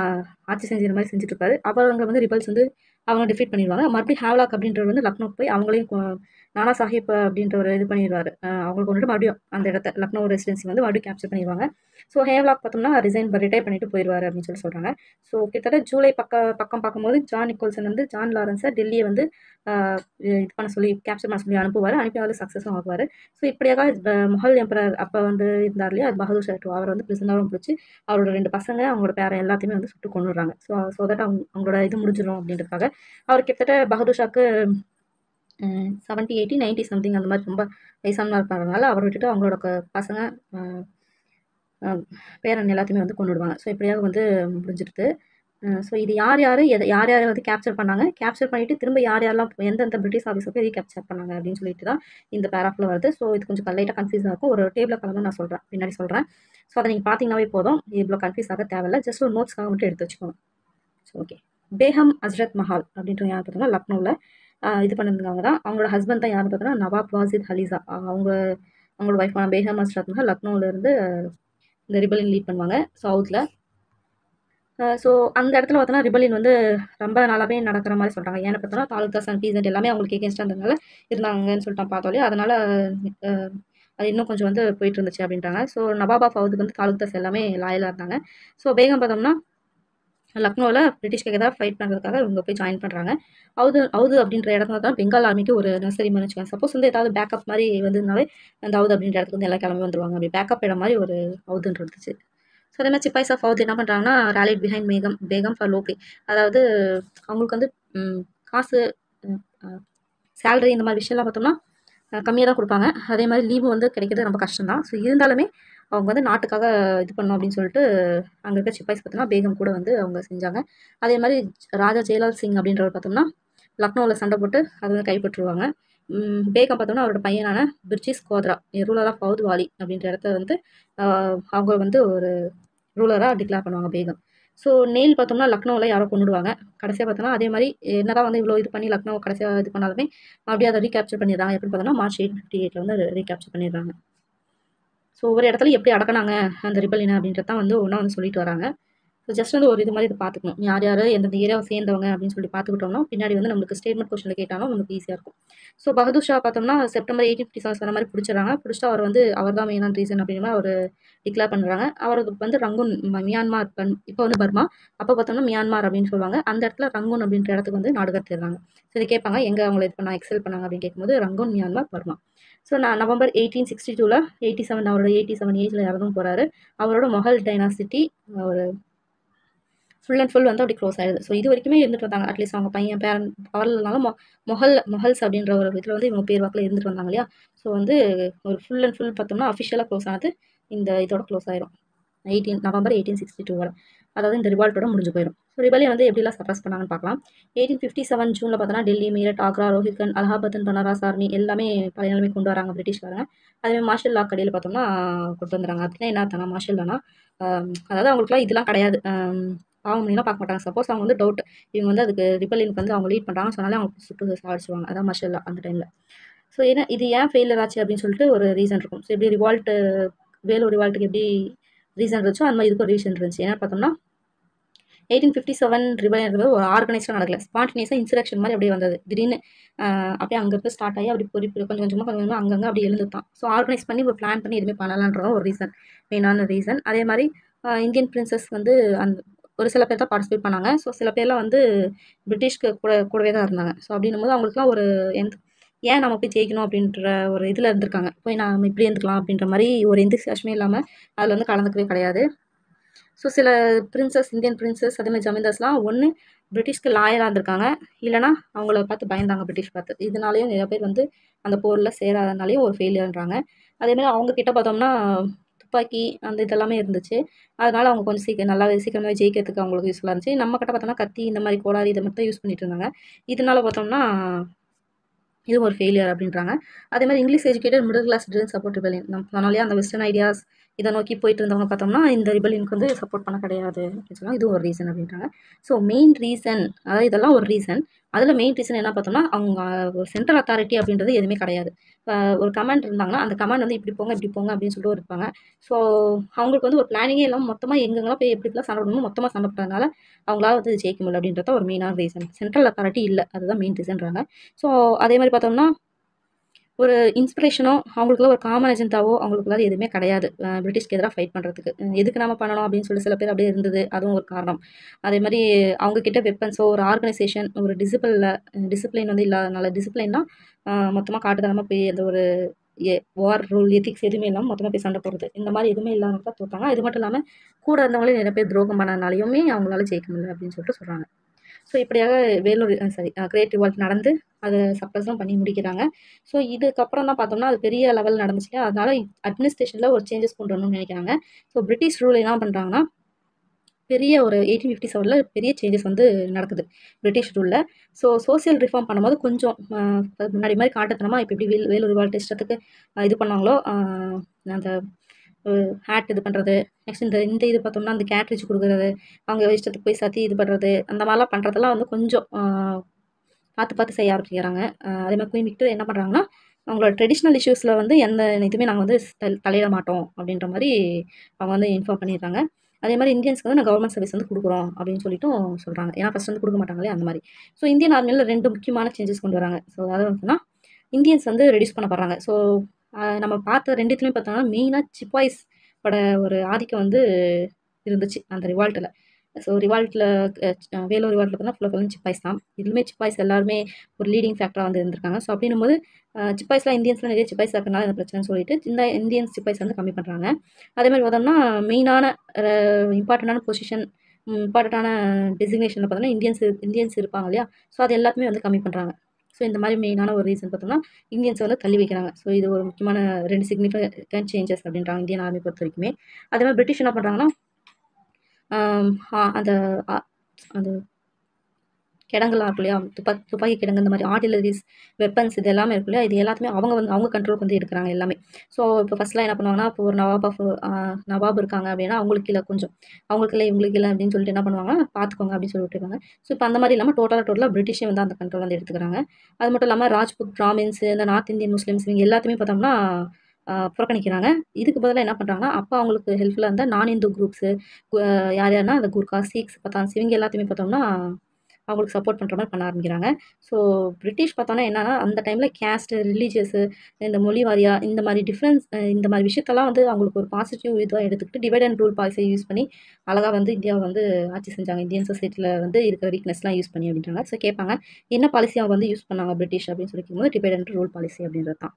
ஆட்சி செஞ்சு இந்த மாதிரி செஞ்சுட்டு இருப்பாரு. அவங்க வந்து ரிபல்ஸ் வந்து அவங்க டிஃபீட் பண்ணிடுவாங்க. மறுபடியும் ஹேவ்லாக் அப்படின்றவர் வந்து லக்னோக்கு போய் அவங்களையும் நானா சாஹிப் அப்படின்றவர் இது பண்ணிடுவார். அவங்களுக்கு வந்துட்டு மறுபடியும் அந்த இடத்த லக்னோ ரெசிடென்சி வந்து மறுபடியும் கேப்சர் பண்ணிடுவாங்க. ஸோ ஹேவ்லாக் பார்த்தோம்னா ரிட்டையர் பண்ணிட்டு போயிடுவார் அப்படின்னு சொல்கிறாங்க. ஸோ கிட்டத்தட்ட ஜூலை பக்கம் பார்க்கும்போது ஜான் நிக்கோல்சன் வந்து ஜான் லாரன்ஸை டெல்லியை வந்து இது பண்ண சொல்லி கேப்சர் பண்ண சொல்லி அனுப்புவார். அனுப்பி அதில் சக்ஸஸும் ஆகுவார். ஸோ இப்படியாக முகல் எம்பரர் அப்போ வந்து இருந்தார் இல்லையா பகதூர் ஷா 2 அவரை வந்து பிரிசனரும் பிடிச்சி அவரோட 2 பசங்க அவங்களோட பேரை எல்லாத்தையுமே வந்து சுட்டு கொண்டுடுறாங்க. ஸோ தட் அவங்களோட இது முடிஞ்சிடும் அப்படின்றதுக்காக அவர் கிட்டத்தட்ட பகதூர் ஷாக்கு 70, 80, 90 சம்திங் அந்த மாதிரி ரொம்ப வயசானதாக இருக்கிறதுனால அவர் விட்டுட்டு அவங்களோட பசங்க பேரன் எல்லாத்தையுமே வந்து கொண்டுடுவாங்க. ஸோ இப்படியாக வந்து முடிஞ்சிடுது. ஸோ இது யார் வந்து கேப்சர் பண்ணாங்க, கேப்சர் பண்ணிவிட்டு திரும்ப யாரெல்லாம் எந்தெந்த பிரிட்டிஷ் ஆஃபீஸர் போய் ரீகேப்சர் பண்ணாங்க அப்படின்னு சொல்லிட்டு தான் இந்த பேராஃபில் வருது. ஸோ இது கொஞ்சம் லைட்டாக கன்ஃபியூஸாக இருக்கும். ஒரு டேபிளில் கலந்து நான் சொல்கிறேன், பின்னாடி சொல்கிறேன். ஸோ அதை நீங்கள் பார்த்தீங்கன்னாவே போதும், இவ்வளோ கன்ஃபியூஸ் ஆக தேவையில்லை. ஜஸ்ட் ஒரு நோட்ஸ்க்காக மட்டும் எடுத்து வச்சுக்கோங்க. ஸோ ஓகே, பேகம் ஹஸ்ரத் மஹால் அப்படின்ற யார் பார்த்தோம்னா லக்னோவில் இது பண்ணியிருந்தாங்க தான். அவங்களோட ஹஸ்பண்ட் தான் யார் பார்த்தோன்னா நவாப் வாசித் அலிசா. அவங்களோட ஒய்ஃபான பேகம் ஹஸ்ரத் மஹால் லக்னோவிலேருந்து இந்த ரிபலியன் லீட் பண்ணுவாங்க சவுத்தில். ஸோ அந்த இடத்துல பார்த்தோன்னா ரிபலியன் வந்து ரொம்ப நாளாகவே நடக்கிற மாதிரி சொல்கிறாங்க. ஏன்னு பார்த்தோன்னா தாலுக்தாஸ் அண்ட் பீசன்ட் எல்லாமே அவங்களுக்கு எகேன்ஸ்டாக இருந்ததுனால இருந்தாங்கன்னு சொல்லிட்டு பார்த்தோம். அதனால் அது இன்னும் கொஞ்சம் வந்து போயிட்டு இருந்துச்சு அப்படின்றாங்க. ஸோ நவாபா ஃபவுதுக்கு வந்து தாலுக்தாஸ் எல்லாமே லாயலாக இருந்தாங்க. ஸோ பேகம் பார்த்தோம்னா லக்னோவில் பிரிட்டிஷ்க்கு எதிராக ஃபைட் பண்ணுறதுக்காக இவங்க போய் ஜாயின் பண்ணுறாங்க. அவுது அப்படின்ற இடத்துல தான் பெங்கால் ஆர்மிக்கு ஒரு நர்சரி மாதிரி வச்சுக்கோங்க. சப்போஸ் வந்து ஏதாவது பேக்கப் மாதிரி வந்துனாலே அந்த அவுது அப்படின்ற இடத்துக்கு வந்து எல்லாம் கிளம்பி வந்துருவாங்க. அப்படி பேக்கப் இடம் மாதிரி ஒரு அவுதுன்னு இருந்துச்சு. ஸோ அதே மாதிரி சிப்பாய்ஸ் ஆஃப் அவுத் என்ன பண்ணுறாங்கன்னா ரேலிட் பிஹைண்ட் பேகம் ஃபார் லோபே. அதாவது அவங்களுக்கு வந்து காசு சேலரி இந்த மாதிரி விஷயம்லாம் பார்த்தோம்னா கம்மியாக தான் கொடுப்பாங்க. அதே மாதிரி லீவு வந்து கிடைக்கிறது ரொம்ப கஷ்டம் தான். ஸோ இருந்தாலுமே அவங்க வந்து நாட்டுக்காக இது பண்ணணும் அப்படின்னு சொல்லிட்டு அங்கே இருக்க சிப்பாய்ஸ் பார்த்தோம்னா பேகம் கூட வந்து அவங்க செஞ்சாங்க. அதே மாதிரி ராஜா ஜெயலால் சிங் அப்படின்றவர் பார்த்தோம்னா லக்னோவில் சண்டை போட்டு அதை வந்து கைப்பற்றுவாங்க. பேகம் பார்த்தோம்னா அவரோட பையனான பிர்ஜிஸ் கோத்ரா ரூலர் ஆஃப் பவுத் வாலி அப்படின்ற இடத்த வந்து அவங்க வந்து ஒரு ரூலராக டிக்ளேர் பண்ணுவாங்க பேகம். ஸோ நெயில் பார்த்தோம்னா லக்னோவில் யாரோ கொண்டுடுவாங்க. கடைசியாக பார்த்தோம்னா அதே மாதிரி என்னதான் வந்து இவ்வளோ இது பண்ணி லக்னோ கடைசியாக இது பண்ணாலுமே அப்படியே அதை ரீகேப்சர் பண்ணிடுறாங்க. எப்படி பார்த்தோம்னா மார்ச் 1858 வந்து ரீகேப்சர் பண்ணிடுறாங்க. ஸோ ஒவ்வொரு இடத்துல எப்படி அடக்கினாங்க அந்த ரிபல்லியனை அப்படின்றத தான் வந்து ஒன்றா வந்து சொல்லிட்டு வராங்க. ஸோ ஜஸ்ட் வந்து ஒரு இது மாதிரி இது பார்த்துக்கணும், யார் எந்தெந்த ஏரியாவை சேர்ந்தவங்க அப்படின்னு சொல்லி பார்த்துக்கிட்டோம்னா பின்னாடி வந்து நம்மளுக்கு ஸ்டேட்மெண்ட் கொஸ்டினில் கேட்டாலும் நமக்கு ஈஸியாக இருக்கும். ஸோ பகதூர் ஷா பார்த்தோம்னா செப்டம்பர் 1857 சொன்ன மாதிரி பிடிச்சிடறாங்க. பிடிச்சிட்டு அவர் தான் மெயினான ரீசன் அப்படின்னு அவர் டிக்ளேர் பண்ணுறாங்க. அவருக்கு வந்து ரங்கூன் மியான்மார் இப்போ வந்து பர்மா, அப்போ பார்த்தோம்னா மியான்மார் அப்படின்னு சொல்லுவாங்க. அந்த இடத்துல ரங்கூன் அப்படின்ற இடத்துக்கு வந்து நாடு கடத்திடுறாங்க. ஸோ இதை கேட்பாங்க எங்கே அவங்களை இது பண்ணால் எக்ஸல் பண்ணாங்க அப்படின்னு கேட்கும்போது Rangoon Myanmar Burma. So November 1862 87 அவரோட 87 ஏஜில் இறந்தும் போகிறாரு. அவரோட மொஹல் டைனாசிட்டி ஒரு ஃபுல் அண்ட் ஃபுல் வந்து அப்படி க்ளோஸ் ஆகிடுது. ஸோ இது வரைக்குமே இருந்துட்டு வந்தாங்க. அட்லீஸ்ட் அவங்க பையன் பேரன் பவர்லனாலும் மொஹல்ஸ் அப்படின்ற ஒரு இதில் வந்து இவங்க பேர் வாக்கில் இருந்துட்டு வந்தாங்க இல்லையா. ஸோ வந்து ஒரு ஃபுல் அண்ட் ஃபுல் பார்த்தோம்னா அஃபிஷியலாக க்ளோஸ் ஆனது இந்த இதோட க்ளோஸ் ஆயிரும். நவம்பர் 1862 அதாவது இந்த ரிவால்ட்டோட முடிஞ்சு போயிடும். ஸோ ரிபல்லியன் வந்து எப்படிலாம் சப்ரஸ் பண்ணாங்கன்னு பார்க்கலாம். 1857 ஜூனில் பார்த்தோன்னா டெல்லி, மீரட், ஆக்ரா, ரோஹில்கண்ட், அலகாபாத், பனாரஸ் ஆர்மி எல்லாமே பழைய நிலைமை கொண்டு வராங்க பிரிட்டிஷ்காரங்க. அதேமாதிரி மார்ஷல் லா கடையில் பார்த்தோம்னா கொண்டு வந்துடுறாங்க. அப்படின்னா என்ன அர்த்தம்னா மார்ஷல் லானா அதாவது அவங்களுக்குலாம் இதெல்லாம் கிடையாது. பாவம் பண்ணிலாம் பார்க்க மாட்டாங்க. சப்போஸ் அவங்க வந்து டவுட் இவங்க வந்து அதுக்கு ரிபல்லியனுக்கு வந்து அவங்க லீட் பண்ணுறாங்கன்னு சொன்னாலே அவங்க சுட்டு சாடிச்சுவாங்க. அதான் மார்ஷல் லா அந்த டைமில். ஸோ ஏன்னா இது ஏன் ஃபெயிலியர் ஆச்சு அப்படின்னு சொல்லிட்டு ஒரு ரீசன் இருக்கும். ஸோ எப்படி ரிவால்ட்டு வேலூர் ரிவால்ட்டுக்கு எப்படி ரீசன் இருந்துச்சோ அந்த மாதிரி இதுக்கு ஒரு ரீசன் இருந்துச்சு. ஏன்னா பார்த்தோம்னா 1857 ரிபல்லியன் ஒரு ஆர்கனைஸ்டாக நடக்கல. ஸ்பான்டேனியஸாக இன்சரக்ஷன் மாதிரி அப்படியே வந்தது. திடீர்னு அப்படியே அங்கேருந்து ஸ்டார்ட் ஆகி அப்படி கொஞ்சம் கொஞ்சமாக அங்கங்கே அப்படி எழுந்துட்டான். ஸோ ஆர்கனைஸ் பண்ணி ஒரு பிளான் பண்ணி எதுவுமே பண்ணலான்றதும் ஒரு ரீசன், மெயினான ரீசன். அதே மாதிரி இந்தியன் பிரின்சஸ் வந்து அந்த ஒரு சில பேர் தான் பார்ட்டிசிபேட் பண்ணாங்க. ஸோ சில பேர்லாம் வந்து பிரிட்டிஷ்க்கு கூடவே தான் இருந்தாங்க. ஸோ அப்படின்னும் போது அவங்களுக்குலாம் ஒரு ஏன் நம்ம போய் ஜெயிக்கணும் அப்படின்ற ஒரு இதில் இருந்திருக்காங்க. போய் நம்ம இப்படி இருந்துக்கலாம் அப்படின்ற மாதிரி ஒரு எந்த விசேஷமே இல்லாமல் அதில் வந்து கலந்துக்கவே கிடையாது. ஸோ சில இந்தியன் பிரின்சஸ் அதே மாதிரி ஜமீன்தார்ஸ்லாம் ஒன்று பிரிட்டிஷ்க்கு லாயராக இருந்திருக்காங்க, இல்லைனா அவங்கள பார்த்து பயந்தாங்க பிரிட்டிஷ் பார்த்து. இதனாலேயும் நிறைய பேர் வந்து அந்த போரில் சேராதனாலையும் ஒரு ஃபெயிலியர்ன்றாங்க. அதேமாதிரி அவங்க கிட்ட பார்த்தோம்னா துப்பாக்கி அந்த இதெல்லாமே இருந்துச்சு. அதனால் அவங்க கொஞ்சம் சீக்கிரமாகவே ஜெயிக்கிறதுக்கு அவங்களுக்கு யூஸ்ஃபுல்லாக இருந்துச்சு. நம்ம கிட்ட பார்த்தோம்னா கத்தி இந்த மாதிரி கோடாரி இதை மட்டும் யூஸ் பண்ணிட்டு இருந்தாங்க. இதனால பார்த்தோம்னா இதுவும் ஒரு ஃபெயிலியர் அப்படின்றாங்க. அதே மாதிரி English educated middle class didn't support rebellion. நம்ம சொன்னாலே அந்த வெஸ்டர்ன் ஐடியாஸ் இதை நோக்கி போயிட்டு இருந்தவங்க பார்த்தோம்னா இந்த ரிபல்லியனுக்கு வந்து சப்போர்ட் பண்ண கிடையாது அப்படின்னு சொன்னால் இதுவும் ஒரு ரீசன் அப்படின்றாங்க. ஸோ மெயின் ரீசன் அதாவது இதெல்லாம் ஒரு ரீசன். அதில் மெயின் ரீசன் என்ன பார்த்தோம்னா அவங்க ஒரு சென்ட்ரல் அத்தாரிட்டி அப்படின்றது எதுவுமே கிடையாது. ஒரு கமாண்ட் இருந்தாங்கன்னா அந்த கமாண்ட் வந்து இப்படி போங்க அப்படின்னு சொல்லிட்டு இருப்பாங்க. ஸோ அவங்களுக்கு வந்து ஒரு பிளானிங்கே இல்லாமல் மொத்தமாக எங்கெங்கெல்லாம் போய் எப்படிலாம் சண்டை போடணும் மொத்தமாக சண்டை போட்டதுனால அவங்களால வந்து ஜெயிக்க முடியல அப்படின்றத ஒரு மெயினான ரீசன். சென்ட்ரல் அத்தாரிட்டி இல்லை, அதுதான் மெயின் ரீசன்றாங்க. ஸோ அதே மாதிரி பார்த்தோம்னா ஒரு இன்ஸ்பிரேஷனோ அவங்களுக்குள்ள ஒரு காமன் அஜெண்டாவோ அவங்களுக்குள்ள எதுவுமே கிடையாது பிரிட்டிஷ்க்கு எதிராக ஃபைட் பண்ணுறதுக்கு. எதுக்கு நம்ம பண்ணணும் அப்படின்னு சொல்லி சில பேர் அப்படியே இருந்தது, அதுவும் ஒரு காரணம். அதே மாதிரி அவங்கக்கிட்ட வெப்பன்ஸோ ஒரு ஆர்கனைசேஷன் ஒரு டிசிப்ளின் வந்து இல்லாதனால டிசிப்ளின்னா மொத்தமாக காட்டுத்தனமாக போய் அந்த ஒரு வார் ரூல் எத்திக்ஸ் எதுவுமே இல்லாமல் மொத்தமாக போய் சண்டை போடுறது இந்த மாதிரி எதுவுமே இல்லாமல் தான் தோத்தாங்க. இது மட்டும் இல்லாமல் கூட இருந்தவங்களே நிறைய பேர் துரோகம் பண்ணனாலையுமே அவங்களால ஜெயிக்க முடியல அப்படின்னு சொல்லிட்டு சொல்கிறாங்க. ஸோ இப்படியாக கிரேட் ரிவால்ட் நடந்து அதை சப்ரஸும் பண்ணி முடிக்கிறாங்க. ஸோ இதுக்கப்புறம் தான் பார்த்தோம்னா அது பெரிய லெவல் நடந்துச்சு. அதனால அட்மினிஸ்ட்ரேஷனில் ஒரு சேஞ்சஸ் கொண்டு வரணும்னு நினைக்கிறாங்க. ஸோ பிரிட்டிஷ் ரூல் என்ன பண்ணுறாங்கன்னா பெரிய ஒரு 1857 பெரிய சேஞ்சஸ் வந்து நடக்குது பிரிட்டிஷ் ரூலில். ஸோ சோசியல் ரிஃபார்ம் பண்ணும்போது கொஞ்சம் முன்னாடி மாதிரி காட்டுத்தனமாக இப்போ எப்படி வேலூர் ரிவால்ட் இஷ்டத்துக்கு இது பண்ணாங்களோ அந்த ஹேட் இது பண்ணுறது, நெக்ஸ்ட் இந்த இது பார்த்தோம்னா அந்த கேட்ரேஜ் கொடுக்குறது, அவங்க இஷ்டத்துக்கு போய் சத்தி இது பண்ணுறது அந்த மாதிரிலாம் பண்ணுறதெல்லாம் வந்து கொஞ்சம் பார்த்து செய்ய ஆரம்பிக்கிறாங்க. அதே மாதிரி குயின் விக்டோரியா என்ன பண்ணுறாங்கன்னா அவங்களோட ட்ரெடிஷ்னல் இஷ்யூஸில் வந்து எந்த இதுவுமே நாங்கள் வந்து தலையிட மாட்டோம் அப்படின்ற மாதிரி அவங்க வந்து இன்ஃபார்ம் பண்ணிடுறாங்க. அதே மாதிரி இந்தியன்ஸ்க்கு வந்து நான் கவர்மெண்ட் சர்வீஸ் வந்து கொடுக்குறோம் அப்படின்னு சொல்லிட்டும் சொல்கிறாங்க. ஏன்னா ஃபஸ்ட் வந்து கொடுக்க மாட்டாங்களே அந்த மாதிரி. ஸோ இந்தியன் ஆர்மியில் 2 முக்கியமான சேஞ்சஸ் கொண்டு வராங்க. ஸோ அதாவது வந்துன்னா இந்தியன்ஸ் வந்து ரெடியூஸ் பண்ணப்படுறாங்க. ஸோ நம்ம பார்த்த 2த்துலையும் பார்த்தோம்னா மெயினாக சிப்பாய்ஸ் பட ஒரு ஆதிக்கம் வந்து இருந்துச்சு அந்த ரிவால்ட்டில். ஸோ ரிவால்ட்டில் வேலூர் ரிவால்ட்டில் பார்த்தா ஃபுல்லாக சிப்பாய்ஸ் தான். இதுவுமே சிப்பாய்ஸ் எல்லாருமே ஒரு லீடிங் ஃபேக்டராக வந்து இருந்திருக்காங்க. ஸோ அப்படின்னும் போது சிப்பாய்ஸ்லாம் இந்தியன்ஸ்லாம் நிறைய சிப்பாய்ஸ் இருக்கிறனால இந்த பிரச்சனைன்னு சொல்லிட்டு இந்த இந்தியன்ஸ் சிப்பாய்ஸ் வந்து கம்மி பண்ணுறாங்க. அதே மாதிரி பார்த்தோம்னா மெயினான இம்பார்ட்டண்டான பொசிஷன் இம்பார்ட்டண்டான டெசிக்னேஷனில் பார்த்தோம்னா இந்தியன்ஸ் இருப்பாங்க இல்லையா, ஸோ அது எல்லாத்தையுமே வந்து கம்மி பண்ணுறாங்க. ஸோ இந்த மாதிரி மெயினான ஒரு ரீசன் பார்த்தோம்னா இந்தியன்ஸை வந்து தள்ளி வைக்கிறாங்க. ஸோ இது ஒரு முக்கியமான 2 சிக்னிஃபிகன்ட் சேஞ்சஸ் அப்படின்றாங்க இந்தியன் ஆர்மி பொறுத்த வரைக்குமே. அதே மாதிரி பிரிட்டிஷ் என்ன பண்ணுறாங்கன்னா அந்த அந்த கிடங்குலாம் இருக்கும் இல்லையா, துப்பாக்கி கிடங்கு இந்த மாதிரி ஆர்டிலரிஸ் வெப்பன்ஸ் இது எல்லாமே இருக்கும் இல்லையா, இது எல்லாத்தையுமே அவங்க கண்ட்ரோலுக்கு வந்து எடுக்கிறாங்க எல்லாமே. ஸோ இப்போ ஃபஸ்ட்லாம் என்ன பண்ணுவாங்கன்னா இப்போ ஒரு நவாப் இருக்காங்க அப்படின்னா அவங்களுக்கு இல்லை கொஞ்சம் அவங்களுக்கு இல்லை இவங்களுக்கு இல்லை அப்படின்னு சொல்லிட்டு என்ன பண்ணுவாங்கன்னா பார்த்துக்கோங்க அப்படின்னு சொல்லி விட்டுருக்காங்க. ஸோ இப்போ அந்த மாதிரி இல்லாமல் டோட்டலாக பிரிட்டிஷே வந்து அந்த கண்ட்ரோல் வந்து எடுத்துக்கிறாங்க. அது மட்டும் இல்லாமல் ராஜ்புத் பிராமின்ஸ் இந்த நார்த் இந்தியன் முஸ்லீம்ஸ் இவங்க எல்லாத்தையுமே பார்த்தோம்னா புறக்கணிக்கிறாங்க. இதுக்கு பதிலாக என்ன பண்ணுறாங்கன்னா அப்போ அவங்களுக்கு ஹெல்ப்ஃபுல்லாக இருந்தால் நான் இந்து குரூப்ஸு யார்னா அந்த குர்கா சீக்ஸ் பத்தான்ஸ் இவங்க எல்லாத்தையுமே பார்த்தோம்னா அவங்களுக்கு சப்போர்ட் பண்ணுற மாதிரி பண்ண ஆரம்பிக்கிறாங்க. ஸோ பிரிட்டிஷ் பார்த்தோன்னா என்னன்னா அந்த டைமில் கேஸ்ட்டு ரிலீஜியஸு இந்த மொழி வாரியாக இந்த மாதிரி டிஃப்ரென்ஸ் இந்த மாதிரி விஷயத்தெல்லாம் வந்து அவங்களுக்கு ஒரு பாசிட்டிவ் இதாக எடுத்துக்கிட்டு டிவைட் அண்ட் ரூல் பாலிசியை யூஸ் பண்ணி அழகாக வந்து இந்தியாவை வந்து ஆட்சி செஞ்சாங்க. இந்தியன் சொசைட்டியில் வந்து இருக்கிற வீக்னஸ்லாம் யூஸ் பண்ணி அப்படின்றாங்க. ஸோ கேட்பாங்க என்ன பாலிசி அவங்க வந்து யூஸ் பண்ணாங்க பிரிட்டிஷ் அப்படின்னு சொல்லி கேட்கும்போது டிவைட் அண்ட் ரூல் பாலிசி அப்படின்றது தான்.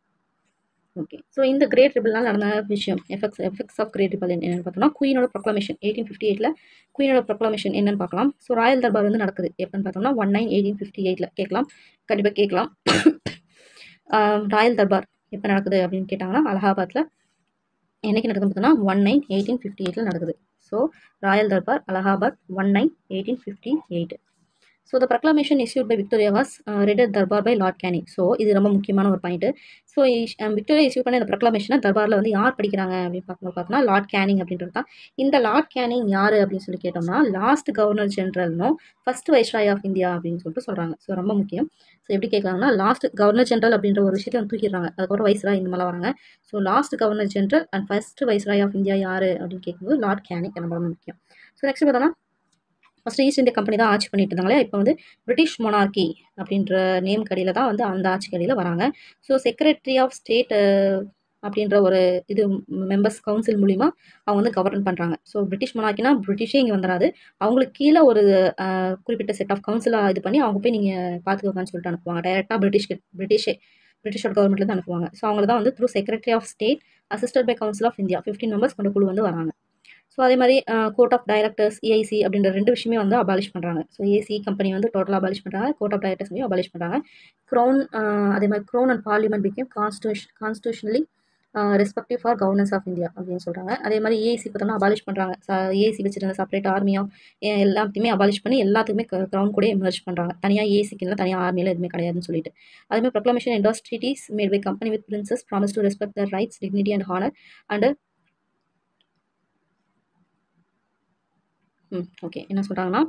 ஓகே, ஸோ இந்த கிரேட் ரிபல்னால் நடந்த விஷயம் எஃபெக்ட்ஸ் ஆஃப் கிரேட் ரிபல் என்னென்னு பார்த்தோம்னா குயினோட ப்ரொக்ளமேஷன் 1858 குயினோட ப்ரொக்ளமேஷன் என்னென்னு பார்க்கலாம். ஸோ ராயல் தர்பார் வந்து நடக்குது எப்போன்னு பார்த்தோம்னா 19/1858 கேட்கலாம், கண்டிப்பாக கேட்கலாம். ராயல் தர்பார் எப்போ நடக்குது அப்படின்னு கேட்டாங்கன்னா அலகாபாத்தில் என்னைக்கு நடக்குதுன்னு பார்த்தோன்னா 1/9/1858 நடக்குது. So royal durbar Allahabad 1/9/1858. So the proclamation issued by Victoria was read at durbar by Lord Canning. So இது ரொம்ப முக்கியமான ஒரு பாயிண்ட். ஸோ விக்டோரியா இஷ்யூ பண்ண இந்த ப்ரக்ளமேஷனை தர்பாரில் வந்து யார் படிக்கிறாங்க அப்படின்னு பார்த்தோம்னா லார்ட் கேனிங் அப்படின்றது தான். இந்த லார்ட் கேனிங் யார் அப்படின்னு சொல்லி கேட்டோம்னா லாஸ்ட் கவர்னர் ஜென்ரல்னும் ஃபர்ஸ்ட் வைஸ்ராய் ஆஃப் இந்தியா அப்படின்னு சொல்லிட்டு சொல்கிறாங்க. ஸோ ரொம்ப முக்கியம். ஸோ எப்படி கேட்குறாங்கன்னா லாஸ்ட் கவர்னர் ஜென்ரல் அப்படின்ற ஒரு விஷயத்தை வந்து தூக்கிடுறாங்க. அதுக்கப்புறம் வைஸ்ராய் இந்த மாதிரிலாம் வராங்க. So last governor general and first viceroy of India யார் அப்படின்னு கேட்கும்போது லார்ட் கேனிங் ரொம்ப முக்கியம். ஸோ நெக்ஸ்ட் பார்த்தோம்னா ஃபஸ்ட்டு ஈஸ்ட் இந்தியா கம்பெனி தான் ஆட்சி பண்ணிட்டு இருந்தாங்களே. இப்போ வந்து பிரிட்டிஷ் மொனார்கி அப்படின்ற நேம் கடியில் தான் வந்து அந்த ஆட்சி கடியில் வராங்க. ஸோ செக்ரட்டரி ஆஃப் ஸ்டேட் அப்படின்ற ஒரு இது மெம்பர்ஸ் கவுன்சில் மூலிமா அவங்க வந்து கவர்ன் பண்ணுறாங்க. ஸோ பிரிட்டிஷ் மொனார்க்கினா பிரிட்டிஷே இங்கே வந்துடாது. அவங்களுக்கு கீழே ஒரு குறிப்பிட்ட செட் ஆஃப் கவுன்சிலாக இது பண்ணி அவங்க போய் நீங்கள் பார்த்துக்கோங்கன்னு சொல்லிட்டு அனுப்புவாங்க. டைரெக்டாக பிரிட்டிஷோட கவர்மெண்ட்லேருந்து அனுப்புவாங்க. ஸோ அவங்க தான் வந்து through secretary of state assisted by council of India 15 members கொண்ட குழு வந்து வராங்க. ஸோ அதே மாதிரி கோர்ட் ஆஃப் டைரக்டர்ஸ் ஏஐசி அப்படின்ற 2 விஷயமே வந்து அபாலிஷ் பண்ணுறாங்க. ஸோ ஏசி கம்பெனி வந்து டோட்டலாக அபாலிஷ் பண்ணுறாங்க. கோர்ட் ஆஃப் டைரக்டர்ஸையும் அபாலிஷ் பண்ணுறாங்க. க்ரௌன் அதே மாதிரி crown and parliament became constitutionally respective for governance of India அப்படின்னு சொல்கிறாங்க. அதே மாதிரி ஏஐசி பார்த்தோம்னா அபாலிஷ் பண்ணுறாங்க. ஏஐசி வச்சுருந்த செப்பரேட் ஆர்மியாக எல்லாத்தையுமே அபாலிஷ் பண்ணி எல்லாத்துக்குமே க்ரௌன் கூட எமர்ஜ் பண்ணுறாங்க. தனியாக ஏஐசிக்கு இல்லை தனியாக ஆர்மியில் எதுவுமே கிடையாதுன்னு சொல்லிட்டு. அதேமாதிரி proclamation endorse treaties made by company with princes promise to respect their rights dignity and honour and okay என்ன சொல்கிறாங்கன்னா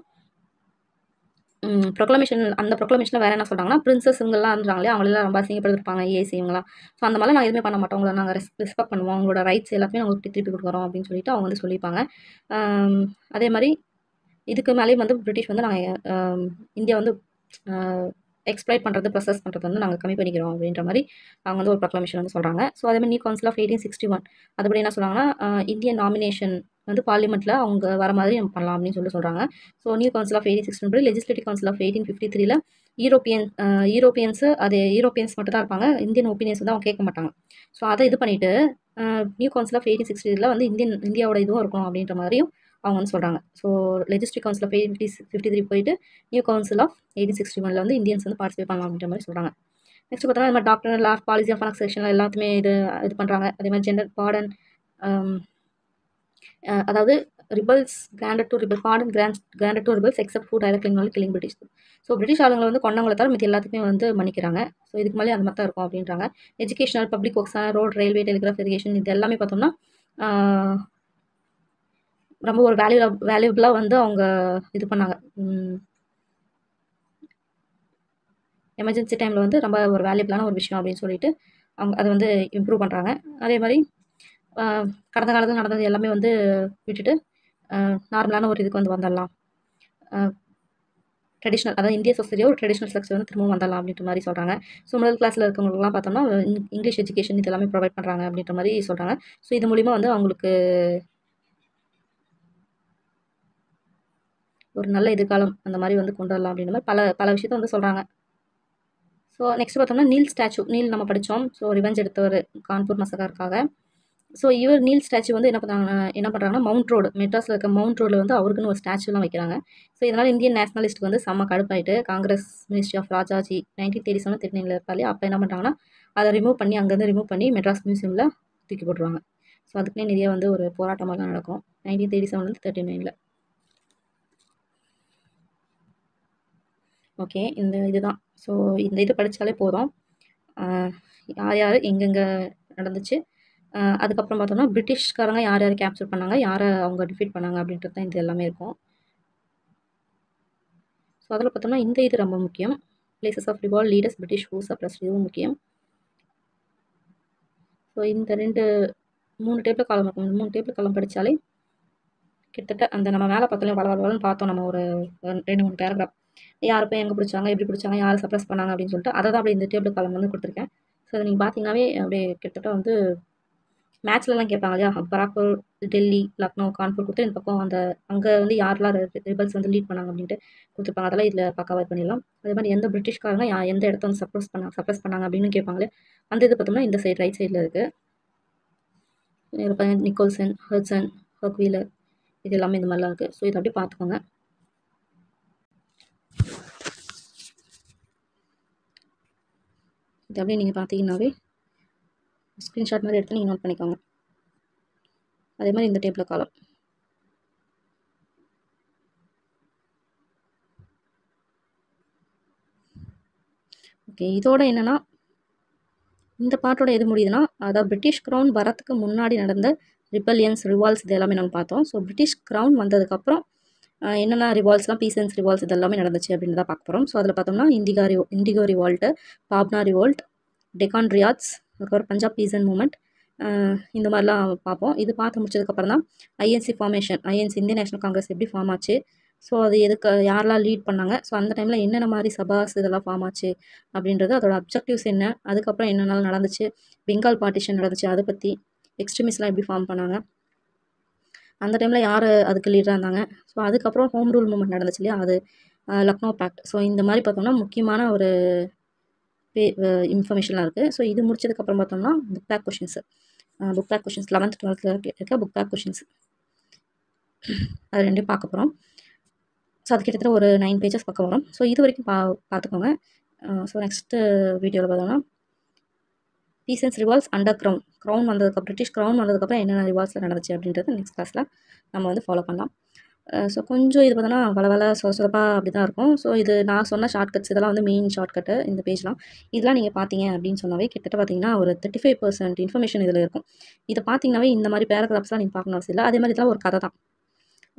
அந்த ப்ரொக்ளமேஷனில் வேறு என்ன சொல்கிறாங்கன்னா பிரின்சஸ் இவங்கெல்லாம் இருந்தாங்களே அவங்களெல்லாம் ரொம்ப அசிங்கப்படுத்திருப்பாங்க ஏசி இவங்களாம். ஸோ அந்த மாதிரிலாம் நாங்கள் எதுவுமே பண்ண மாட்டோம். உங்களை நாங்கள் ரெஸ்பெக்ட் பண்ணுவோம். உங்களோட ரைட்ஸ் எல்லாத்தையுமே நாங்கள் திருப்பி கொடுக்குறோம் அப்படின்னு சொல்லிட்டு அவங்க வந்து சொல்லியிருப்பாங்க. அதே மாதிரி இதுக்கு மேலேயும் வந்து பிரிட்டிஷ் வந்து நாங்கள் இந்தியா வந்து எக்ஸ்ப்ளைட் பண்ணுறது ப்ரொசஸ் பண்ணுறது வந்து நாங்கள் கம்மி பண்ணிக்கிறோம் அப்படின்ற மாதிரி அவங்க வந்து ஒரு ப்ரொக்ளமேஷன் வந்து சொல்கிறாங்க. ஸோ அதே மாதிரி நியூ கவுன்சில் ஆஃப் 1861 அதுபடி என்ன சொல்கிறாங்கன்னா இந்தியன் நாமினேஷன் வந்து பார்லிமெண்ட்டில் அவங்க வர மாதிரி நம்ம பண்ணலாம் அப்படின்னு சொல்கிறாங்க. ஸோ நியூ கவுன்சில் ஆஃப் 1861 படி லெஜிஸ்லேட்டிவ் கவுன்சில் ஆஃப் 1853 யூரோப்பியன்ஸ் மட்டும் தான் இருப்பாங்க. இந்தியன் ஒப்பீனியன்ஸ் வந்து அவங்க கேட்க மாட்டாங்க. ஸோ அதை இது பண்ணிவிட்டு நியூ கவுன்சில் ஆஃப் 1863 வந்து இந்தியாவோட இதுவும் இருக்கும் அப்படின்ற மாதிரியும் அவங்க வந்து சொல்கிறாங்க. ஸோ லெஜிஸ்லேட்டிவ் கவுன்சில் ஆஃப் 1853 போயிட்டு நியூ கவுன்சில் ஆஃப் 1861 வந்து இந்தியன்ஸ் வந்து பார்ட்டிசிபேட் பண்ணலாம் அப்படின்ற மாதிரி சொல்கிறாங்க. நெக்ஸ்ட் பார்த்தோம்னா இந்த மாதிரி டாக்டர் லா பாலிசி ஆஃப் அனக்சேஷன் எல்லாத்துமே இது பண்ணுறாங்க. அதே மாதிரி ஜெண்டர் பாடன் அதாவது rebels granted to rebels except who directly killing British. So British ஆளுங்களை வந்து கொண்டவங்களை தவிர மித்த எல்லாத்துக்குமே வந்து மன்னிக்கிறாங்க. ஸோ இதுக்கு மேலே அது மாதிரி தான் இருக்கும் அப்படின்றாங்க. Educational public works road railway telegraph irrigation இது எல்லாமே பார்த்தோம்னா ரொம்ப ஒரு வேல்யூபிளாக வந்து அவங்க இது பண்ணாங்க. எமர்ஜென்சி டைமில் வந்து ரொம்ப ஒரு வேல்யூபிளான ஒரு விஷயம் அப்படின்னு சொல்லிட்டு அவங்க அதை வந்து இம்ப்ரூவ் பண்ணுறாங்க. அதே மாதிரி கடந்த காலத்தில் நடந்தது எல்லாமே வந்து விட்டுட்டு நார்மலான ஒரு இதுக்கு வந்து வந்துடலாம். ட்ரெடிஷ்னல் அதாவது இந்திய சொசைட்டியோ ஒரு ட்ரெடிஷ்னல் ஸ்ட்ரக்சர் வந்து திரும்பவும் வந்துடலாம் அப்படின்ற மாதிரி சொல்கிறாங்க. ஸோ மிடில் கிளாஸில் இருக்கவங்களுக்குலாம் பார்த்தோம்னா இங்கிலீஷ் எஜுகேஷன் இது எல்லாமே ப்ரொவைட் பண்ணுறாங்க அப்படின்ற மாதிரி சொல்கிறாங்க. ஸோ இது மூலிமா வந்து அவங்களுக்கு ஒரு நல்ல எதிர்காலம் அந்த மாதிரி வந்து கொண்டு வரலாம் அப்படின்ற மாதிரி பல விஷயத்த வந்து சொல்கிறாங்க. ஸோ நெக்ஸ்ட் பார்த்தோம்னா நீல் நம்ம படித்தோம். ஸோ ரிவெஞ்ச் எடுத்தவர் கான்பூர் மசகாருக்காக. ஸோ நீல் ஸ்டாச்சு வந்து என்ன பண்ணுறாங்கன்னா மவுண்ட் ரோடு மெட்ராஸில் இருக்க மவுண்ட் ரோடில் வந்து அவருக்குன்னு ஒரு ஸ்டாச்சுலாம் வைக்கிறாங்க. ஸோ இதனால் இந்தியன் நேஷனலிஸ்ட்டுக்கு வந்து செம்ம கடுப்பாயிட்டு காங்கிரஸ் மினிஸ்ட்ரி ஆஃப் ராஜாஜி 1937-39 இருப்பாலே அப்போ என்ன பண்ணுறாங்கன்னா அதை அங்கேருந்து ரிமூவ் பண்ணி மெட்ராஸ் மியூசியமில் தூக்கி போட்டுருவாங்க. ஸோ அதுக்குன்னே நிறைய வந்து ஒரு போராட்டமாக நடக்கும் 1937-39. ஓகே இதுதான். ஸோ இந்த இது படித்தாலே போதும் யார் எங்கெங்கே நடந்துச்சு. அதுக்கப்புறம் பார்த்தோம்னா பிரிட்டிஷ்காரங்க யார் கேப்சர் பண்ணாங்க, யாரை அவங்க டிஃபீட் பண்ணாங்க அப்படின்றது தான் இது எல்லாமே இருக்கும். ஸோ அதில் பார்த்தோம்னா இந்த இது ரொம்ப முக்கியம். Places of revolt leaders British who suppressed இதுவும் முக்கியம். ஸோ இந்த 3 டேபிள் காலம் இருக்கும். 3 டேபிள் காலம் படித்தாலே கிட்டத்தட்ட அந்த நம்ம மேலே பார்த்தாலும் வளவளன்னு பார்த்தோம். நம்ம ஒரு 2-3 பேராகிராஃப் யார் போய் எங்கே பிடிச்சாங்க, எப்படி பிடிச்சாங்க, யார் சப்ரஸ் பண்ணாங்க அப்படின்னு சொல்லிட்டு அதை தான் அப்படி இந்த டேபிள் காலம் வந்து கொடுத்துருக்கேன். ஸோ அதை நீங்கள் பார்த்தீங்கன்னாவே அப்படியே கிட்டத்தட்ட வந்து மேட்ச்லலாம் கேட்பாங்க இல்லையா, பராக்பூர், டெல்லி, லக்னோ, கான்பூர் கொடுத்து இந்த பக்கம் அங்கே வந்து யாரெல்லாம் ரிபல்ஸ் வந்து லீட் பண்ணாங்க அப்படின்ட்டு கொடுத்துருப்பாங்க. அதெல்லாம் இதில் பக்காவாக பண்ணிடலாம். அதே மாதிரி எந்த பிரிட்டிஷ்காரங்க எந்த இடத்த வந்து சப்ரஸ் பண்ணாங்க அப்படின்னு கேட்பாங்களே அந்த இது பார்த்தோம்னா இந்த சைடு ரைட் சைடில் இருக்குது. நிக்கோல்சன், ஹர்ட்சன், ஹர்க்வீலர் இது எல்லாமே இந்த மாதிரிலாம் இருக்குது. ஸோ இதை அப்படியே பார்த்துக்கோங்க. இது அப்படியே நீங்கள் பார்த்தீங்கன்னாவே ஸ்க்ரீன்ஷாட் மாதிரி எடுத்து நீங்கள் நோட் பண்ணிக்கோங்க. அதே மாதிரி இந்த டேபிள் காலம். ஓகே, இதோட என்னென்னா இந்த பார்ட்டோட எது முடியுதுன்னா, அதாவது பிரிட்டிஷ் க்ரௌன் வரத்துக்கு முன்னாடி நடந்த ரிபல்லியன்ஸ், ரிவால்ட்ஸ் இது எல்லாமே நம்ம பார்த்தோம். ஸோ பிரிட்டிஷ் க்ரௌன் வந்ததுக்கப்புறம் என்னென்ன ரிவால்ட்ஸ்லாம், பீசன்ஸ் ரிவால்ட்ஸ் இது எல்லாமே நடந்துச்சு அப்படின்னு தான் பார்க்க போகிறோம். ஸோ அதில் பார்த்தோம்னா இண்டிகோ ரிவால்ட்டு, பாப்னா ரிவால்ட், டெக்கான் ரியாட்ஸ், அதுக்கப்புறம் பஞ்சாப் பீசன் மூமெண்ட், இந்த மாதிரிலாம் பார்ப்போம். இது பார்த்து முடிச்சதுக்கப்புறம் தான் INC formation, Indian national Congress எப்படி ஃபார்ம் ஆச்சு, ஸோ அது எதுக்கு யாரெல்லாம் லீட் பண்ணாங்க, ஸோ அந்த டைமில் என்னென்ன மாதிரி சபாஸ் இதெல்லாம் ஃபார்ம் ஆச்சு அப்படின்றது, அதோட அப்ஜெக்டிவ்ஸ் என்ன, அதுக்கப்புறம் என்னென்னலாம் நடந்துச்சு, பெங்கால் பார்ட்டிஷன் நடந்துச்சு, அதை பற்றி எக்ஸ்ட்ரீமிஸ்ட்லாம் எப்படி ஃபார்ம் பண்ணாங்க, அந்த டைமில் யார் அதுக்கு லீடராக இருந்தாங்க, ஸோ அதுக்கப்புறம் ஹோம் ரூல் மூமெண்ட் நடந்துச்சு இல்லையா, அது லக்னோ பேக்ட். ஸோ இந்த மாதிரி பார்த்தோம்னா முக்கியமான ஒரு இன்ஃபர்மேஷன்லாம் இருக்குது. ஸோ இது முடிச்சதுக்கப்புறம் பார்த்தோம்னா book back questions 11th 12th இருக்க புக் பேக் கொஷின்ஸ் அது ரெண்டையும் பார்க்க போகிறோம். ஸோ அது கிட்டத்தட்ட ஒரு 9 பேஜஸ் பக்கம் வரும். ஸோ இது வரைக்கும் பார்த்துக்கோங்க. ஸோ நெக்ஸ்ட்டு வீடியோவில் பார்த்தோம்னா பீசன்ஸ் ரிவால்ட்ஸ் அண்டர் க்ரௌன் வந்ததுக்கப்புறம், பிரிட்டிஷ் க்ரௌன் வந்ததுக்கப்புறம் என்னென்ன ரிவால்ட்ஸில் நடந்துச்சு அப்படின்றது நெக்ஸ்ட் கிளாஸில் நம்ம வந்து ஃபாலோ பண்ணலாம். ஸோ கொஞ்சம் இது பார்த்தோன்னா வள சொதப்பாக அப்படி தான் இருக்கும். ஸோ இது நான் சொன்ன ஷார்ட்கட்ஸ் இதெல்லாம் வந்து மெயின் ஷார்ட்கட்டு இந்த பேஜ்லாம். இதெல்லாம் நீங்கள் பார்த்தீங்க அப்படின்னு சொன்னாவே கிட்டத்தட்ட பார்த்தீங்கன்னா ஒரு 35% இன்ஃபர்மேஷன் இதில் இருக்கும். இதை பார்த்தீங்கன்னாவே இந்த மாதிரி பேராகிராஃப்ஸ்லாம் நீங்கள் பார்க்கணும் அவசியம் இல்லை. அதே மாதிரி இதெல்லாம் ஒரு கதை தான்.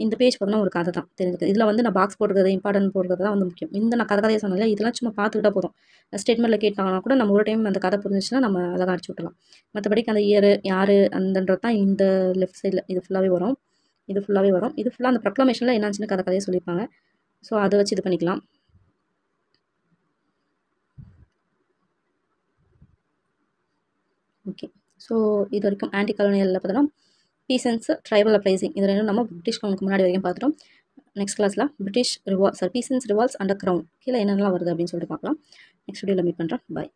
இந்த பேஜ் பார்த்தோன்னா ஒரு கதை தான் தெரிஞ்சுது. இதில் வந்து நான் பாக்ஸ் போட்டுக்கிறது, இம்பார்ட்டன்ட் போடுறது தான் வந்து முக்கியம். இந்த நான் கதையை சொன்னேன், இதெல்லாம் சும்மா பார்த்துக்கிட்டா போதும். ஸ்டேட்மெண்ட்டில் கேட்டாங்கன்னா கூட நம்ம ஒரு டைம் அந்த கதை புரிஞ்சிச்சுன்னா நம்ம அழகாக அடிச்சு விட்டலாம். மற்றபடிக்கு அந்த இயர் யார் அந்தன்றது தான் இந்த லெஃப்ட் சைடில் இது ஃபுல்லாகவே வரும். இது ஃபுல்லாக அந்த ப்ரொக்ளமேஷனில் என்னாச்சுன்னு கதையை சொல்லியிருப்பாங்க. ஸோ அதை வச்சு இது பண்ணிக்கலாம். ஓகே, ஸோ இது வரைக்கும் ஆன்டி காலோனியலில் பார்த்தோன்னா பீசன்ஸ், ட்ரைபல் அப்ரைசிங் இது ரெண்டும் நம்ம பிரிட்டிஷ் க்ரௌனுக்கு முன்னாடி வரைக்கும் பார்த்துட்டோம். நெக்ஸ்ட் கிளாஸில் பீசன்ஸ் ரிவால்ட்ஸ் அண்டர் க்ரௌன் கீழே என்னென்னலாம் வருது அப்படின்னு சொல்லிட்டு பார்க்கலாம். நெக்ஸ்ட் வீடியோவில் மீட் பண்ணுறேன். பாய்.